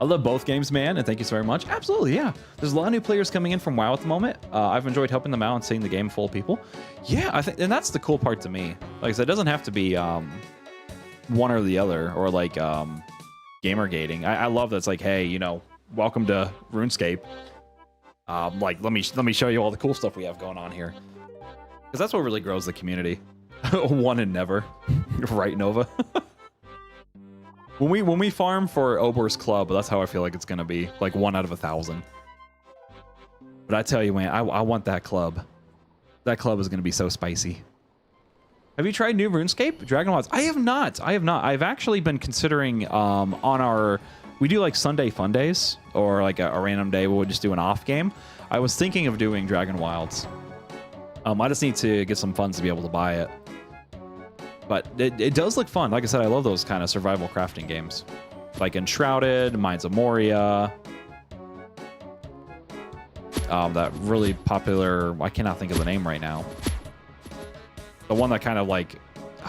I love both games, man, and thank you so very much. Absolutely, yeah. There's a lot of new players coming in from WoW at the moment. I've enjoyed helping them out and seeing the game full of people. Yeah, I think, and that's the cool part to me. Like I said, it doesn't have to be one or the other, or like gamer gating. I love that it's like, hey, you know, welcome to RuneScape. Like, let me show you all the cool stuff we have going on here, because that's what really grows the community. One and never, right, Nova? When we farm for Ober's Club, that's how I feel like it's gonna be, like 1 out of 1,000. But I tell you, man, I want that club. That club is gonna be so spicy. Have you tried new RuneScape? Dragon Wilds? I have not. I have not. I've actually been considering on our, we do like Sunday fun days, or like a random day where we'll just do an off game. I was thinking of doing Dragon Wilds. I just need to get some funds to be able to buy it. But it does look fun. Like I said, I love those kind of survival crafting games. Like Enshrouded, Mines of Moria. That really popular, I cannot think of the name right now. The one that kind of like,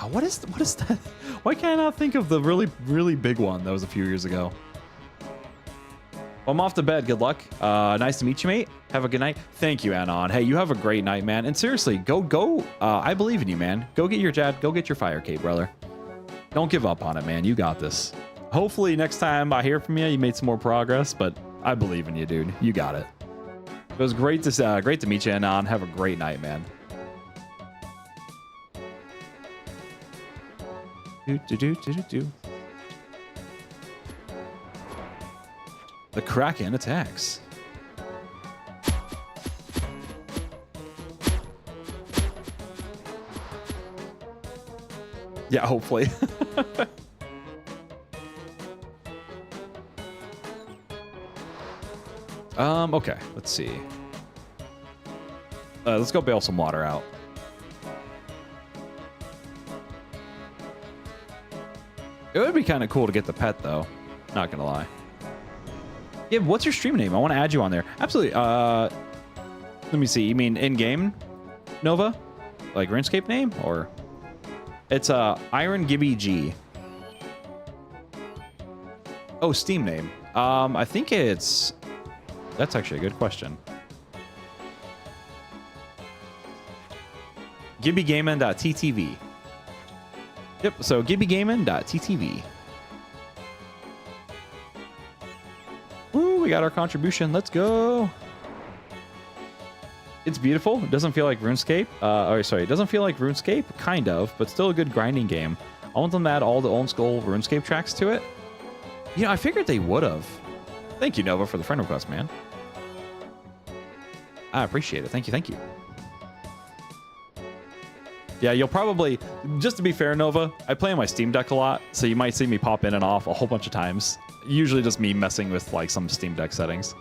what is that? Why can't I not think of the really big one that was a few years ago? Well, I'm off to bed. Good luck. Nice to meet you, mate. Have a good night. Thank you, Anon. Hey, you have a great night, man. And seriously, go. I believe in you, man. Go get your Jad. Go get your fire cape, brother. Don't give up on it, man. You got this. Hopefully, next time I hear from you, you made some more progress. But I believe in you, dude. You got it. It was great to meet you, Anon. Have a great night, man. Do. The Kraken attacks. Yeah, hopefully. Okay, let's see. Let's go bail some water out. It would be kind of cool to get the pet, though. Not gonna lie. Yeah, what's your stream name? I want to add you on there. Absolutely. Let me see. You mean in-game, Nova? Like RuneScape name? Or... It's Iron Gibby G. Oh, Steam name. I think it's... That's actually a good question. GibbyGamin.ttv. Yep, so GibbyGamin.ttv. Woo, we got our contribution. Let's go. It's beautiful. It doesn't feel like RuneScape. It doesn't feel like RuneScape, kind of, but still a good grinding game. I want them to add all the old school RuneScape tracks to it. You know, I figured they would have. Thank you, Nova, for the friend request, man. I appreciate it. Thank you. Yeah, you'll probably, just to be fair, Nova, I play on my Steam Deck a lot, so you might see me pop in and off a whole bunch of times. Usually just me messing with like some Steam Deck settings.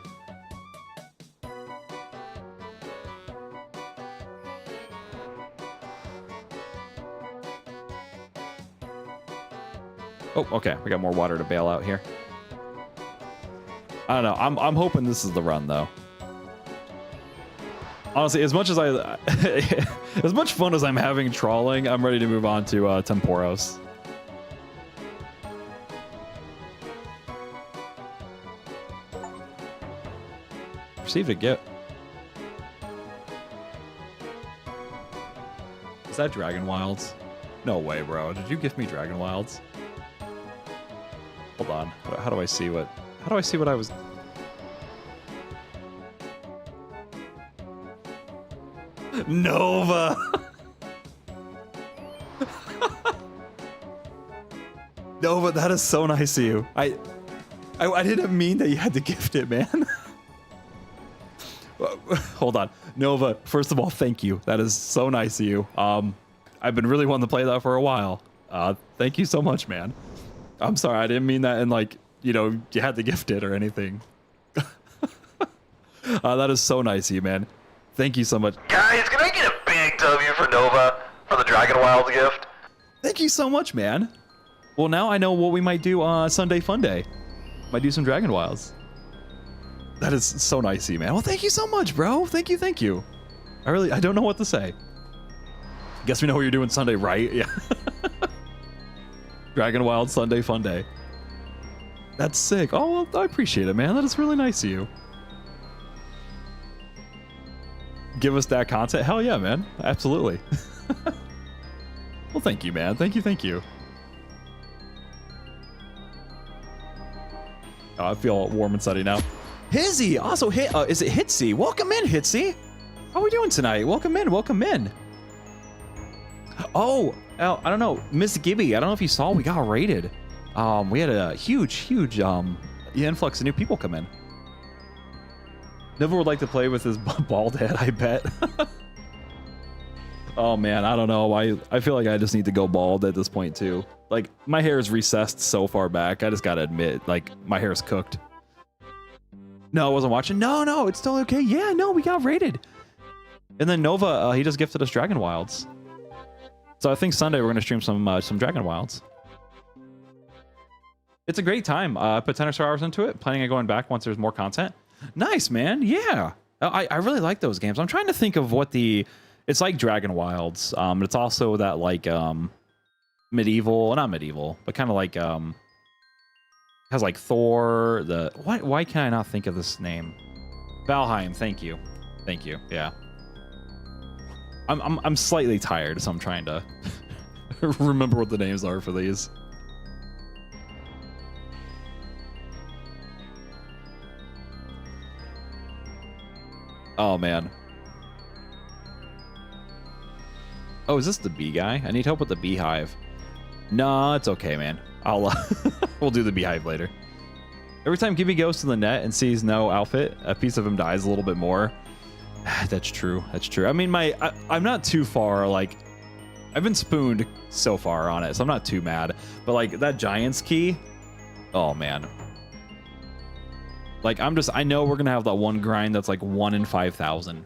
Oh, okay. We got more water to bail out here. I don't know. I'm hoping this is the run, though. Honestly, as much as as much fun as I'm having trawling, I'm ready to move on to Temporos. Received a gift. that Dragon Wilds? No way, bro. Did you gift me Dragon Wilds? Hold on. How do I see what? How do I see what I was? Nova. Nova, that is so nice of you. I didn't mean that you had to gift it, man. Hold on. Nova, first of all, thank you. That is so nice of you. I've been really wanting to play that for a while. Thank you so much, man. I'm sorry, I didn't mean that in like, you know, you had to gift it or anything. That is so nice of you, man. Thank you so much. Guys, can I get a big W for Nova for the Dragon Wilds gift? Thank you so much, man. Well, now I know what we might do on Sunday Fun Day. Might do some Dragon Wilds. That is so nice of you, man. Well, thank you so much, bro. Thank you, thank you. I don't know what to say. Guess we know what you're doing Sunday, right? Yeah. Dragon Wild Sunday Fun Day. That's sick. Oh, well, I appreciate it, man. That is really nice of you. Give us that content? Hell yeah, man. Absolutely. Well, thank you, man. Thank you, thank you. Oh, I feel warm and sunny now. Hizzy also hit. Is it Hitsy? Welcome in, Hitsy. How are we doing tonight? Welcome in. Welcome in. Oh, I don't know, Miss Gibby. I don't know if you saw. We got raided. We had a huge influx of new people come in. Nova would like to play with his bald head, I bet. Oh man, I don't know. I feel like I just need to go bald at this point too. Like my hair is recessed so far back. I just gotta admit, like my hair is cooked. No, I wasn't watching. No, it's still okay. Yeah, no, we got raided. And then Nova, he just gifted us Dragon Wilds. So I think Sunday we're gonna stream some Dragon Wilds. It's a great time. I put 10 or so hours into it. Planning on going back once there's more content. Nice, man. Yeah, I really like those games. I'm trying to think of what it's like Dragon Wilds. It's also that like medieval, not medieval, but kind of like has like Thor. Why can I not think of this name? Valheim. Thank you. Yeah. I'm slightly tired, so I'm trying to remember what the names are for these. Oh man. Oh, is this the bee guy? I need help with the beehive. No, it's okay, man. We'll do the beehive later. Every time Gibby goes to the net and sees no outfit, a piece of him dies a little bit more. That's true. I mean, I'm not too far. Like, I've been spooned so far on it, so I'm not too mad. But like that Giant's key, oh man. Like I know we're gonna have that one grind that's like 1 in 5,000.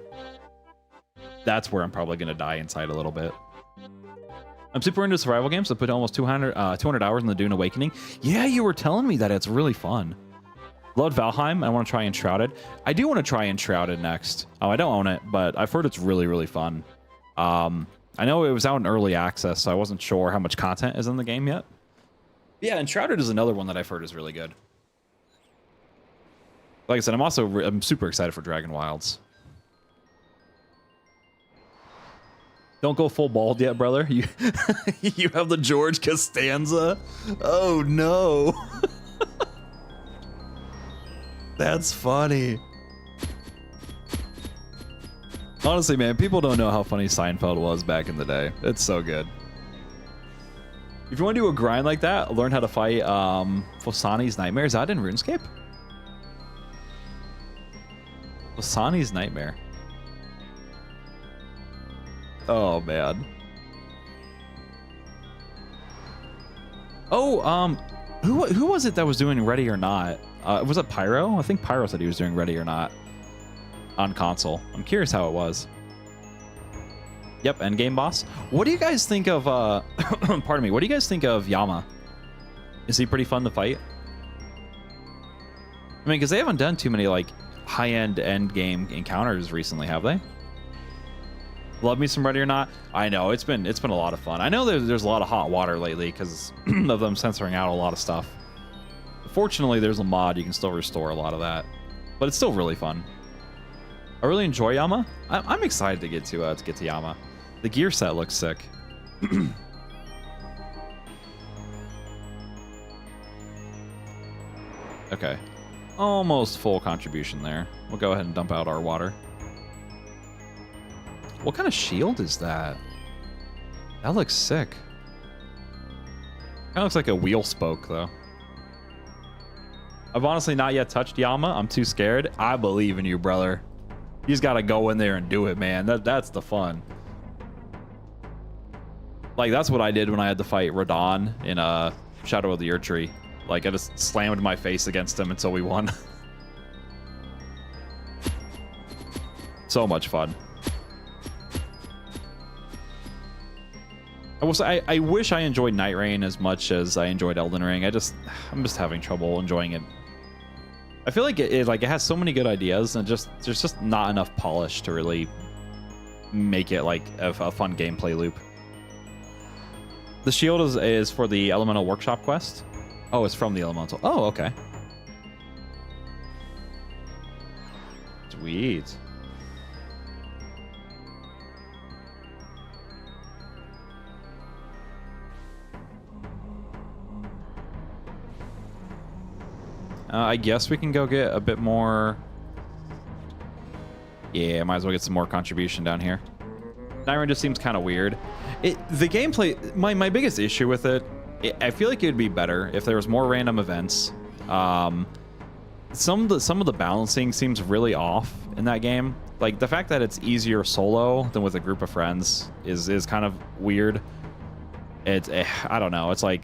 That's where I'm probably gonna die inside a little bit. I'm super into survival games. I put almost 200 hours in the Dune Awakening. Yeah, you were telling me that it's really fun. Loved Valheim. I want to try Enshrouded. I do want to try Enshrouded next. Oh, I don't own it, but I've heard it's really, really fun. I know it was out in early access, so I wasn't sure how much content is in the game yet. Yeah, Enshrouded is another one that I've heard is really good. Like I said, I'm super excited for Dragon Wilds. Don't go full bald yet, brother. You you have the George Costanza. Oh no. That's funny. Honestly, man, people don't know how funny Seinfeld was back in the day. It's so good. If you want to do a grind like that, learn how to fight Fosani's Nightmare. Is that in RuneScape? Fosani's Nightmare. Oh man. Oh, who was it that was doing Ready or Not? Was it Pyro? I think Pyro said he was doing Ready or Not on console. I'm curious how it was. Yep, endgame boss. What do you guys think of pardon me, what do you guys think of Yama? Is he pretty fun to fight? I mean, because they haven't done too many like high-end end game encounters recently, have they? Love me some Ready or Not. I know it's been a lot of fun. I know there's a lot of hot water lately because of them censoring out a lot of stuff. Fortunately, there's a mod you can still restore a lot of that, but it's still really fun. I really enjoy Yama. I'm excited to get to Yama. The gear set looks sick. Okay. Almost full contribution there. We'll go ahead and dump out our water. What kind of shield is that? That looks sick. Kind of looks like a wheel spoke, though. I've honestly not yet touched Yama. I'm too scared. I believe in you, brother. You just got to go in there and do it, man. That's the fun. Like, that's what I did when I had to fight Radon in Shadow of the Erdtree. Like, I just slammed my face against him until we won. So much fun. I wish I enjoyed Night Rain as much as I enjoyed Elden Ring. I'm just having trouble enjoying it. I feel like it has so many good ideas, and there's just not enough polish to really make it like a fun gameplay loop. The shield is for the Elemental Workshop quest. Oh, it's from the Elemental. Oh, okay. Sweet. I guess we can go get a bit more. Yeah, might as well get some more contribution down here. Night Rain just seems kind of weird. The gameplay, my biggest issue with it, I feel like it would be better if there was more random events. Some of the balancing seems really off in that game. Like the fact that it's easier solo than with a group of friends is kind of weird. I don't know. It's like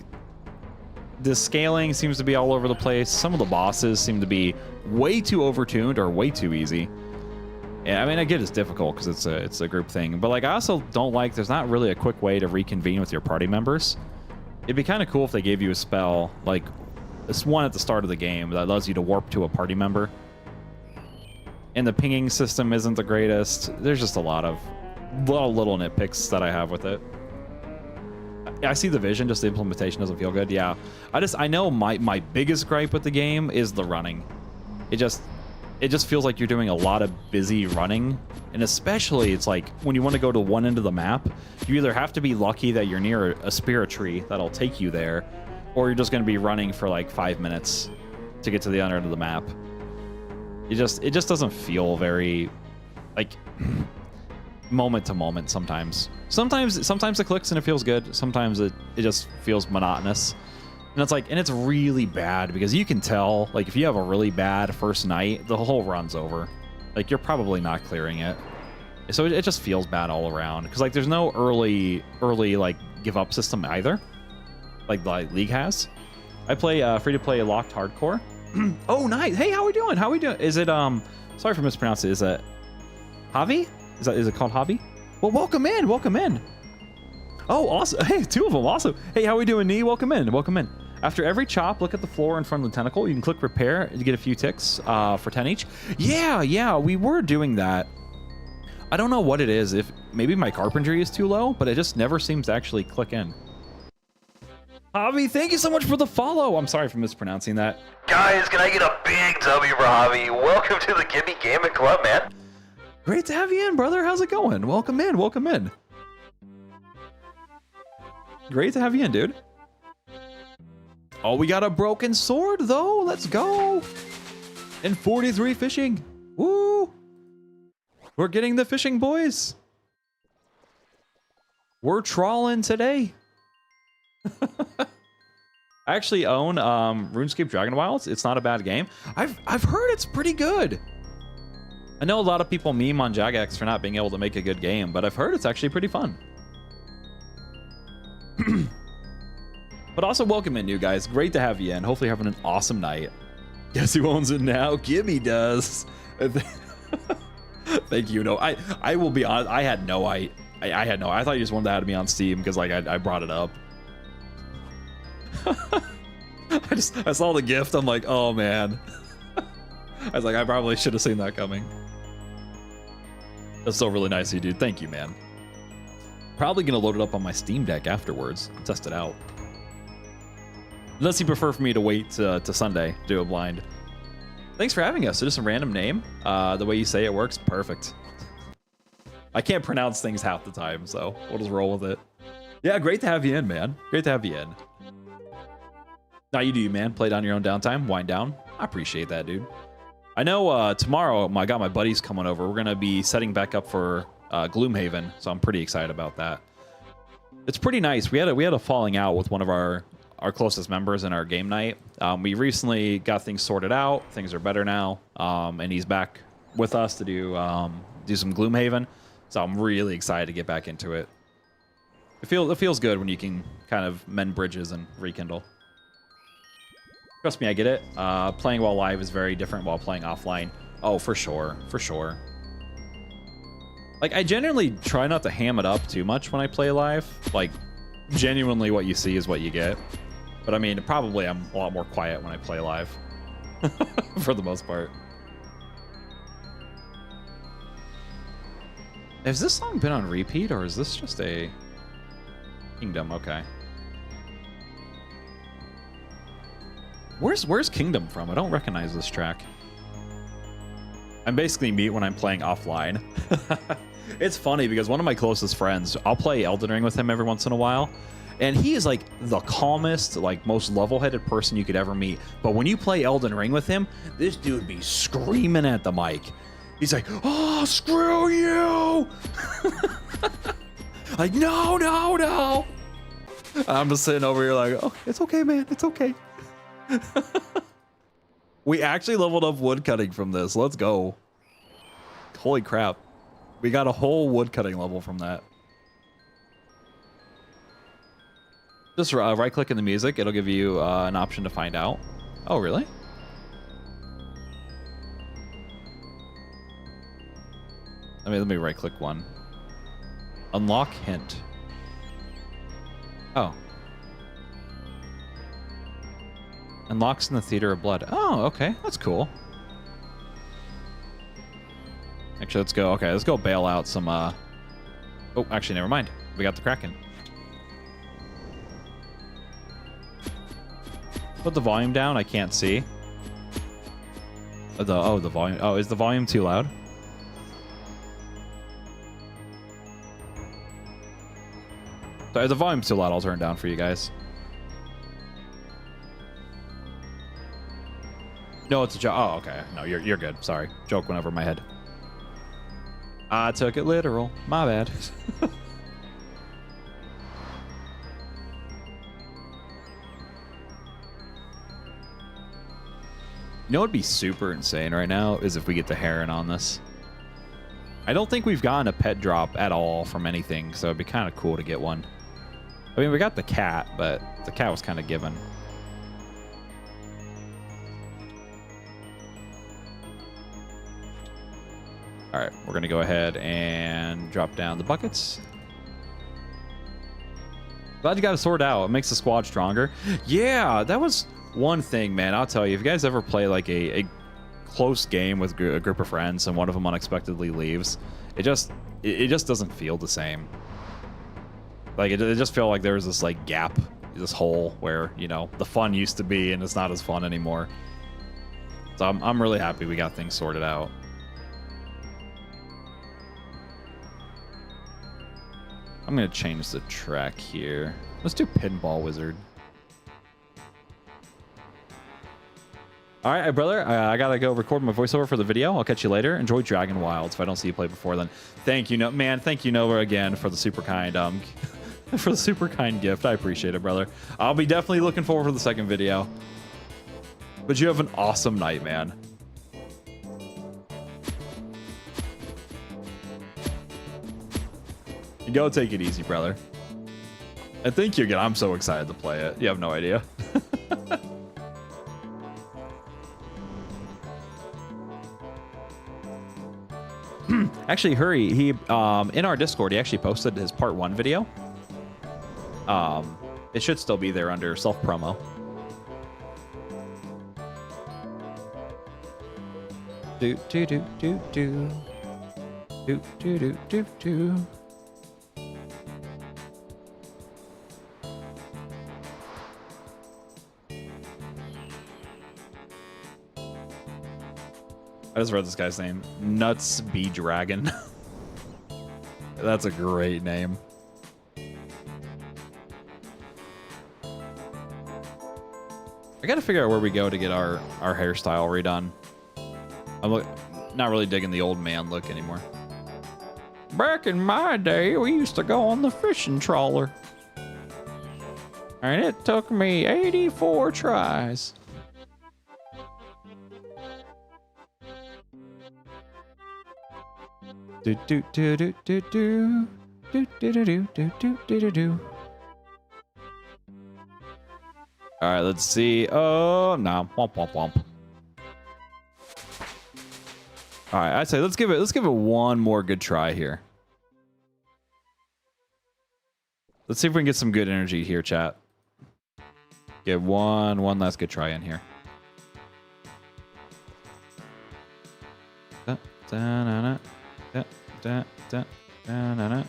the scaling seems to be all over the place. Some of the bosses seem to be way too overtuned or way too easy. Yeah, I mean, I get it's difficult because it's a group thing, but like I also don't like there's not really a quick way to reconvene with your party members. It'd be kind of cool if they gave you a spell like this one at the start of the game that allows you to warp to a party member. And the pinging system isn't the greatest. There's just a lot of little nitpicks that I have with it. I see the vision, just the implementation doesn't feel good. Yeah, I know my biggest gripe with the game is the running. It just feels like you're doing a lot of busy running, and especially it's like when you want to go to one end of the map, you either have to be lucky that you're near a spirit tree that'll take you there, or you're just going to be running for like 5 minutes to get to the other end of the map. It just doesn't feel very like moment to moment sometimes. Sometimes it clicks and it feels good. Sometimes it just feels monotonous. And it's like, and it's really bad because you can tell, like, if you have a really bad first night, the whole run's over. Like, you're probably not clearing it. So it just feels bad all around. Because, like, there's no early, like, give up system either. Like League has. I play free-to-play locked hardcore. Oh, nice. Hey, how we doing? How we doing? Is it, sorry for mispronouncing it. Is it Javi? Is it called Javi? Well, welcome in. Welcome in. Oh, awesome. Hey, two of them. Awesome. Hey, how we doing, Nee? Welcome in. Welcome in. After every chop, look at the floor in front of the tentacle. You can click repair to get a few ticks for 10 each. Yeah, we were doing that. I don't know what it is. If maybe my carpentry is too low, but it just never seems to actually click in. Javi, thank you so much for the follow. I'm sorry for mispronouncing that. Guys, can I get a big W for Javi? Welcome to the GibbyGamin Club, man. Great to have you in, brother. How's it going? Welcome in. Welcome in. Great to have you in, dude. Oh, we got a broken sword, though. Let's go. And 43 fishing. Woo. We're getting the fishing, boys. We're trawling today. I actually own RuneScape Dragon Wilds. It's not a bad game. I've heard it's pretty good. I know a lot of people meme on Jagex for not being able to make a good game, but I've heard it's actually pretty fun. But also welcome in, you guys. Great to have you in. Hopefully you're having an awesome night. Guess who owns it now? Gibby does. Thank you. No, I will be honest. I had no I thought you just wanted to have me on Steam because like I brought it up. I saw the gift. I'm like, oh man. I was like, I probably should have seen that coming. That's so really nice of you, dude. Thank you, man. Probably gonna load it up on my Steam Deck afterwards. Test it out. Unless you prefer for me to wait to Sunday to do a blind. Thanks for having us. So just a random name. The way you say it works, perfect. I can't pronounce things half the time, so we'll just roll with it. Yeah, great to have you in, man. Great to have you in. Now you do you, man. Play down your own downtime, wind down. I appreciate that, dude. I know tomorrow I got my buddies coming over. We're gonna be setting back up for Gloomhaven, so I'm pretty excited about that. It's pretty nice. We had a falling out with one of our closest members in our game night. We recently got things sorted out. Things are better now, and he's back with us to do some Gloomhaven. So I'm really excited to get back into it. It feels good when you can kind of mend bridges and rekindle. Trust me, I get it. Playing while live is very different while playing offline. Oh, for sure, for sure. Like, I genuinely try not to ham it up too much when I play live. Like, genuinely what you see is what you get. But I mean, probably I'm a lot more quiet when I play live. For the most part. Has this song been on repeat, or is this just a Kingdom? Okay. Where's Kingdom from? I don't recognize this track. I'm basically mute when I'm playing offline. It's funny because one of my closest friends, I'll play Elden Ring with him every once in a while, and he is like the calmest, like most level-headed person you could ever meet. But when you play Elden Ring with him, this dude be screaming at the mic. He's like, "Oh, screw you!" Like, no, no, no. I'm just sitting over here like, "Oh, it's okay, man. It's okay." We actually leveled up woodcutting from this. Let's go. Holy crap. We got a whole woodcutting level from that. Just right click in the music. It'll give you an option to find out. Oh, really? Let me right click one. Unlock hint. Oh. Unlocks in the Theater of Blood. Oh, okay. That's cool. Actually, let's go. Okay, let's go bail out some, Oh, actually, never mind. We got the Kraken. Put the volume down. I can't see. The volume. Oh, is the volume too loud? Sorry, the volume's too loud. I'll turn it down for you guys. No, it's a joke. Oh, okay. No, you're good. Sorry. Joke went over my head. I took it literal. My bad. You know what would be super insane right now is if we get the heron on this. I don't think we've gotten a pet drop at all from anything, so it'd be kind of cool to get one. I mean, we got the cat, but the cat was kind of given. All right, we're going to go ahead and drop down the buckets. Glad you got it sorted out. It makes the squad stronger. Yeah, that was one thing, man. I'll tell you, if you guys ever play like a close game with a group of friends and one of them unexpectedly leaves, it just doesn't feel the same. Like, it just felt like there was this like gap, this hole where, you know, the fun used to be and it's not as fun anymore. So I'm really happy we got things sorted out. I'm going to change the track here. Let's do Pinball Wizard. All right, brother. I got to go record my voiceover for the video. I'll catch you later. Enjoy Dragon Wilds if I don't see you play before then. Thank you, man. Thank you, Nova, again for the super kind for the super kind gift. I appreciate it, brother. I'll be definitely looking forward to the second video. But you have an awesome night, man. You go take it easy, brother. And thank you again. I'm so excited to play it. You have no idea. Actually, Hurry, he in our Discord, he actually posted his part 1 video. It should still be there under self promo. Do do do do do do do do do do. I just read this guy's name. Nuts B Dragon. That's a great name. I gotta figure out where we go to get our hairstyle redone. I'm not really digging the old man look anymore. Back in my day, we used to go on the fishing trawler. And it took me 84 tries. Do do do do do do do do do do do do do do. All right, let's see. Oh no, womp womp womp. All right, I'd say let's give it one more good try here. Let's see if we can get some good energy here, chat. Get one last good try in here. Da, da, da, da, da, da, da, da, da, da.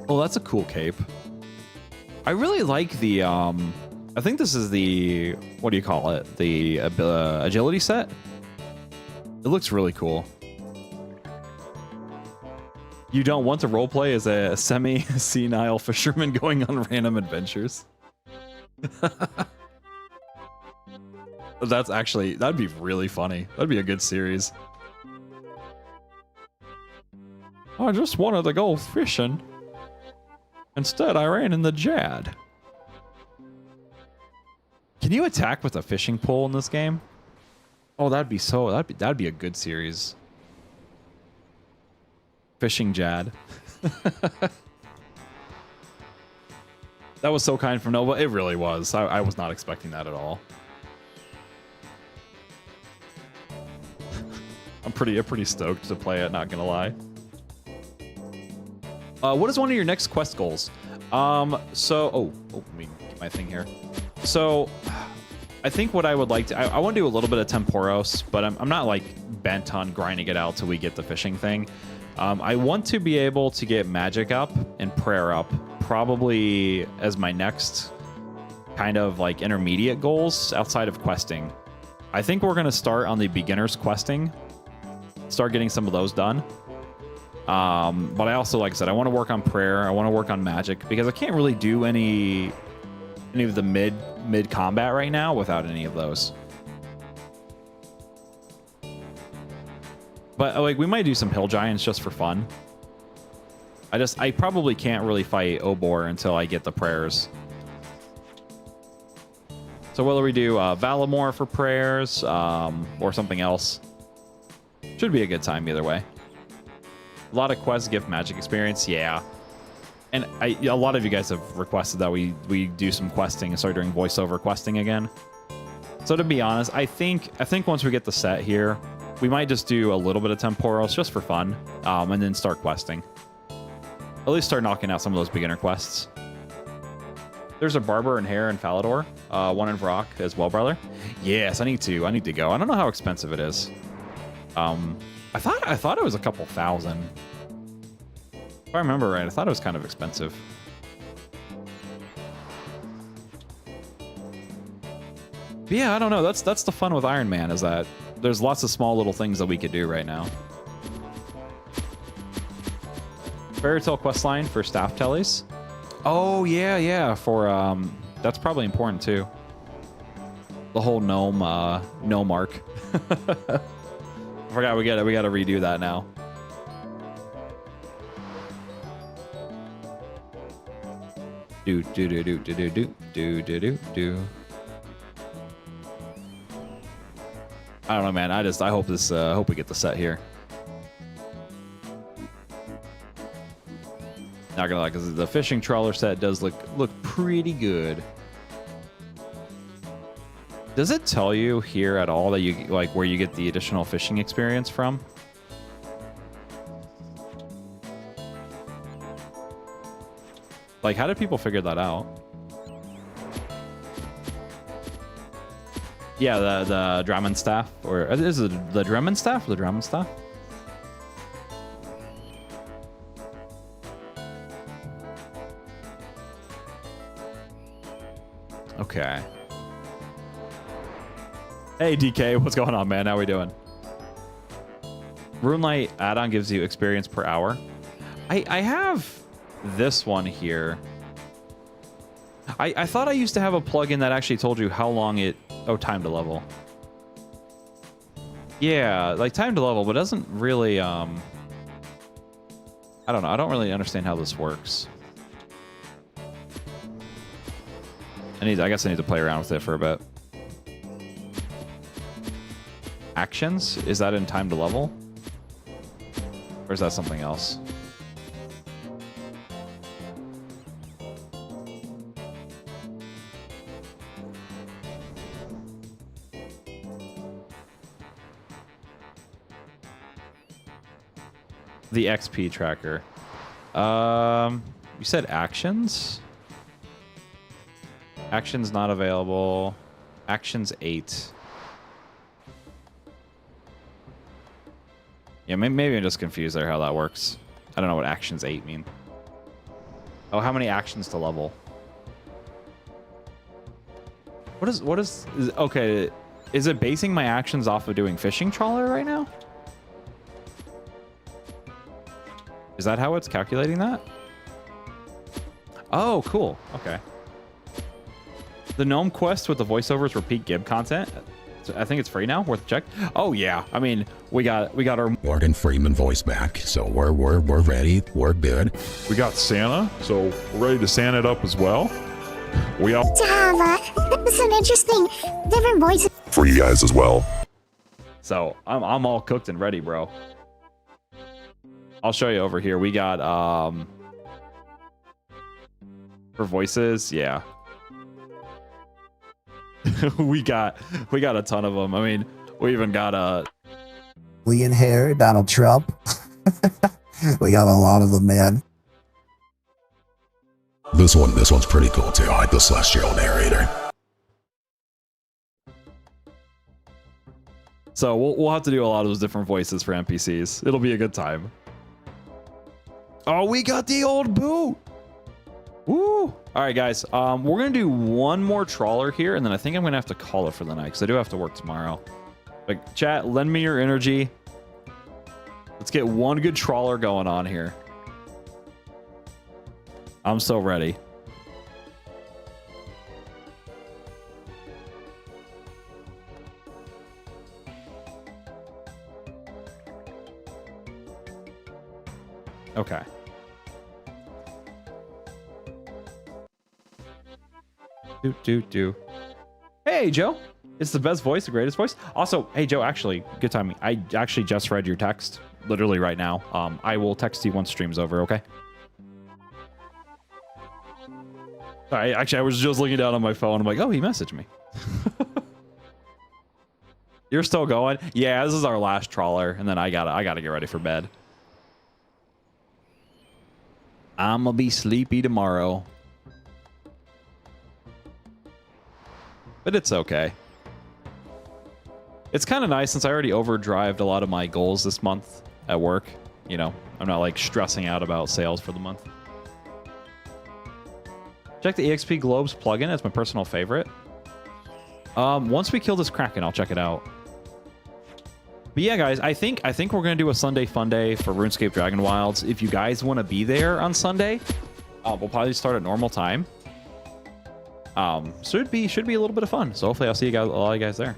Oh, that's a cool cape. I really like the, I think this is the, what do you call it? The agility set. It looks really cool. You don't want to roleplay as a semi-senile fisherman going on random adventures. That's actually, that'd be really funny. That'd be a good series. I just wanted to go fishing. Instead, I ran in the Jad. Can you attack with a fishing pole in this game? Oh, that'd be a good series. Fishing Jad. That was so kind from Nova. It really was. I was not expecting that at all. I'm pretty stoked to play it, not gonna lie. What is one of your next quest goals? Let me get my thing here. So, I think what I would like to, I want to do a little bit of Temporos, but I'm not like bent on grinding it out till we get the fishing thing. I want to be able to get magic up and prayer up, probably as my next kind of like intermediate goals outside of questing. I think we're going to start on the beginners questing, start getting some of those done. But I also, like I said, I want to work on prayer. I want to work on magic because I can't really do any of the mid combat right now without any of those. But like we might do some hill giants just for fun. I probably can't really fight Obor until I get the prayers. So whether we do Valamore for prayers or something else, should be a good time either way. A lot of quests give magic experience, yeah. And a lot of you guys have requested that we do some questing and start doing voiceover questing again. So to be honest, I think once we get the set here, we might just do a little bit of Temporos just for fun, and then start questing. At least start knocking out some of those beginner quests. There's a barber and hair in Falador, one in Vrock as well, brother. Yes, I need to go. I don't know how expensive it is. I thought it was a couple thousand. If I remember right, I thought it was kind of expensive. But yeah, I don't know. That's the fun with Iron Man, is that there's lots of small little things that we could do right now. Fairy Tale questline for staff tellies. Oh yeah, for that's probably important too. The whole gnome arc. I forgot we gotta redo that now. Do. I don't know, man. I hope this. Hope we get the set here. Not gonna lie, because the fishing trawler set does look pretty good. Does it tell you here at all that you like where you get the additional fishing experience from? Like, how did people figure that out? Yeah, the Drummond staff, or is it the Drummond staff or the Drummond staff? Okay. Hey, DK, what's going on, man? How we doing? Runelight add-on gives you experience per hour. I have this one here. I thought I used to have a plugin that actually told you how long it... Oh, time to level. Yeah, like time to level, but it doesn't really... I don't know. I don't really understand how this works. I guess I need to play around with it for a bit. Actions? Is that in time to level? Or is that something else? The XP tracker. You said actions? Actions not available. Actions 8. Yeah, maybe I'm just confused there how that works. I don't know what actions 8 mean. Oh, how many actions to level? Okay, is it basing my actions off of doing fishing trawler right now? Is that how it's calculating that? Oh, cool. Okay. The gnome quest with the voiceovers repeat Gib content. I think it's free now. Worth a check. Oh yeah. I mean, we got our Morgan Freeman voice back, so we're ready. We're good. We got Santa, so we're ready to Santa it up as well. We all Java. That's an interesting different voice for you guys as well. So I'm all cooked and ready, bro. I'll show you over here. We got for voices, yeah. we got a ton of them. I mean, we even got We inherit Donald Trump. We got a lot of them, man. This one's pretty cool too. I like the celestial narrator. So we'll have to do a lot of those different voices for NPCs. It'll be a good time. Oh, we got the old boot. Woo! All right, guys. We're gonna do one more trawler here, and then I think I'm gonna have to call it for the night because I do have to work tomorrow. Like, chat, lend me your energy. Let's get one good trawler going on here. I'm so ready. Okay. Do. Hey, Joe. It's the best voice, the greatest voice. Also, hey, Joe, actually, good timing. I actually just read your text, literally right now. I will text you once stream's over, okay? Sorry, actually, I was just looking down on my phone. I'm like, oh, he messaged me. You're still going? Yeah, this is our last trawler, and then I gotta get ready for bed. I'm gonna be sleepy tomorrow. But it's okay. It's kind of nice since I already overdrived a lot of my goals this month at work. You know, I'm not like stressing out about sales for the month. Check the EXP Globes plugin. It's my personal favorite. Once we kill this Kraken, I'll check it out. But yeah, guys, I think we're gonna do a Sunday fun day for RuneScape Dragon Wilds. If you guys want to be there on Sunday, we'll probably start at normal time. Should be a little bit of fun. So hopefully I'll see you guys, a lot of you guys there.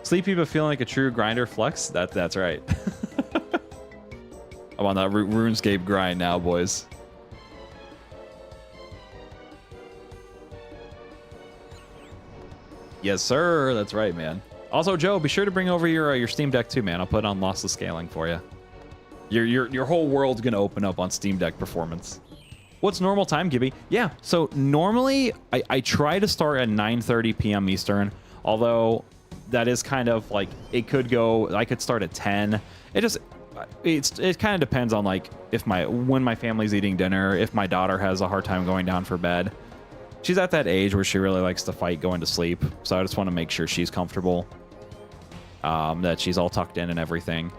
Sleepy but feeling like a true grinder flex. That's right. I'm on that RuneScape grind now, boys. Yes, sir. That's right, man. Also, Joe, be sure to bring over your Steam Deck too, man. I'll put on lossless scaling for you. Your whole world's gonna open up on Steam Deck performance. What's normal time, Gibby? Yeah, so normally I try to start at 9:30 p.m. Eastern, although that is kind of like, it could go, I could start at 10. It kind of depends on like when my family's eating dinner, if my daughter has a hard time going down for bed. She's at that age where she really likes to fight going to sleep, so I just want to make sure she's comfortable, that she's all tucked in and everything.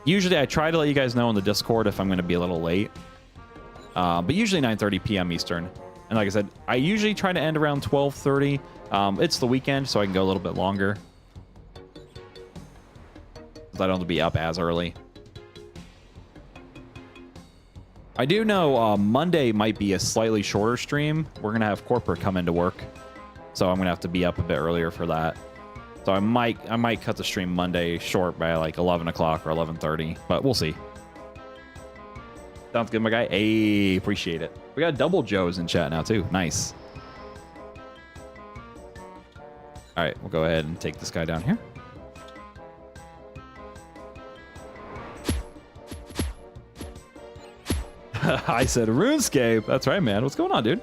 Usually I try to let you guys know in the Discord if I'm going to be a little late. But usually 9:30 p.m. Eastern. And And like I said, I usually try to end around 12:30. It's the weekend, so I can go a little bit longer. I don't have to be up as early. I do know Monday might be a slightly shorter stream. We're going to have corporate come into work. So I'm going to have to be up a bit earlier for that. So I might cut the stream Monday short by like 11 o'clock or 11:30, but we'll see. Sounds good, my guy. Hey, appreciate it. We got double Joes in chat now too. Nice. All right, we'll go ahead and take this guy down here. I said RuneScape. That's right, man. What's going on, dude?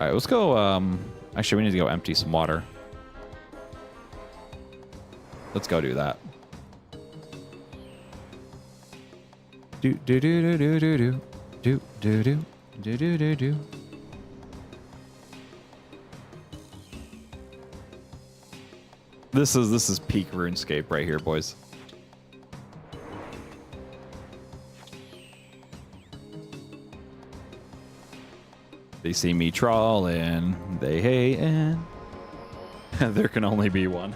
All right, let's go. Actually, we need to go empty some water. Let's go do that. Do do do do do do do do do do do do do. This is peak RuneScape right here, boys. They see me trawling, they hating. There can only be one.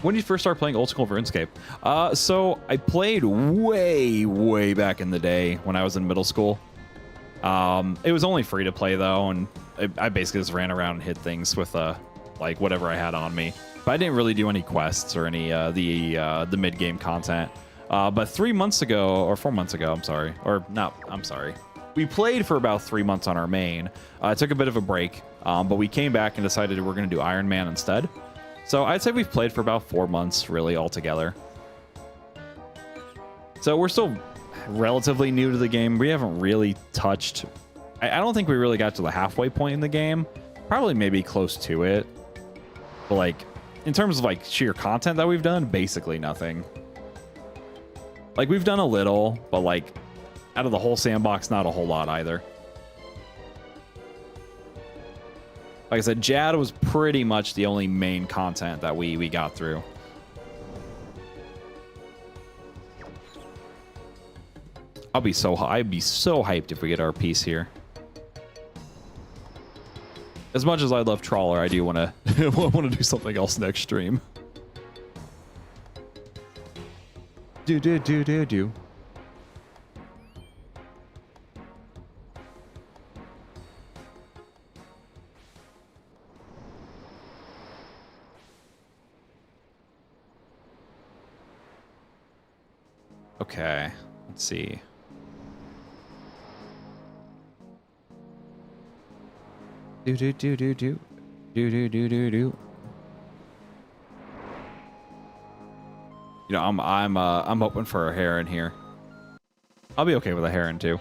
When did you first start playing old school RuneScape? So I played way back in the day when I was in middle school. It was only free to play though, and I basically just ran around and hit things with like whatever I had on me. But I didn't really do any quests or any the mid game content. But 3 months ago or 4 months ago, I'm sorry. We played for about 3 months on our main. It took a bit of a break, but we came back and decided we're going to do Iron Man instead. So I'd say we've played for about 4 months, really, altogether. So we're still relatively new to the game. We haven't really touched... I don't think we really got to the halfway point in the game. Probably maybe close to it. But, like, in terms of, like, sheer content that we've done, basically nothing. Like, we've done a little, but, like, out of the whole sandbox, not a whole lot either. Like I said, Jad was pretty much the only main content that we got through. I'd be so hyped if we get our piece here. As much as I love Trawler, I do want to want to do something else next stream. Do. Okay, let's see. Do. You know, I'm hoping for a heron here. I'll be okay with a heron too.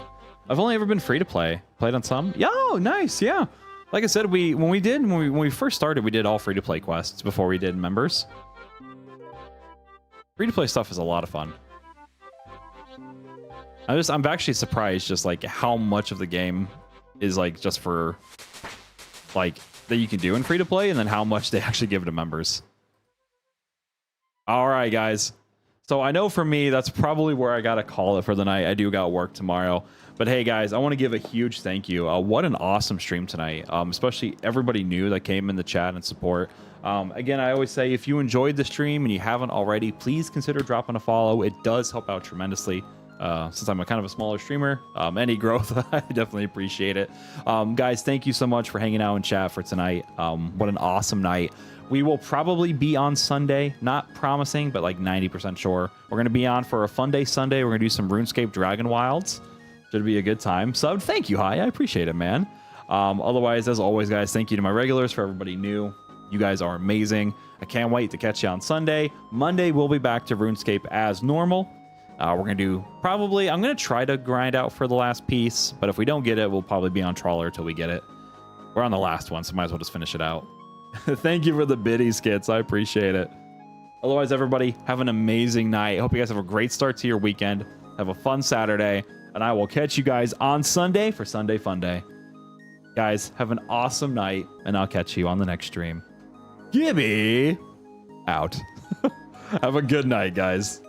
I've only ever been free to play. Played on some. Yo, nice, yeah. Like I said, when we first started, we did all free to play quests before we did members. Free to play stuff is a lot of fun. I'm actually surprised just like how much of the game is like just for like that you can do in free to play, and then how much they actually give to members. All right, guys. So I know for me, that's probably where I got to call it for the night. I do got work tomorrow. But hey, guys, I want to give a huge thank you. What an awesome stream tonight, especially everybody new that came in the chat and support. Again, I always say, if you enjoyed the stream and you haven't already, please consider dropping a follow. It does help out tremendously. Since I'm a kind of a smaller streamer, any growth, I definitely appreciate it. Guys, thank you so much for hanging out in chat for tonight. What an awesome night. We will probably be on Sunday, not promising, but like 90% sure. We're going to be on for a fun day Sunday. We're going to do some RuneScape Dragon Wilds. Should be a good time. Sub, thank you, Hi. I appreciate it, man. Otherwise, as always, guys, thank you to my regulars, for everybody new. You guys are amazing. I can't wait to catch you on Sunday. Monday, we'll be back to RuneScape as normal. We're going to do probably, I'm going to try to grind out for the last piece, but if we don't get it, we'll probably be on Trawler till we get it. We're on the last one, so might as well just finish it out. Thank you for the biddy skits. I appreciate it. Otherwise, everybody, have an amazing night. I hope you guys have a great start to your weekend. Have a fun Saturday, and I will catch you guys on Sunday for Sunday Fun Day. Guys, have an awesome night, and I'll catch you on the next stream. Gibby out. Have a good night, guys.